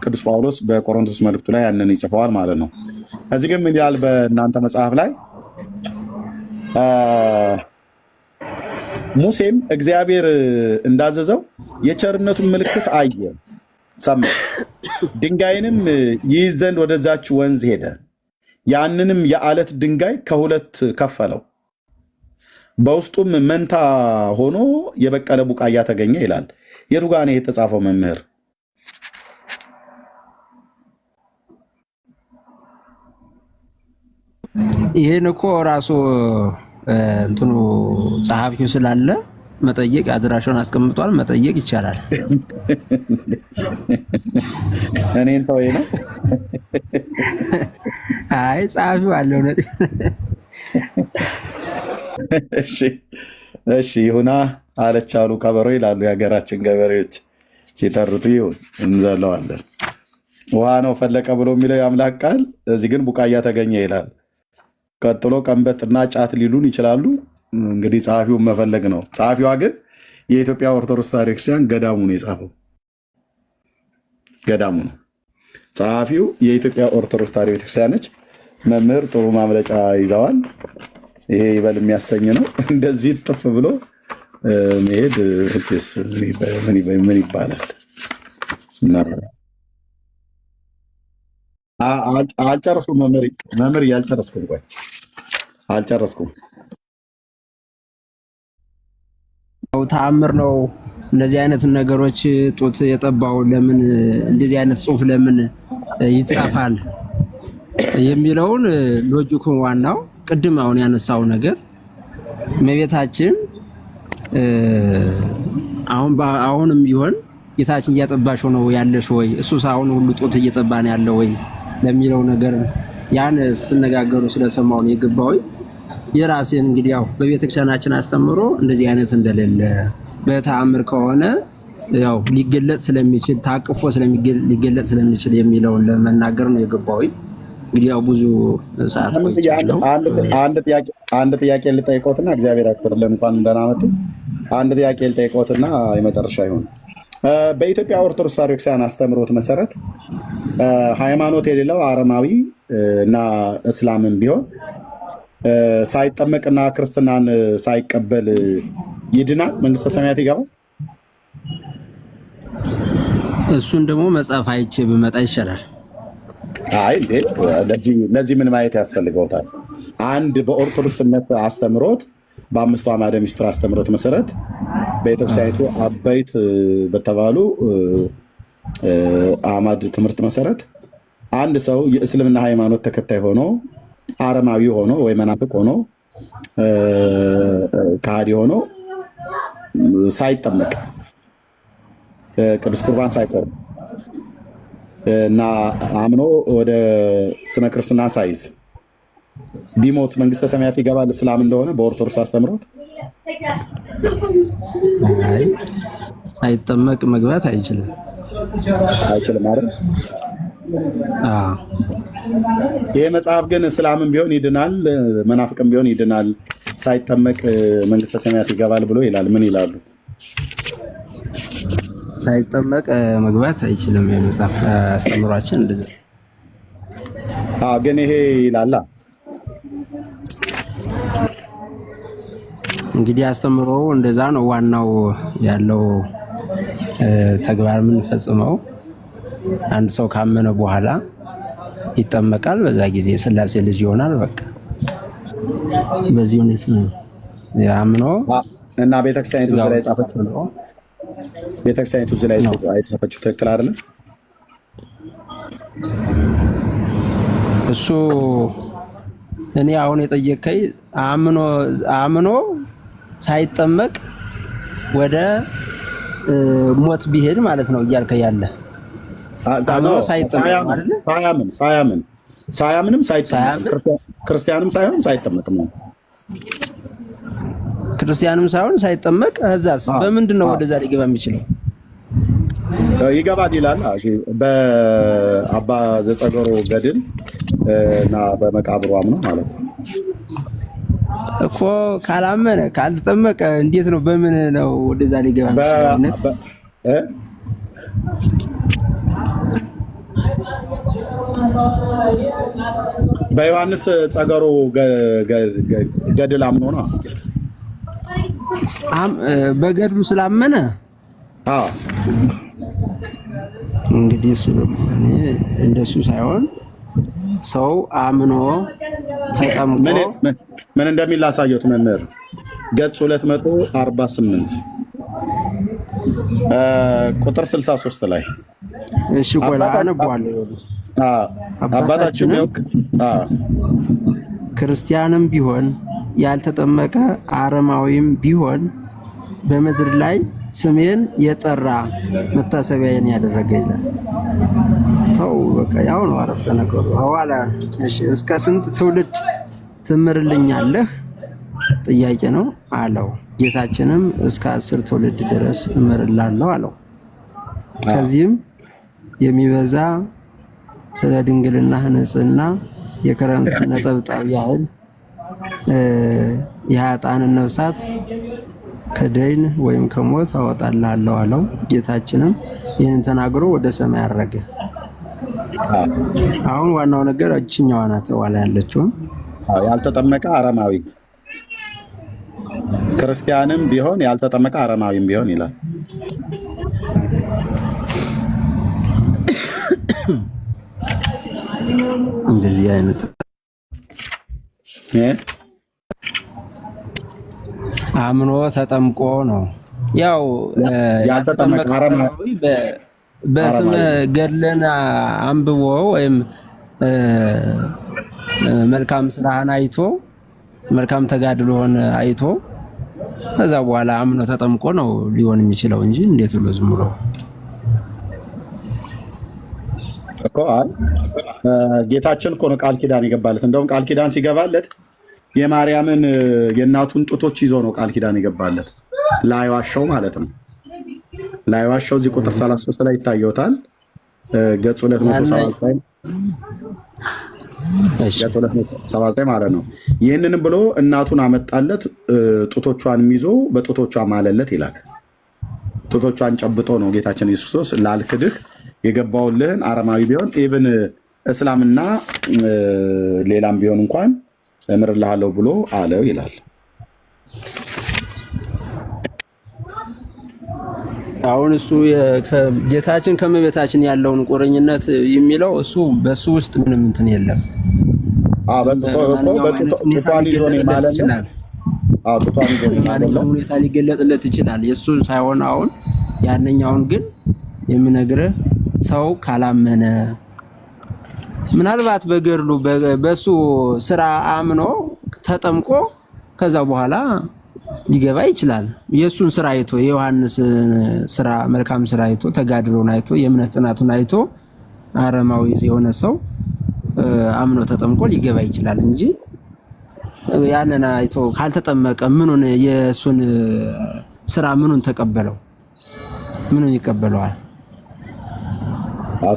S2: ቅዱስ ጳውሎስ በቆሮንቶስ መልእክቱ ላይ ያንን ይጽፈዋል ማለት ነው። እዚህ ግን ምን ይላል በእናንተ መጽሐፍ ላይ? ሙሴም እግዚአብሔር እንዳዘዘው የቸርነቱን ምልክት አየ፣ ሰማ። ድንጋይንም ይይዝ ዘንድ ወደዛች ወንዝ ሄደ። ያንንም የአለት ድንጋይ ከሁለት ከፈለው፣ በውስጡም መንታ ሆኖ የበቀለ ቡቃያ ተገኘ ይላል። የቱ ጋር ነው የተጻፈው መምህር?
S3: ይሄን እኮ ራሱ እንትኑ ጸሐፊው ስላለ መጠየቅ አድራሻውን አስቀምጧል። መጠየቅ ይቻላል።
S2: እኔን ተወይ ነው።
S3: አይ ጸሐፊው አለው ነው።
S2: እሺ ይሁና አለች አሉ ከበሮ ይላሉ የሀገራችን ገበሬዎች ሲተርቱ። ይሁን እንዘለዋለን። ውሃ ነው ፈለቀ ብሎ የሚለው የአምላክ ቃል፣ እዚህ ግን ቡቃያ ተገኘ ይላል። ቀጥሎ ቀንበጥና ጫት ሊሉን ይችላሉ። እንግዲህ ጸሐፊውን መፈለግ ነው። ጸሐፊዋ ግን የኢትዮጵያ ኦርቶዶክስ ተዋሕዶ ቤተክርስቲያን ገዳሙ ነው የጻፈው። ገዳሙ ነው ጸሐፊው። የኢትዮጵያ ኦርቶዶክስ ተዋሕዶ ቤተክርስቲያን ነች። መምህር ጥሩ ማምለጫ ይዘዋል። ይሄ ይበል የሚያሰኝ ነው። እንደዚህ ጥፍ ብሎ መሄድ ምን ይባላል? አልጨረስኩም መምህር እያልጨረስኩም ቆይ አልጨረስኩም።
S3: ተአምር ነው። እንደዚህ አይነት ነገሮች ጡት የጠባው ለምን እንደዚህ አይነት ጽሑፍ ለምን ይጻፋል የሚለውን ሎጂኩን ዋናው ቅድም አሁን ያነሳው ነገር እመቤታችን አሁንም ቢሆን ጌታችን እያጠባሽው ነው ያለሽ ወይ እሱስ አሁን ሁሉ ጡት እየጠባ ነው ያለው ወይ ለሚለው ነገር ያን ስትነጋገሩ ስለሰማው ነው የገባው። የራሴን እንግዲህ ያው በቤተክርስቲያናችን አስተምሮ እንደዚህ አይነት እንደሌለ በተአምር ከሆነ ያው ሊገለጽ ስለሚችል ታቅፎ ሊገለጽ ስለሚችል የሚለውን ለመናገር ነው የገባው። እንግዲህ ያው ብዙ ሰዓት ቆይቻለሁ።
S2: አንድ ጥያቄ ልጠይቆትና እግዚአብሔር ያክብርልን እንኳን ደህና መጡ። አንድ ጥያቄ ልጠይቆትና የመጨረሻ ይሁን። በኢትዮጵያ ኦርቶዶክስ ተዋሕዶ ቤተክርስቲያን አስተምሮት መሰረት ሃይማኖት የሌለው አረማዊ እና እስላምን ቢሆን ሳይጠመቅና ክርስትናን ሳይቀበል ይድናል? መንግስተ ሰማያት ይገባል?
S3: እሱን ደግሞ መጽሐፍ አይቼ ብመጣ ይሻላል።
S2: አይ እንዴ ለዚህ ምን ማየት ያስፈልገውታል? አንድ በኦርቶዶክስነት አስተምሮት በአምስቱ አዕማደ ምስጢር አስተምሮት መሰረት በቤተክርስቲያኒቱ አበይት በተባሉ አዕማድ ትምህርት መሰረት አንድ ሰው የእስልምና ሃይማኖት ተከታይ ሆኖ አረማዊ ሆኖ ወይ መናፍቅ ሆኖ ከሃዲ ሆኖ ሳይጠመቅ ቅዱስ ቁርባን ሳይቆርብ እና አምኖ ወደ ስመ ክርስትና ሳይዝ ቢሞት መንግስተ ሰማያት ይገባል? እስላም እንደሆነ በኦርቶዶክስ አስተምሮት
S3: ሳይጠመቅ መግባት አይችልም
S2: አይደል? ይሄ መጽሐፍ ግን እስላምም ቢሆን ይድናል፣ መናፍቅም ቢሆን ይድናል፣ ሳይጠመቅ መንግስተ ሰማያት ይገባል ብሎ ይላል። ምን ይላሉ?
S3: ሳይጠመቅ መግባት አይችልም የመጽሐፍ አስተምሯችን እንደዚህ።
S2: ግን ይሄ ይላላ
S3: እንግዲህ አስተምሮ እንደዛ ነው። ዋናው ያለው ተግባር የምንፈጽመው አንድ ሰው ካመነ በኋላ ይጠመቃል። በዛ ጊዜ የሥላሴ ልጅ ይሆናል። በቃ በዚህ ሁኔታ ነው ያምኖ
S2: እና ቤተክርስቲያኒቱ ላይ ጻፈችው። ቤተክርስቲያኒቱ ላይ አይጻፈችው ትክክል አይደለም።
S3: እሱ እኔ አሁን የጠየቀኝ አምኖ ሳይጠመቅ ወደ ሞት ቢሄድ ማለት ነው እያልከ ያለ
S2: ሳያምንም ሳይጠመቅም ክርስቲያንም
S3: ሳይሆን ሳይጠመቅ እዛስ በምንድን ነው ወደዛ ሊገባ የሚችለው?
S2: ይገባል ይላል በአባ ዘጸገሮ ገድል እና በመቃብሩ አምኖ ማለት ነው
S3: እኮ። ካላመነ ካልተጠመቀ እንዴት ነው በምን ነው ወደዛ ሊገባ የሚችለው?
S2: በዮሐንስ ጸገሮ ገድል አምኖ ነው።
S3: በገድሉ ስላመነ እንግዲህ እሱ እንደሱ ሳይሆን ሰው አምኖ ተጠምቆ
S2: ምን እንደሚል ላሳየው መምህር። ገጽ 248 ቁጥር 63 ላይ
S3: እሺ ቆላ አነባለሁ።
S2: አባታችን
S3: ክርስቲያንም ቢሆን ያልተጠመቀ አረማዊም ቢሆን በምድር ላይ ስሜን የጠራ መታሰቢያን ያደረገ ይላል። ተው በቃ ያው ነው አረፍተ ነገሩ። ሐዋላ እሺ እስከ ስንት ትውልድ ትምርልኛለህ ጥያቄ ነው አለው። ጌታችንም እስከ 10 ትውልድ ድረስ እምርላለሁ አለው። ከዚህም የሚበዛ ስለ ድንግልና ንጽሕና የክረምት ነጠብጣብ ያህል የኃጥአንን ነፍሳት ከደይን ወይም ከሞት አወጣልሃለሁ አለው። ጌታችንም ይህንን ተናግሮ ወደ ሰማይ አረገ። አሁን ዋናው ነገር እችኛዋ ናት ዋላ ያለችው።
S2: ያልተጠመቀ አረማዊ ክርስቲያንም ቢሆን ያልተጠመቀ አረማዊም ቢሆን ይላል።
S3: እንደዚህ አይነት አምኖ ተጠምቆ ነው። ያው ያልተጠመቀ አረማዊ በስመ ገድልን አንብቦ ወይም መልካም ስራህን አይቶ መልካም ተጋድሎህን አይቶ ከዛ በኋላ አምኖ ተጠምቆ ነው ሊሆን የሚችለው እንጂ እንዴት ብሎ ዝም ብሎ
S2: እኮ ጌታችን እኮ ነው ቃል ኪዳን የገባለት። እንደውም ቃል ኪዳን ሲገባለት የማርያምን የእናቱን ጡቶች ይዞ ነው ቃል ኪዳን የገባለት። ላይዋሻው ማለት ነው። ላይዋሻው እዚህ ቁጥር 33 ላይ ይታየውታል። ገጽ 279 ማለት ነው። ይህንንም ብሎ እናቱን አመጣለት፣ ጡቶቿንም ይዞ በጡቶቿ ማለለት ይላል። ጡቶቿን ጨብጦ ነው ጌታችን ኢየሱስ ክርስቶስ ላልክድህ የገባውልህን አረማዊ ቢሆን ኢቭን እስላምና ሌላም ቢሆን እንኳን እምርልሃለሁ ብሎ አለው ይላል።
S3: አሁን እሱ ጌታችን ከመቤታችን ያለውን ቁርኝነት የሚለው እሱ በሱ ውስጥ ምንም እንትን የለም። ሁኔታ ሊገለጥለት ይችላል የእሱን ሳይሆን አሁን ያንኛውን ግን የምነግርህ ሰው ካላመነ ምናልባት በገድሉ በሱ ስራ አምኖ ተጠምቆ ከዛ በኋላ ሊገባ ይችላል። የሱን ስራ አይቶ የዮሐንስ ስራ መልካም ስራ አይቶ ተጋድሎን አይቶ የእምነት ጽናቱን አይቶ አረማዊ የሆነ ሰው አምኖ ተጠምቆ ሊገባ ይችላል እንጂ ያንን አይቶ ካልተጠመቀ ምኑን የሱን ስራ ምኑን ተቀበለው? ምኑን ይቀበለዋል?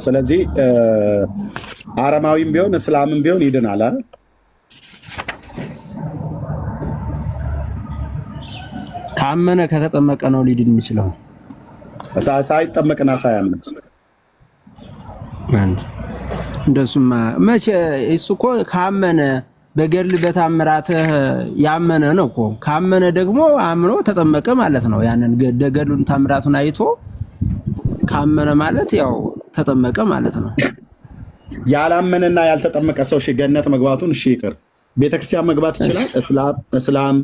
S2: ስለዚህ አረማዊም ቢሆን እስላምም ቢሆን ይድናል አይደል?
S3: ካመነ ከተጠመቀ ነው ሊድን የሚችለው።
S2: ሳይጠመቅና ሳያምን
S3: እንደሱማ መቼ? እሱ እኮ ካመነ በገድል በታምራትህ ያመነ ነው እኮ። ካመነ ደግሞ አምኖ ተጠመቀ ማለት ነው። ያንን ገድሉን ታምራቱን አይቶ ካመነ ማለት ያው ተጠመቀ ማለት ነው።
S2: ያላመነና ያልተጠመቀ ሰው ገነት መግባቱን እሺ ይቅር፣ ቤተክርስቲያን መግባት ይችላል። እስላም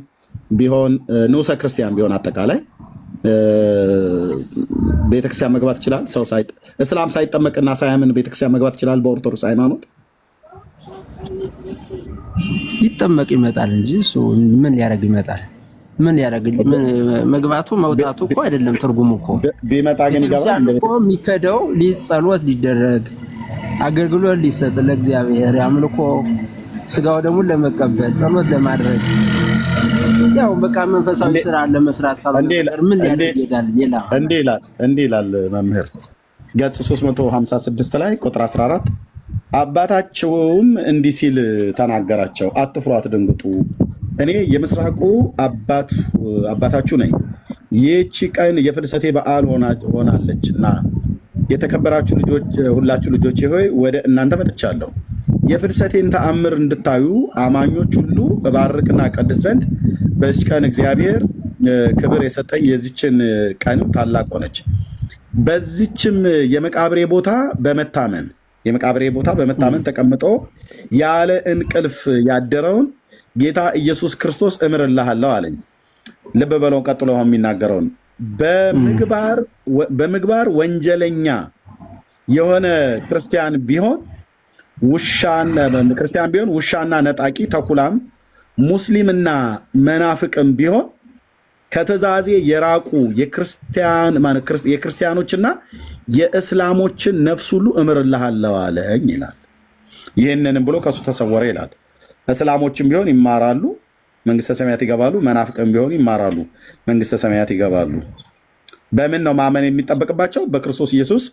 S2: ቢሆን ንዑሰ ክርስቲያን ቢሆን አጠቃላይ ቤተክርስቲያን መግባት ይችላል። ሰው እስላም ሳይጠመቅና ሳያምን ቤተክርስቲያን መግባት ይችላል። በኦርቶዶክስ ሃይማኖት
S3: ሊጠመቅ ይመጣል እንጂ እሱ ምን ሊያደርግ ይመጣል? ምን ያደርግልኝ? መግባቱ መውጣቱ እኮ አይደለም ትርጉሙ እኮ።
S2: ቢመጣ ግን ይገባል
S3: እኮ የሚከደው ጸሎት ሊደረግ አገልግሎት ሊሰጥ ለእግዚአብሔር ያምልኮ ስጋው ደግሞ ለመቀበል ጸሎት ለማድረግ ያው በቃ መንፈሳዊ ስራ ለመስራት ካልሆነ ምን ያደርግ ይላል? ሌላ
S2: እንዴ ይላል መምህር ገጽ 356 ላይ ቁጥር 14 አባታቸውም እንዲህ ሲል ተናገራቸው፣ አትፍሩ አትደንግጡ፣ እኔ የምስራቁ አባታችሁ ነኝ። ይህቺ ቀን የፍልሰቴ በዓል ሆናለችና የተከበራችሁ ልጆች ሁላችሁ ልጆቼ ሆይ ወደ እናንተ መጥቻለሁ። የፍልሰቴን ተአምር እንድታዩ አማኞች ሁሉ እባርክና ቀድስ ዘንድ በዚች ቀን እግዚአብሔር ክብር የሰጠኝ የዚችን ቀንም ታላቅ ሆነች። በዚችም የመቃብሬ ቦታ በመታመን ተቀምጦ ያለ እንቅልፍ ያደረውን ጌታ ኢየሱስ ክርስቶስ እምርልሃለሁ አለኝ። ልብ በለው ቀጥሎ የሚናገረውን በምግባር ወንጀለኛ የሆነ ክርስቲያን ቢሆን ውሻና ነጣቂ ተኩላም ሙስሊምና መናፍቅም ቢሆን ከትእዛዜ የራቁ የክርስቲያኖችና የእስላሞችን ነፍስ ሁሉ እምርልሃለሁ አለኝ ይላል። ይህንንም ብሎ ከሱ ተሰወረ ይላል። እስላሞችም ቢሆን ይማራሉ፣ መንግስተ ሰማያት ይገባሉ። መናፍቅም ቢሆኑ ይማራሉ፣ መንግስተ ሰማያት ይገባሉ። በምን ነው ማመን የሚጠበቅባቸው? በክርስቶስ ኢየሱስ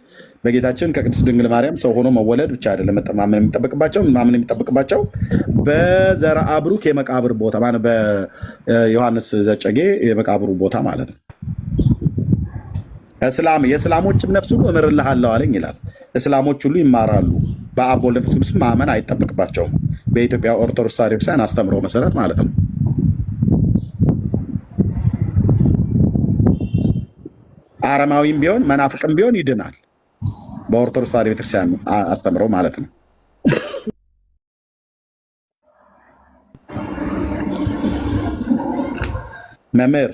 S2: በጌታችን ከቅድስት ድንግል ማርያም ሰው ሆኖ መወለድ ብቻ አይደለም ማመን የሚጠበቅባቸው በዘርአ ብሩክ የመቃብር ቦታ ማለት በዮሐንስ ዘጨጌ የመቃብሩ ቦታ ማለት ነው። የእስላሞችም ነፍስ ሁሉ እምርልሃለሁ አለኝ ይላል። እስላሞች ሁሉ ይማራሉ። በአብ ወልድ መንፈስ ቅዱስ ማመን አይጠበቅባቸውም። በኢትዮጵያ ኦርቶዶክስ ተዋሕዶ ቤተክርስቲያን አስተምሮ መሰረት ማለት ነው። አረማዊም ቢሆን መናፍቅም ቢሆን ይድናል። በኦርቶዶክስ ተዋሕዶ ቤተክርስቲያን አስተምሮ ማለት ነው። መምህር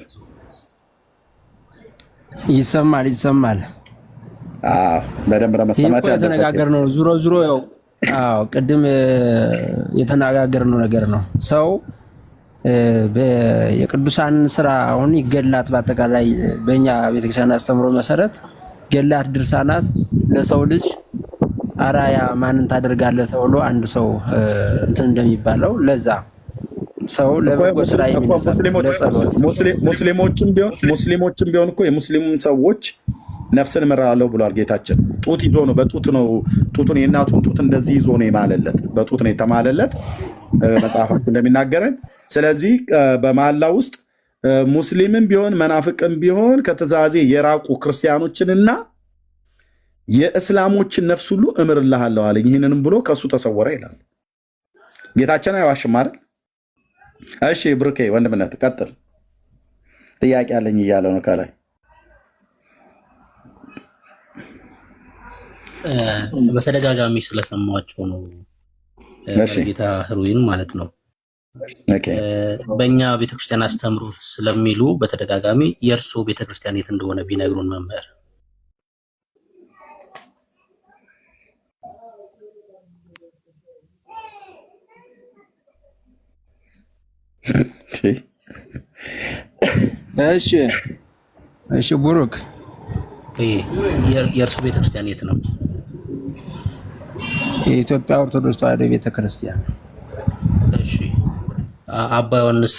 S3: ይሰማል።
S2: በደንብ ለመሰማት
S3: የተነጋገርነው ዙሮ ያው ቅድም የተነጋገርነው ነገር ነው። ሰው የቅዱሳን ስራ አሁን ይገላት በአጠቃላይ በእኛ ቤተክርስቲያን አስተምሮ መሰረት ገላት ድርሳናት ለሰው ልጅ አራያ ማንን ታደርጋለህ ተብሎ አንድ ሰው እንትን እንደሚባለው ለዛ ሰው ለበጎ ስራ የሚነሳ ለጸሎት
S2: ሙስሊሞችም ቢሆን እኮ የሙስሊም ሰዎች ነፍስን እምራለሁ ብሏል ጌታችን። ጡት ይዞ ነው ጡቱን የእናቱን ጡት እንደዚህ ይዞ ነው የማለለት፣ በጡት ነው የተማለለት መጽሐፋችን እንደሚናገረን። ስለዚህ በመሐላ ውስጥ ሙስሊምም ቢሆን መናፍቅም ቢሆን ከትእዛዜ የራቁ ክርስቲያኖችንና የእስላሞችን ነፍስ ሁሉ እምርልሃለሁ አለኝ። ይህንንም ብሎ ከእሱ ተሰወረ ይላል ጌታችን። አይዋሽም አይደል? እሺ ብሩኬ ወንድምነት ቀጥል። ጥያቄ አለኝ እያለ ነው ከላይ
S7: በተደጋጋሚ ስለሰማቸው ነው ጌታ ህሩይን ማለት ነው። በእኛ ቤተክርስቲያን አስተምሮ ስለሚሉ በተደጋጋሚ የእርሶ ቤተክርስቲያን የት እንደሆነ ቢነግሩን መምህር።
S3: እሺ ቡሩክ
S7: የእርሶ ቤተክርስቲያን የት ነው?
S3: የኢትዮጵያ ኦርቶዶክስ ተዋሕዶ ቤተክርስቲያን።
S7: እሺ አባ ዮሐንስ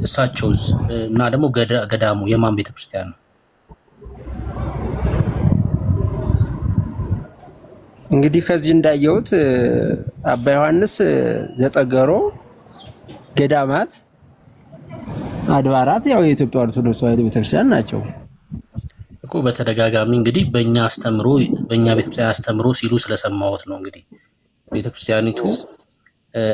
S7: እሳቸውስ እና ደግሞ ገዳሙ የማን ቤተክርስቲያን ነው?
S3: እንግዲህ ከዚህ እንዳየሁት አባ ዮሐንስ ዘጠገሮ ገዳማት አድባራት ያው የኢትዮጵያ ኦርቶዶክስ ተዋሕዶ ቤተክርስቲያን ናቸው
S7: እኮ። በተደጋጋሚ እንግዲህ በእኛ ቤተክርስቲያን አስተምሮ ሲሉ ስለሰማሁት ነው። እንግዲህ ቤተክርስቲያኒቱ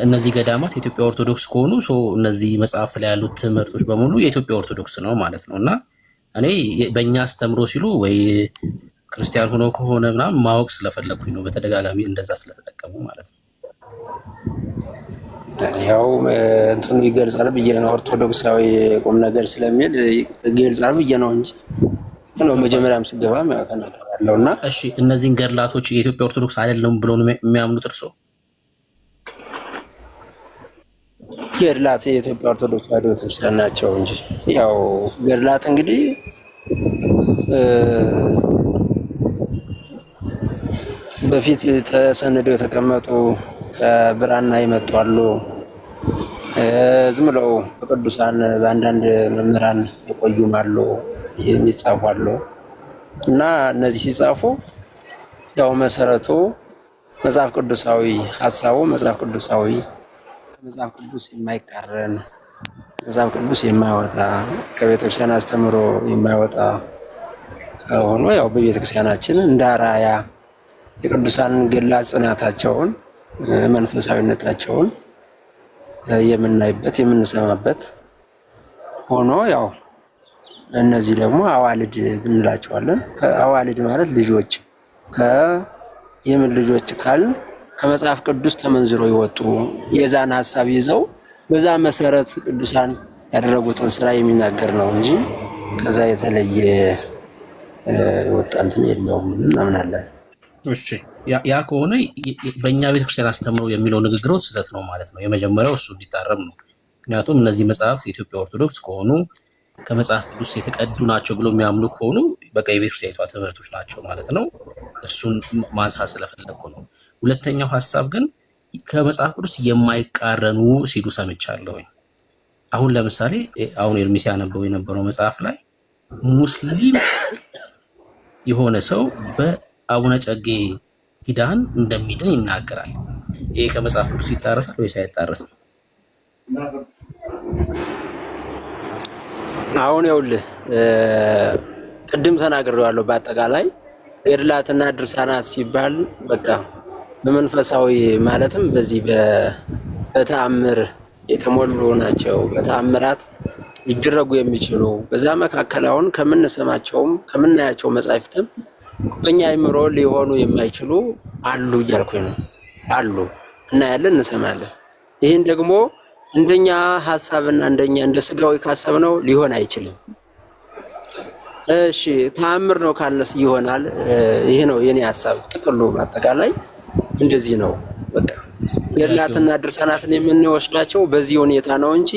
S7: እነዚህ ገዳማት የኢትዮጵያ ኦርቶዶክስ ከሆኑ እነዚህ መጽሐፍት ላይ ያሉት ትምህርቶች በሙሉ የኢትዮጵያ ኦርቶዶክስ ነው ማለት ነው። እና እኔ በእኛ አስተምሮ ሲሉ ወይ ክርስቲያን ሆኖ ከሆነ ምናምን ማወቅ ስለፈለኩኝ ነው። በተደጋጋሚ እንደዛ ስለተጠቀሙ ማለት ነው።
S3: ያው እንትኑ ይገልጻል ብዬ ነው። ኦርቶዶክሳዊ ቁም ነገር ስለሚል ይገልጻል ብዬ ነው እንጂ ነው መጀመሪያም ስገባም ያው ተናግሬያለሁና።
S7: እሺ እነዚህን ገድላቶች የኢትዮጵያ ኦርቶዶክስ አይደለም ብለው ነው የሚያምኑት እርሶ?
S3: ገድላት የኢትዮጵያ ኦርቶዶክስ ተዋሕዶ ቤተክርስቲያን ናቸው እንጂ ያው ገድላት እንግዲህ በፊት ተሰንደው የተቀመጡ ከብራና ይመጡ አሉ። ዝም ብለው በቅዱሳን በአንዳንድ መምህራን የቆዩም አሉ፣ የሚጻፉ አሉ። እና እነዚህ ሲጻፉ ያው መሰረቱ መጽሐፍ ቅዱሳዊ ሀሳቡ መጽሐፍ ቅዱሳዊ ከመጽሐፍ ቅዱስ የማይቃረን ከመጽሐፍ ቅዱስ የማይወጣ ከቤተክርስቲያን አስተምሮ የማይወጣ ሆኖ ያው በቤተክርስቲያናችን እንደ አርአያ የቅዱሳን ገድላት ጽናታቸውን መንፈሳዊነታቸውን የምናይበት የምንሰማበት ሆኖ ያው እነዚህ ደግሞ አዋልድ ብንላቸዋለን። አዋልድ ማለት ልጆች የምን ልጆች ካል ከመጽሐፍ ቅዱስ ተመንዝሮ ይወጡ የዛን ሀሳብ ይዘው በዛ መሰረት ቅዱሳን ያደረጉትን ስራ የሚናገር ነው እንጂ ከዛ የተለየ ወጣ እንትን የለውም እናምናለን።
S7: እሺ ያ ከሆነ በእኛ ቤተክርስቲያን አስተምሮ የሚለው ንግግሮች ስህተት ነው ማለት ነው። የመጀመሪያው እሱ እንዲታረም ነው። ምክንያቱም እነዚህ መጽሐፍት የኢትዮጵያ ኦርቶዶክስ ከሆኑ ከመጽሐፍ ቅዱስ የተቀዱ ናቸው ብሎ የሚያምኑ ከሆኑ በቃ የቤተክርስቲያኒቷ ትምህርቶች ናቸው ማለት ነው። እሱን ማንሳት ስለፈለኩ ነው። ሁለተኛው ሀሳብ ግን ከመጽሐፍ ቅዱስ የማይቃረኑ ሲሉ ሰምቻለሁ። አሁን ለምሳሌ አሁን ኤርሚስ ያነበው የነበረው መጽሐፍ ላይ ሙስሊም የሆነ ሰው በአቡነ ጨጌ ኪዳን እንደሚድን ይናገራል። ይሄ ከመጽሐፍ ቅዱስ ይጣረሳል ወይስ አይጣረስም?
S3: አሁን ይኸውልህ ቅድም ተናግሬዋለሁ። በአጠቃላይ ገድላትና ድርሳናት ሲባል በቃ በመንፈሳዊ ማለትም በዚህ በተአምር የተሞሉ ናቸው። በተአምራት ሊደረጉ የሚችሉ በዛ መካከል አሁን ከምንሰማቸውም ከምናያቸው መጻሕፍትም በእኛ አእምሮ ሊሆኑ የማይችሉ አሉ እያልኩኝ ነው። አሉ እናያለን፣ እንሰማለን። ይህን ደግሞ እንደኛ ሐሳብና እንደኛ እንደ ስጋዊ ካሰብነው ሊሆን አይችልም። እሺ ተአምር ነው ካልነስ ይሆናል። ይሄ ነው የኔ ሐሳብ። ጥቅሉ በአጠቃላይ እንደዚህ ነው። በቃ ገድላትና ድርሳናትን የምንወስዳቸው በዚህ ሁኔታ ነው እንጂ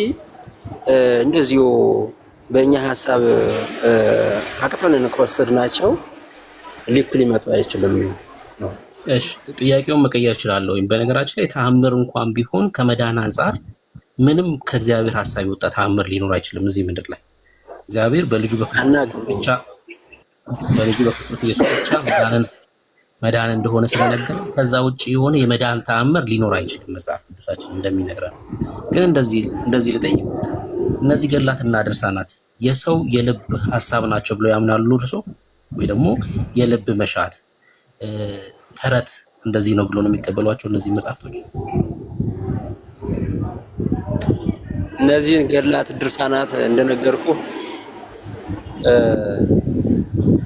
S3: እንደዚሁ በእኛ ሐሳብ አቅጠንን ከወሰድናቸው ልክ ሊመጡ አይችልም ነው።
S7: እሺ ጥያቄውን መቀየር እችላለሁ። በነገራችን ላይ ተአምር እንኳን ቢሆን ከመዳን አንጻር ምንም ከእግዚአብሔር ሐሳብ የወጣ ተአምር ሊኖር አይችልም እዚህ ምድር ላይ። እግዚአብሔር በልጁ በክርስቶስ ኢየሱስ ብቻ መዳን እንደሆነ ስለነገረ ከዛ ውጪ የሆነ የመዳን ተአምር ሊኖር አይችልም መጽሐፍ ቅዱሳችን እንደሚነግረን። ግን እንደዚህ ልጠይቁት፣ እነዚህ ገድላትና ድርሳናት የሰው የልብ ሐሳብ ናቸው ብለው ያምናሉ እርሶ? ወይ ደግሞ የልብ መሻት ተረት እንደዚህ ነው ብሎ ነው የሚቀበሏቸው እነዚህ መጽሐፍቶች?
S3: እነዚህ ገድላት ድርሳናት እንደነገርኩ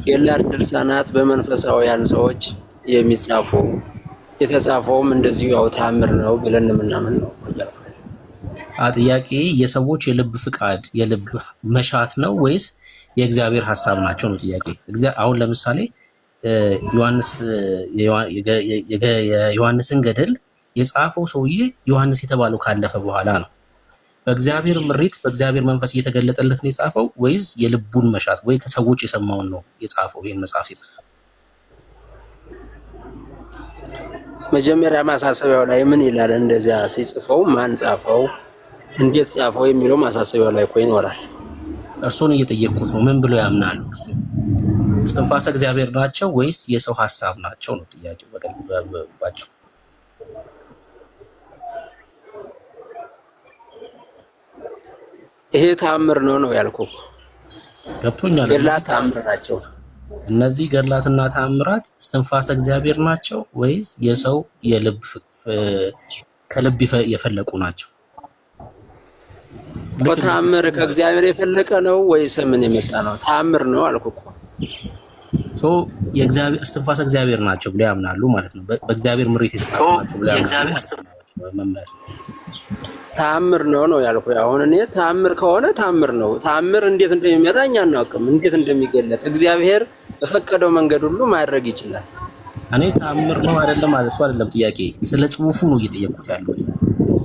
S3: ገድላት ድርሳናት በመንፈሳውያን ሰዎች የሚጻፉ የተጻፈውም እንደዚሁ ያው ተአምር ነው ብለን የምናምን ነው።
S7: ጥያቄ የሰዎች የልብ ፍቃድ የልብ መሻት ነው ወይስ የእግዚአብሔር ሐሳብ ናቸው ነው ጥያቄ። አሁን ለምሳሌ የዮሐንስን ገድል የጻፈው ሰውዬ ዮሐንስ የተባለው ካለፈ በኋላ ነው። በእግዚአብሔር ምሪት በእግዚአብሔር መንፈስ እየተገለጠለት ነው የጻፈው ወይስ የልቡን መሻት ወይ ከሰዎች የሰማውን ነው የጻፈው? ይሄን መጽሐፍ ሲጽፍ
S3: መጀመሪያ ማሳሰቢያው ላይ ምን ይላል? እንደዚያ ሲጽፈው ማን ጻፈው፣ እንዴት ጻፈው የሚለው ማሳሰቢያው ላይ እኮ ይኖራል።
S7: እርሶን እየጠየቅኩት ነው። ምን ብሎ ያምናሉ? እስትንፋሰ እግዚአብሔር ናቸው ወይስ የሰው ሐሳብ ናቸው ነው ጥያቄው። በቀጥባቸው
S3: ይሄ ተአምር ነው ያልኩህ።
S7: ገብቶኛል።
S3: ገድላት ተአምር ናቸው።
S7: እነዚህ ገድላትና ተአምራት እስትንፋሰ እግዚአብሔር ናቸው ወይስ የሰው የልብ ከልብ የፈለቁ ናቸው?
S3: ተአምር ከእግዚአብሔር የፈለቀ ነው ወይስ ምን የመጣ ነው? ተአምር ነው አልኩህ እኮ።
S7: የእግዚአብሔር እስትንፋሰ እግዚአብሔር ናቸው ብለው ያምናሉ ማለት ነው። በእግዚአብሔር ምሪት የተጻፉ ናቸው ብለው ያምናሉ።
S3: ተአምር ነው ያልኩህ። አሁን እኔ ተአምር ከሆነ ተአምር ነው። ተአምር እንዴት እንደሚመጣ እኛ አናውቅም፣ እንዴት እንደሚገለጥ እግዚአብሔር በፈቀደው መንገድ ሁሉ ማድረግ ይችላል።
S7: እኔ ተአምር ነው አይደለም ማለት እሱ አይደለም ጥያቄ። ስለ ጽሁፉ ነው እየጠየቁት ያሉት።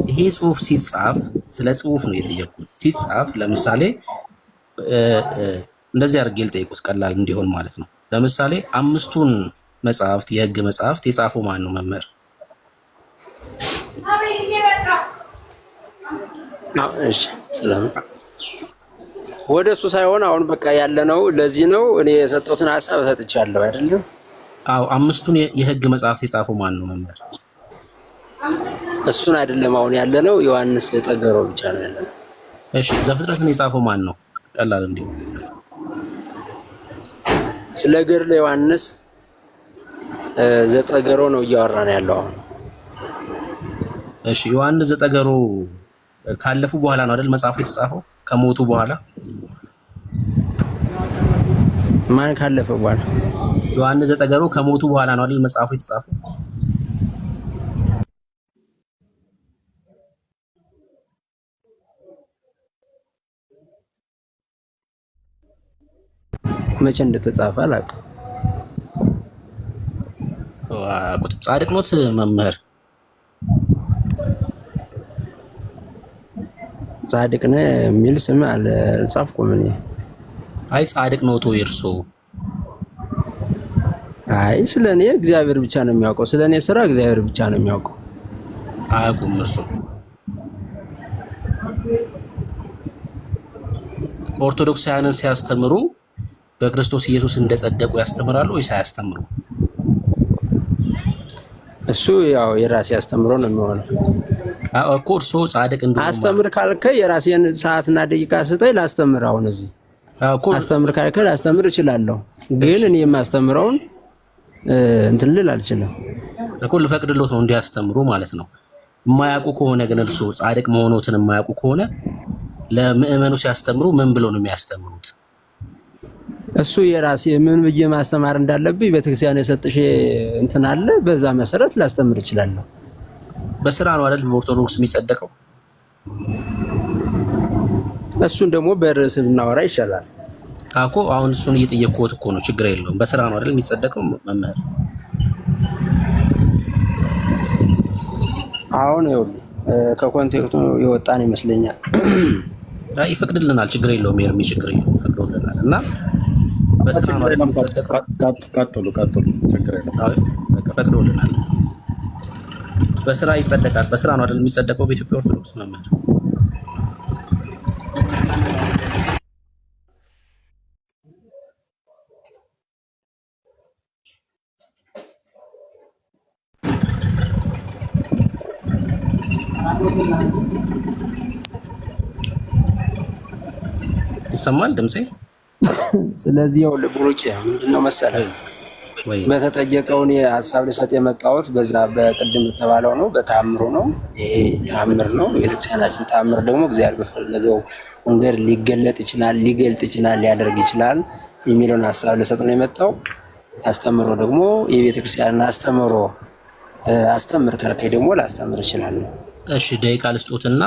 S7: ይሄ ጽሁፍ ሲጻፍ ስለ ጽሁፍ ነው የጠየቁት። ሲጻፍ ለምሳሌ እንደዚህ አድርጌ ልጠይቁት ቀላል እንዲሆን ማለት ነው። ለምሳሌ 5ቱን መጽሐፍት የህግ መጽሐፍት የጻፈው ማን ነው መምህር?
S3: እሺ ሰላም ወደ እሱ ሳይሆን አሁን በቃ ያለነው ለዚህ ነው። እኔ የሰጠሁትን ሐሳብ ሰጥቻለሁ አይደለም?
S7: አዎ 5ቱን የህግ መጽሐፍት የጻፈው ማን ነው መምህር?
S3: እሱን አይደለም አሁን ያለነው ዮሐንስ ጠገሮ ብቻ ነው ያለነው።
S7: እሺ ዘፍጥረትን የጻፈው ማን ነው? ቀላል እንዲሁ
S3: ስለ ገድለ ዮሐንስ ዘጠገሮ ነው እያወራን ያለው አሁን።
S7: እሺ ዮሐንስ ዘጠገሮ ካለፉ በኋላ ነው አይደል መጽሐፉ የተጻፈው? ከሞቱ በኋላ።
S3: ማን ካለፈ በኋላ?
S7: ዮሐንስ ዘጠገሮ ከሞቱ በኋላ ነው አይደል መጽሐፉ የተጻፈው?
S3: መቼ እንደተጻፈ አላውቅም።
S7: ጻድቅ ኖት መምህር?
S3: ጻድቅ ነህ የሚል ስም አልጻፍኩም እኔ።
S7: አይ ጻድቅ ኖት ወይ እርሶ?
S3: አይ ስለኔ እግዚአብሔር ብቻ ነው የሚያውቀው። ስለኔ ስራ እግዚአብሔር ብቻ ነው የሚያውቀው።
S7: አያውቁም እርሶ? ኦርቶዶክሳውያንን ሲያስተምሩ በክርስቶስ ኢየሱስ እንደጸደቁ ያስተምራሉ ወይስ አያስተምሩ?
S3: እሱ ያው የራሴ አስተምሮ ነው የሚሆነው።
S7: እኮ እርሶ ጻድቅ እንደሆነ
S3: አስተምር ካልከኝ የራሴን ሰዓትና ደቂቃ ስጠኝ ላስተምር። አሁን እዚህ አስተምር ካልከኝ ላስተምር እችላለሁ፣ ግን እኔ የማስተምረውን እንትን ልል አልችልም
S7: እኮ። ልፈቅድሎት ነው እንዲያስተምሩ ማለት ነው። የማያውቁ ከሆነ ግን እርሶ ጻድቅ መሆኖትን የማያውቁ ከሆነ ለምእመኑ ሲያስተምሩ ምን ብለው ነው የሚያስተምሩት?
S3: እሱ የራሴ ምን ብዬ ማስተማር እንዳለብኝ ቤተክርስቲያን የሰጠሽ እንትን አለ፣ በዛ መሰረት ላስተምር እችላለሁ።
S7: በስራ ነው አይደል በኦርቶዶክስ የሚጸደቀው?
S3: እሱን ደግሞ በርዕስ ብናወራ ይሻላል
S7: እኮ። አሁን እሱን እየጠየቅኩት እኮ ነው። ችግር የለውም። በስራ ነው አይደል የሚጸደቀው መምህር?
S3: አሁን ይኸውልህ ከኮንቴክስቱ የወጣን ይመስለኛል።
S7: አይ ይፈቅድልናል። ችግር የለውም። የርሚ ችግር የለውም። ፈቅዶልናል እና በስራ ነው አይደል የሚጸደቀው?
S2: ቀጥሉ። ችግር የለውም።
S7: አይ በቃ ፈቅዶልናል። በስራ ይጸደቃል። በስራ ነው አይደል የሚጸደቀው በኢትዮጵያ ኦርቶዶክስ መምህር? ይሰማል ድምጼ?
S3: ስለዚህ ያው ብሩኬ ምንድነው መሰለህ በተጠየቀውን የሀሳብ ልሰጥ የመጣሁት በዛ በቅድም የተባለው ነው። በተአምሩ ነው። ይሄ ተአምር ነው። የቤተክርስቲያናችን ተአምር ደግሞ እግዚአብሔር በፈለገው መንገድ ሊገለጥ ይችላል፣ ሊገልጥ ይችላል፣ ሊያደርግ ይችላል የሚለውን ሀሳብ ልሰጥ ነው የመጣው። አስተምሮ ደግሞ የቤተክርስቲያንን አስተምሮ አስተምር ካልከኝ ደግሞ ላስተምር እችላለሁ።
S7: እሺ ደቂቃ ልስጦትና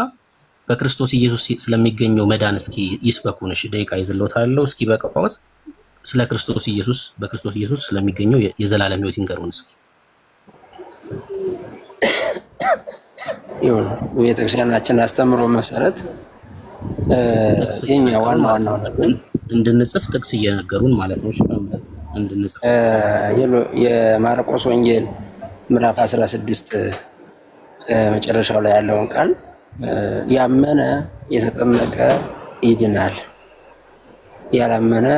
S7: በክርስቶስ ኢየሱስ ስለሚገኘው መዳን እስኪ ይስበኩን። እሺ ደቂቃ ይዘልዎታለሁ። እስኪ በቀባውት ስለ ክርስቶስ ኢየሱስ በክርስቶስ ኢየሱስ ስለሚገኘው የዘላለም ሕይወት ይንገሩን እስኪ።
S3: ይሁን ቤተክርስቲያናችን አስተምሮ መሰረት የኛ ዋና
S7: እንድንጽፍ ጥቅስ እየነገሩን ማለት ነው። እሺ እንድንጽፍ
S3: የማርቆስ ወንጌል ምዕራፍ 16 መጨረሻው ላይ ያለውን ቃል ያመነ የተጠመቀ ይድናል፣ ያላመነ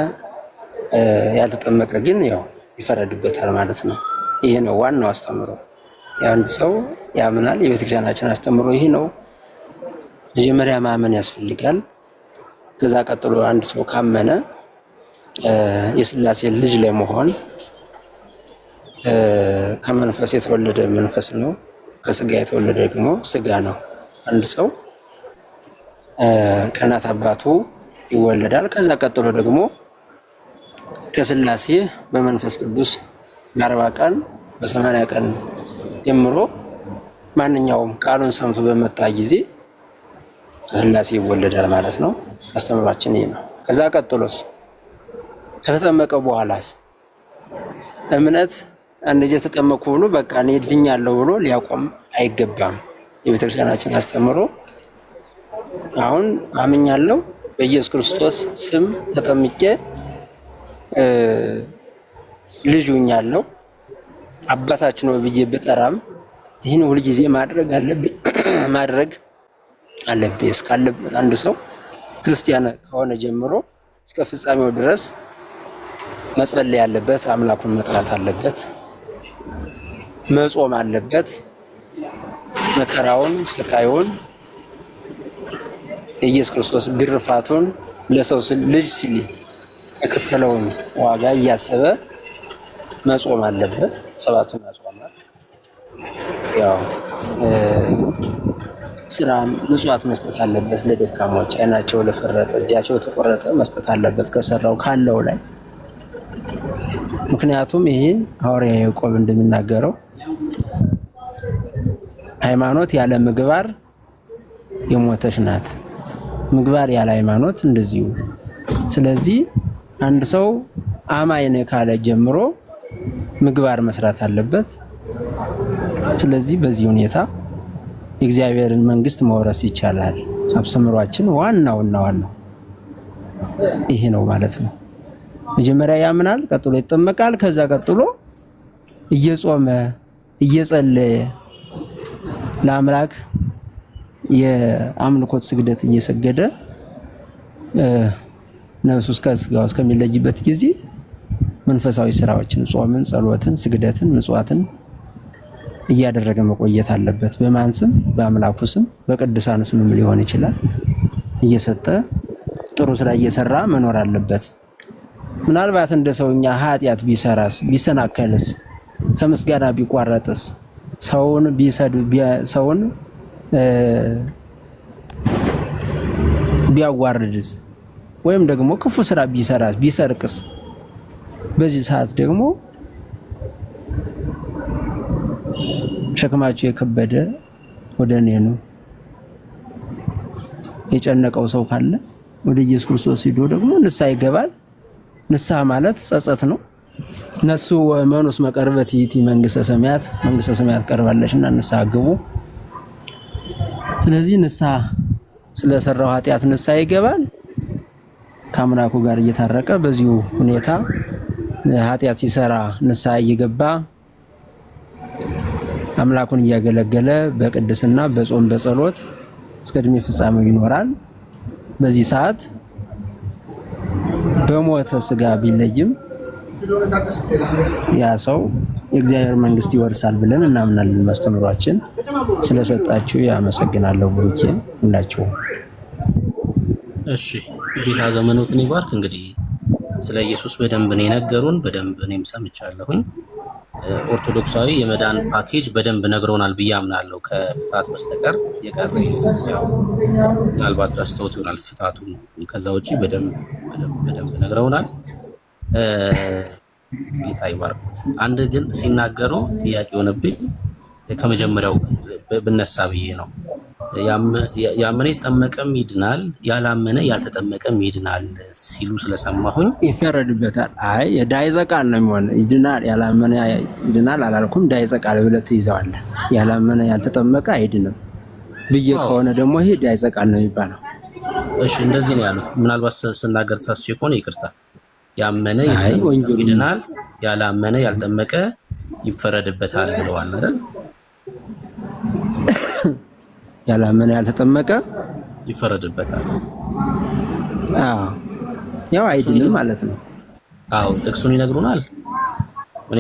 S3: ያልተጠመቀ ግን ያው ይፈረድበታል ማለት ነው። ይሄ ነው ዋናው አስተምሮ። የአንድ ሰው ያምናል። የቤተክርስቲያናችን አስተምሮ ይሄ ነው። መጀመሪያ ማመን ያስፈልጋል። ከዛ ቀጥሎ አንድ ሰው ካመነ የሥላሴ ልጅ ለመሆን ከመንፈስ የተወለደ መንፈስ ነው፣ ከስጋ የተወለደ ደግሞ ስጋ ነው። አንድ ሰው ከእናት አባቱ ይወለዳል። ከዛ ቀጥሎ ደግሞ ከሥላሴ በመንፈስ ቅዱስ በ40 ቀን በ80 ቀን ጀምሮ ማንኛውም ቃሉን ሰምቶ በመጣ ጊዜ ከሥላሴ ይወለዳል ማለት ነው። አስተምሯችን ይሄ ነው። ከዛ ቀጥሎስ ከተጠመቀ በኋላስ እምነት አንድ የተጠመቁ ብሎ በቃ እኔ ድኛለሁ ብሎ ሊያቆም አይገባም። የቤተክርስቲያናችን አስተምሮ አሁን አምኛለሁ በኢየሱስ ክርስቶስ ስም ተጠምቄ ልጅ ሆኛለሁ አባታችን ነው ብዬ ብጠራም ይህን ሁልጊዜ ማድረግ አለብኝ እስካለ አንድ ሰው ክርስቲያን ከሆነ ጀምሮ እስከ ፍጻሜው ድረስ መጸለይ አለበት፣ አምላኩን መጥራት አለበት፣ መጾም አለበት። መከራውን ስቃዩን ኢየሱስ ክርስቶስ ግርፋቱን ለሰው ልጅ ሲል የከፈለውን ዋጋ እያሰበ መጾም አለበት። ሰባቱን አጽዋማት ያው ስራ ምጽዋት መስጠት አለበት። ለደካሞች አይናቸው ለፈረጠ እጃቸው ተቆረጠ መስጠት አለበት ከሰራው ካለው ላይ። ምክንያቱም ይህን ሐዋርያ ያዕቆብ እንደሚናገረው ሃይማኖት ያለ ምግባር የሞተች ናት፣ ምግባር ያለ ሃይማኖት እንደዚሁ። ስለዚህ አንድ ሰው አማኝ ነኝ ካለ ጀምሮ ምግባር መስራት አለበት። ስለዚህ በዚህ ሁኔታ የእግዚአብሔርን መንግስት መውረስ ይቻላል። አብስምሯችን ዋናው ይሄ ነው ማለት ነው። መጀመሪያ ያምናል፣ ቀጥሎ ይጠመቃል፣ ከዛ ቀጥሎ እየጾመ እየጸለየ ለአምላክ የአምልኮት ስግደት እየሰገደ ነፍሱ እስከ ስጋው እስከሚለይበት ጊዜ መንፈሳዊ ስራዎችን ጾምን፣ ጸሎትን፣ ስግደትን፣ ምጽዋትን እያደረገ መቆየት አለበት። በማን ስም? በአምላኩ ስም፣ በቅዱሳን ስምም ሊሆን ይችላል። እየሰጠ ጥሩ ስራ እየሰራ መኖር አለበት። ምናልባት እንደ ሰውኛ ኃጢአት ቢሰራስ ቢሰናከልስ ከምስጋና ቢቋረጥስ ሰውን ቢሰድብ ሰውን ቢያዋርድስ ወይም ደግሞ ክፉ ስራ ቢሰራስ ቢሰርቅስ በዚህ ሰዓት ደግሞ ሸክማችሁ የከበደ ወደ እኔ ኑ የጨነቀው ሰው ካለ ወደ ኢየሱስ ክርስቶስ ሄዶ ደግሞ ንስሐ ይገባል። ንስሐ ማለት ጸጸት ነው። ነሱ ወመኑስ መቀርበት ይእቲ መንግስተ ሰማያት ቀርባለችና ንስሐ ግቡ። ስለዚህ ንስሐ ስለሰራው ኃጢአት ንስሐ ይገባል። ከአምላኩ ጋር እየታረቀ በዚሁ ሁኔታ ኃጢአት ሲሰራ ንስሐ እየገባ አምላኩን እያገለገለ በቅድስና በጾም በጸሎት እስከ ዕድሜ ፍጻሜው ይኖራል። በዚህ ሰዓት በሞተ ስጋ ቢለይም ያ ሰው የእግዚአብሔር መንግስት ይወርሳል ብለን እናምናለን። ማስተምሯችን ስለሰጣችሁ ያመሰግናለሁ። ብሩኬ ሁላችሁ
S7: እሺ፣ ጌታ ዘመኑን ይባርክ። እንግዲህ ስለ ኢየሱስ በደንብ ነው የነገሩን፣ በደንብ እኔም ሰምቻለሁኝ። ኦርቶዶክሳዊ የመዳን ፓኬጅ በደንብ ነግረውናል ብዬ አምናለሁ። ከፍታት በስተቀር የቀረ ምናልባት ረስተውት ይሆናል ፍታቱን። ከዛ ውጪ በደንብ ነግረውናል። ጌታ ይባርኩት። አንድ ግን ሲናገሩ ጥያቄ ሆነብኝ። ከመጀመሪያው ብነሳ ብዬ ነው። ያመነ የተጠመቀም ይድናል፣ ያላመነ ያልተጠመቀም ይድናል ሲሉ ስለሰማሁኝ
S3: ይፈረድበታል። አይ የዳይዘ ቃል ነው የሚሆን። ይድናል ያላመነ ይድናል አላልኩም። ዳይዘ ቃል ብለህ ትይዘዋለህ። ያላመነ ያልተጠመቀ አይድንም ብዬ ከሆነ ደግሞ ይሄ ዳይዘ ቃል ነው የሚባለው።
S7: እሺ እንደዚህ ነው ያሉት። ምናልባት ስናገር ተሳስቼ ከሆነ ይቅርታ። ያመነ ይድናል፣ ያላመነ ያልተጠመቀ ይፈረድበታል ብለዋል አይደል?
S3: ያላመነ ያልተጠመቀ
S7: ይፈረድበታል።
S3: አዎ ያው አይድንም ማለት ነው።
S7: አዎ ጥቅሱን ይነግሩናል። እኔ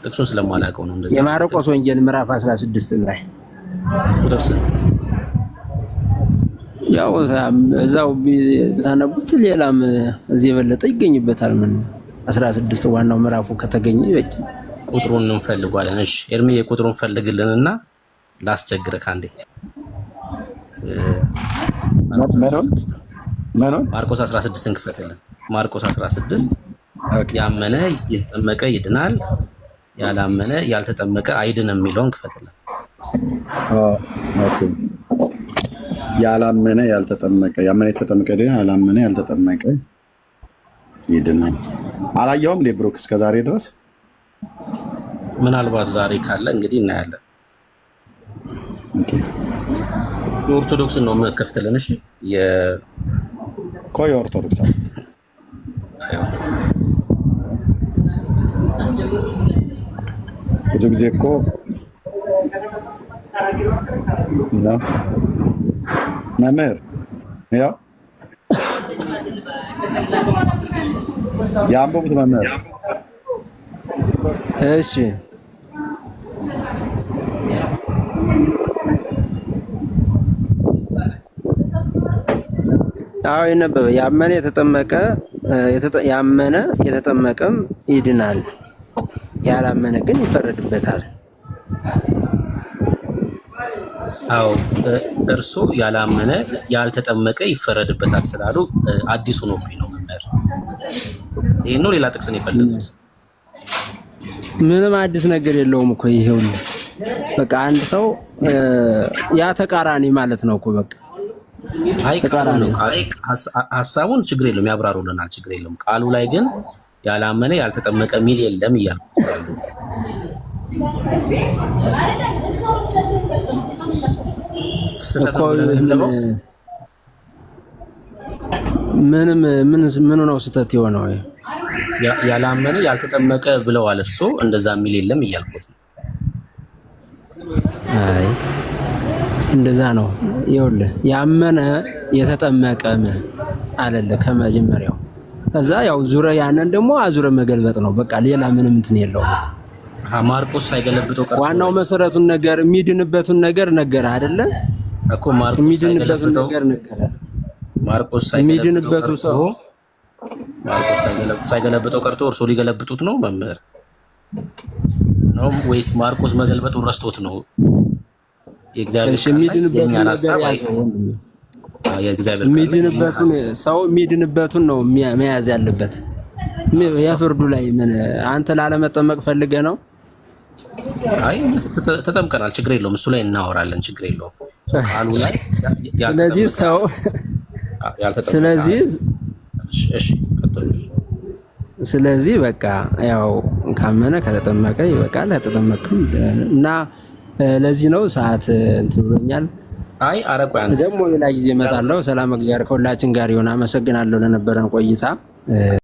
S7: ጥቅሱን ስለማላውቀው ነው እንደዚህ።
S3: የማርቆስ ወንጌል ምዕራፍ 16 ላይ
S7: ቁጥር ስንት?
S3: ያው እዛው ብታነቡት ሌላም እዚህ የበለጠ ይገኝበታል። ምን 16 ዋናው ምዕራፉ ከተገኘ በቂ።
S7: ቁጥሩን እንፈልጋለን። እሺ ኤርሚ የቁጥሩን ፈልግልንና ላስቸግርህ አንዴ። ማርቆስ 16 እንክፈትልን። ማርቆስ 16 ያመነ የተጠመቀ ይድናል፣ ያላመነ ያልተጠመቀ አይድንም የሚለውን ክፈትልን።
S2: ኦኬ ያላመነ ያልተጠመቀ ያመነ የተጠመቀ ይድናል፣ ያላመነ ያልተጠመቀ ይድናል። አላየኸውም እንዴ ብሩክ? እስከ ዛሬ ድረስ
S7: ምናልባት ዛሬ ካለ እንግዲህ እናያለን። ኦርቶዶክስን ነው የምከፍትልን። እሺ
S2: ቆይ ኦርቶዶክስ ብዙ ጊዜ እኮ መምህር ያው ያንብቡት መምህር።
S3: እሺ አዎ የነበበ ያመነ የተጠመቀም ይድናል፣ ያላመነ ግን ይፈረድበታል።
S7: አዎ እርሱ ያላመነ ያልተጠመቀ ይፈረድበታል ስላሉ አዲሱ ነው መምህር። ይሄ ነው ሌላ ጥቅስ ነው የፈለጉት።
S3: ምንም አዲስ ነገር የለውም እኮ ይሄው። በቃ አንድ ሰው ያ ተቃራኒ ማለት ነው እኮ በቃ
S7: አይ ተቃራኒ ነው። አይ ሐሳቡን ችግር የለውም ያብራሩልናል፣ ችግር የለውም። ቃሉ ላይ ግን ያላመነ ያልተጠመቀ ሚል የለም እያልኩ ምኑ ነው ስህተት የሆነው? ያላመነ ያልተጠመቀ ብለዋል እርሶ፣ እንደዛ ሚል የለም እያልኩት ነው።
S3: አይ እንደዛ ነው። ይኸውልህ ያመነ የተጠመቀም አለለ ከመጀመሪያው። ከዛ ያው ዙረ ያንን ደግሞ አዙረ መገልበጥ ነው በቃ፣ ሌላ ምንም እንትን የለውም።
S7: ማርቆስ ሳይገለብጠው ቀርቶ
S3: ዋናው መሰረቱን ነገር የሚድንበቱን ነገር ነገረ አይደለ
S7: እኮ ማርቆስ ሳይገለብጠው ቀርቶ እርሶ ሊገለብጡት ነው መምህር ነው ወይስ ማርቆስ መገልበጡን ረስቶት ነው?
S3: የሚድንበቱን ነው መያዝ ያለበት። የፍርዱ ላይ ምን አንተ ላለመጠመቅ ፈልገህ ነው?
S7: አይ ተጠምቀናል፣ ችግር የለውም። እሱ ላይ እናወራለን፣ ችግር የለውም። ቃሉ ላይ
S3: ስለዚህ በቃ ያው ካመነ ከተጠመቀ ይበቃል። ከተጠመቀም እና ለዚህ ነው ሰዓት እንትን ብሎኛል።
S7: አይ አረቆያን
S3: ደግሞ ሌላ ጊዜ እመጣለሁ። ሰላም እግዚአብሔር ከሁላችን ጋር ይሁን። አመሰግናለሁ ለነበረን ቆይታ።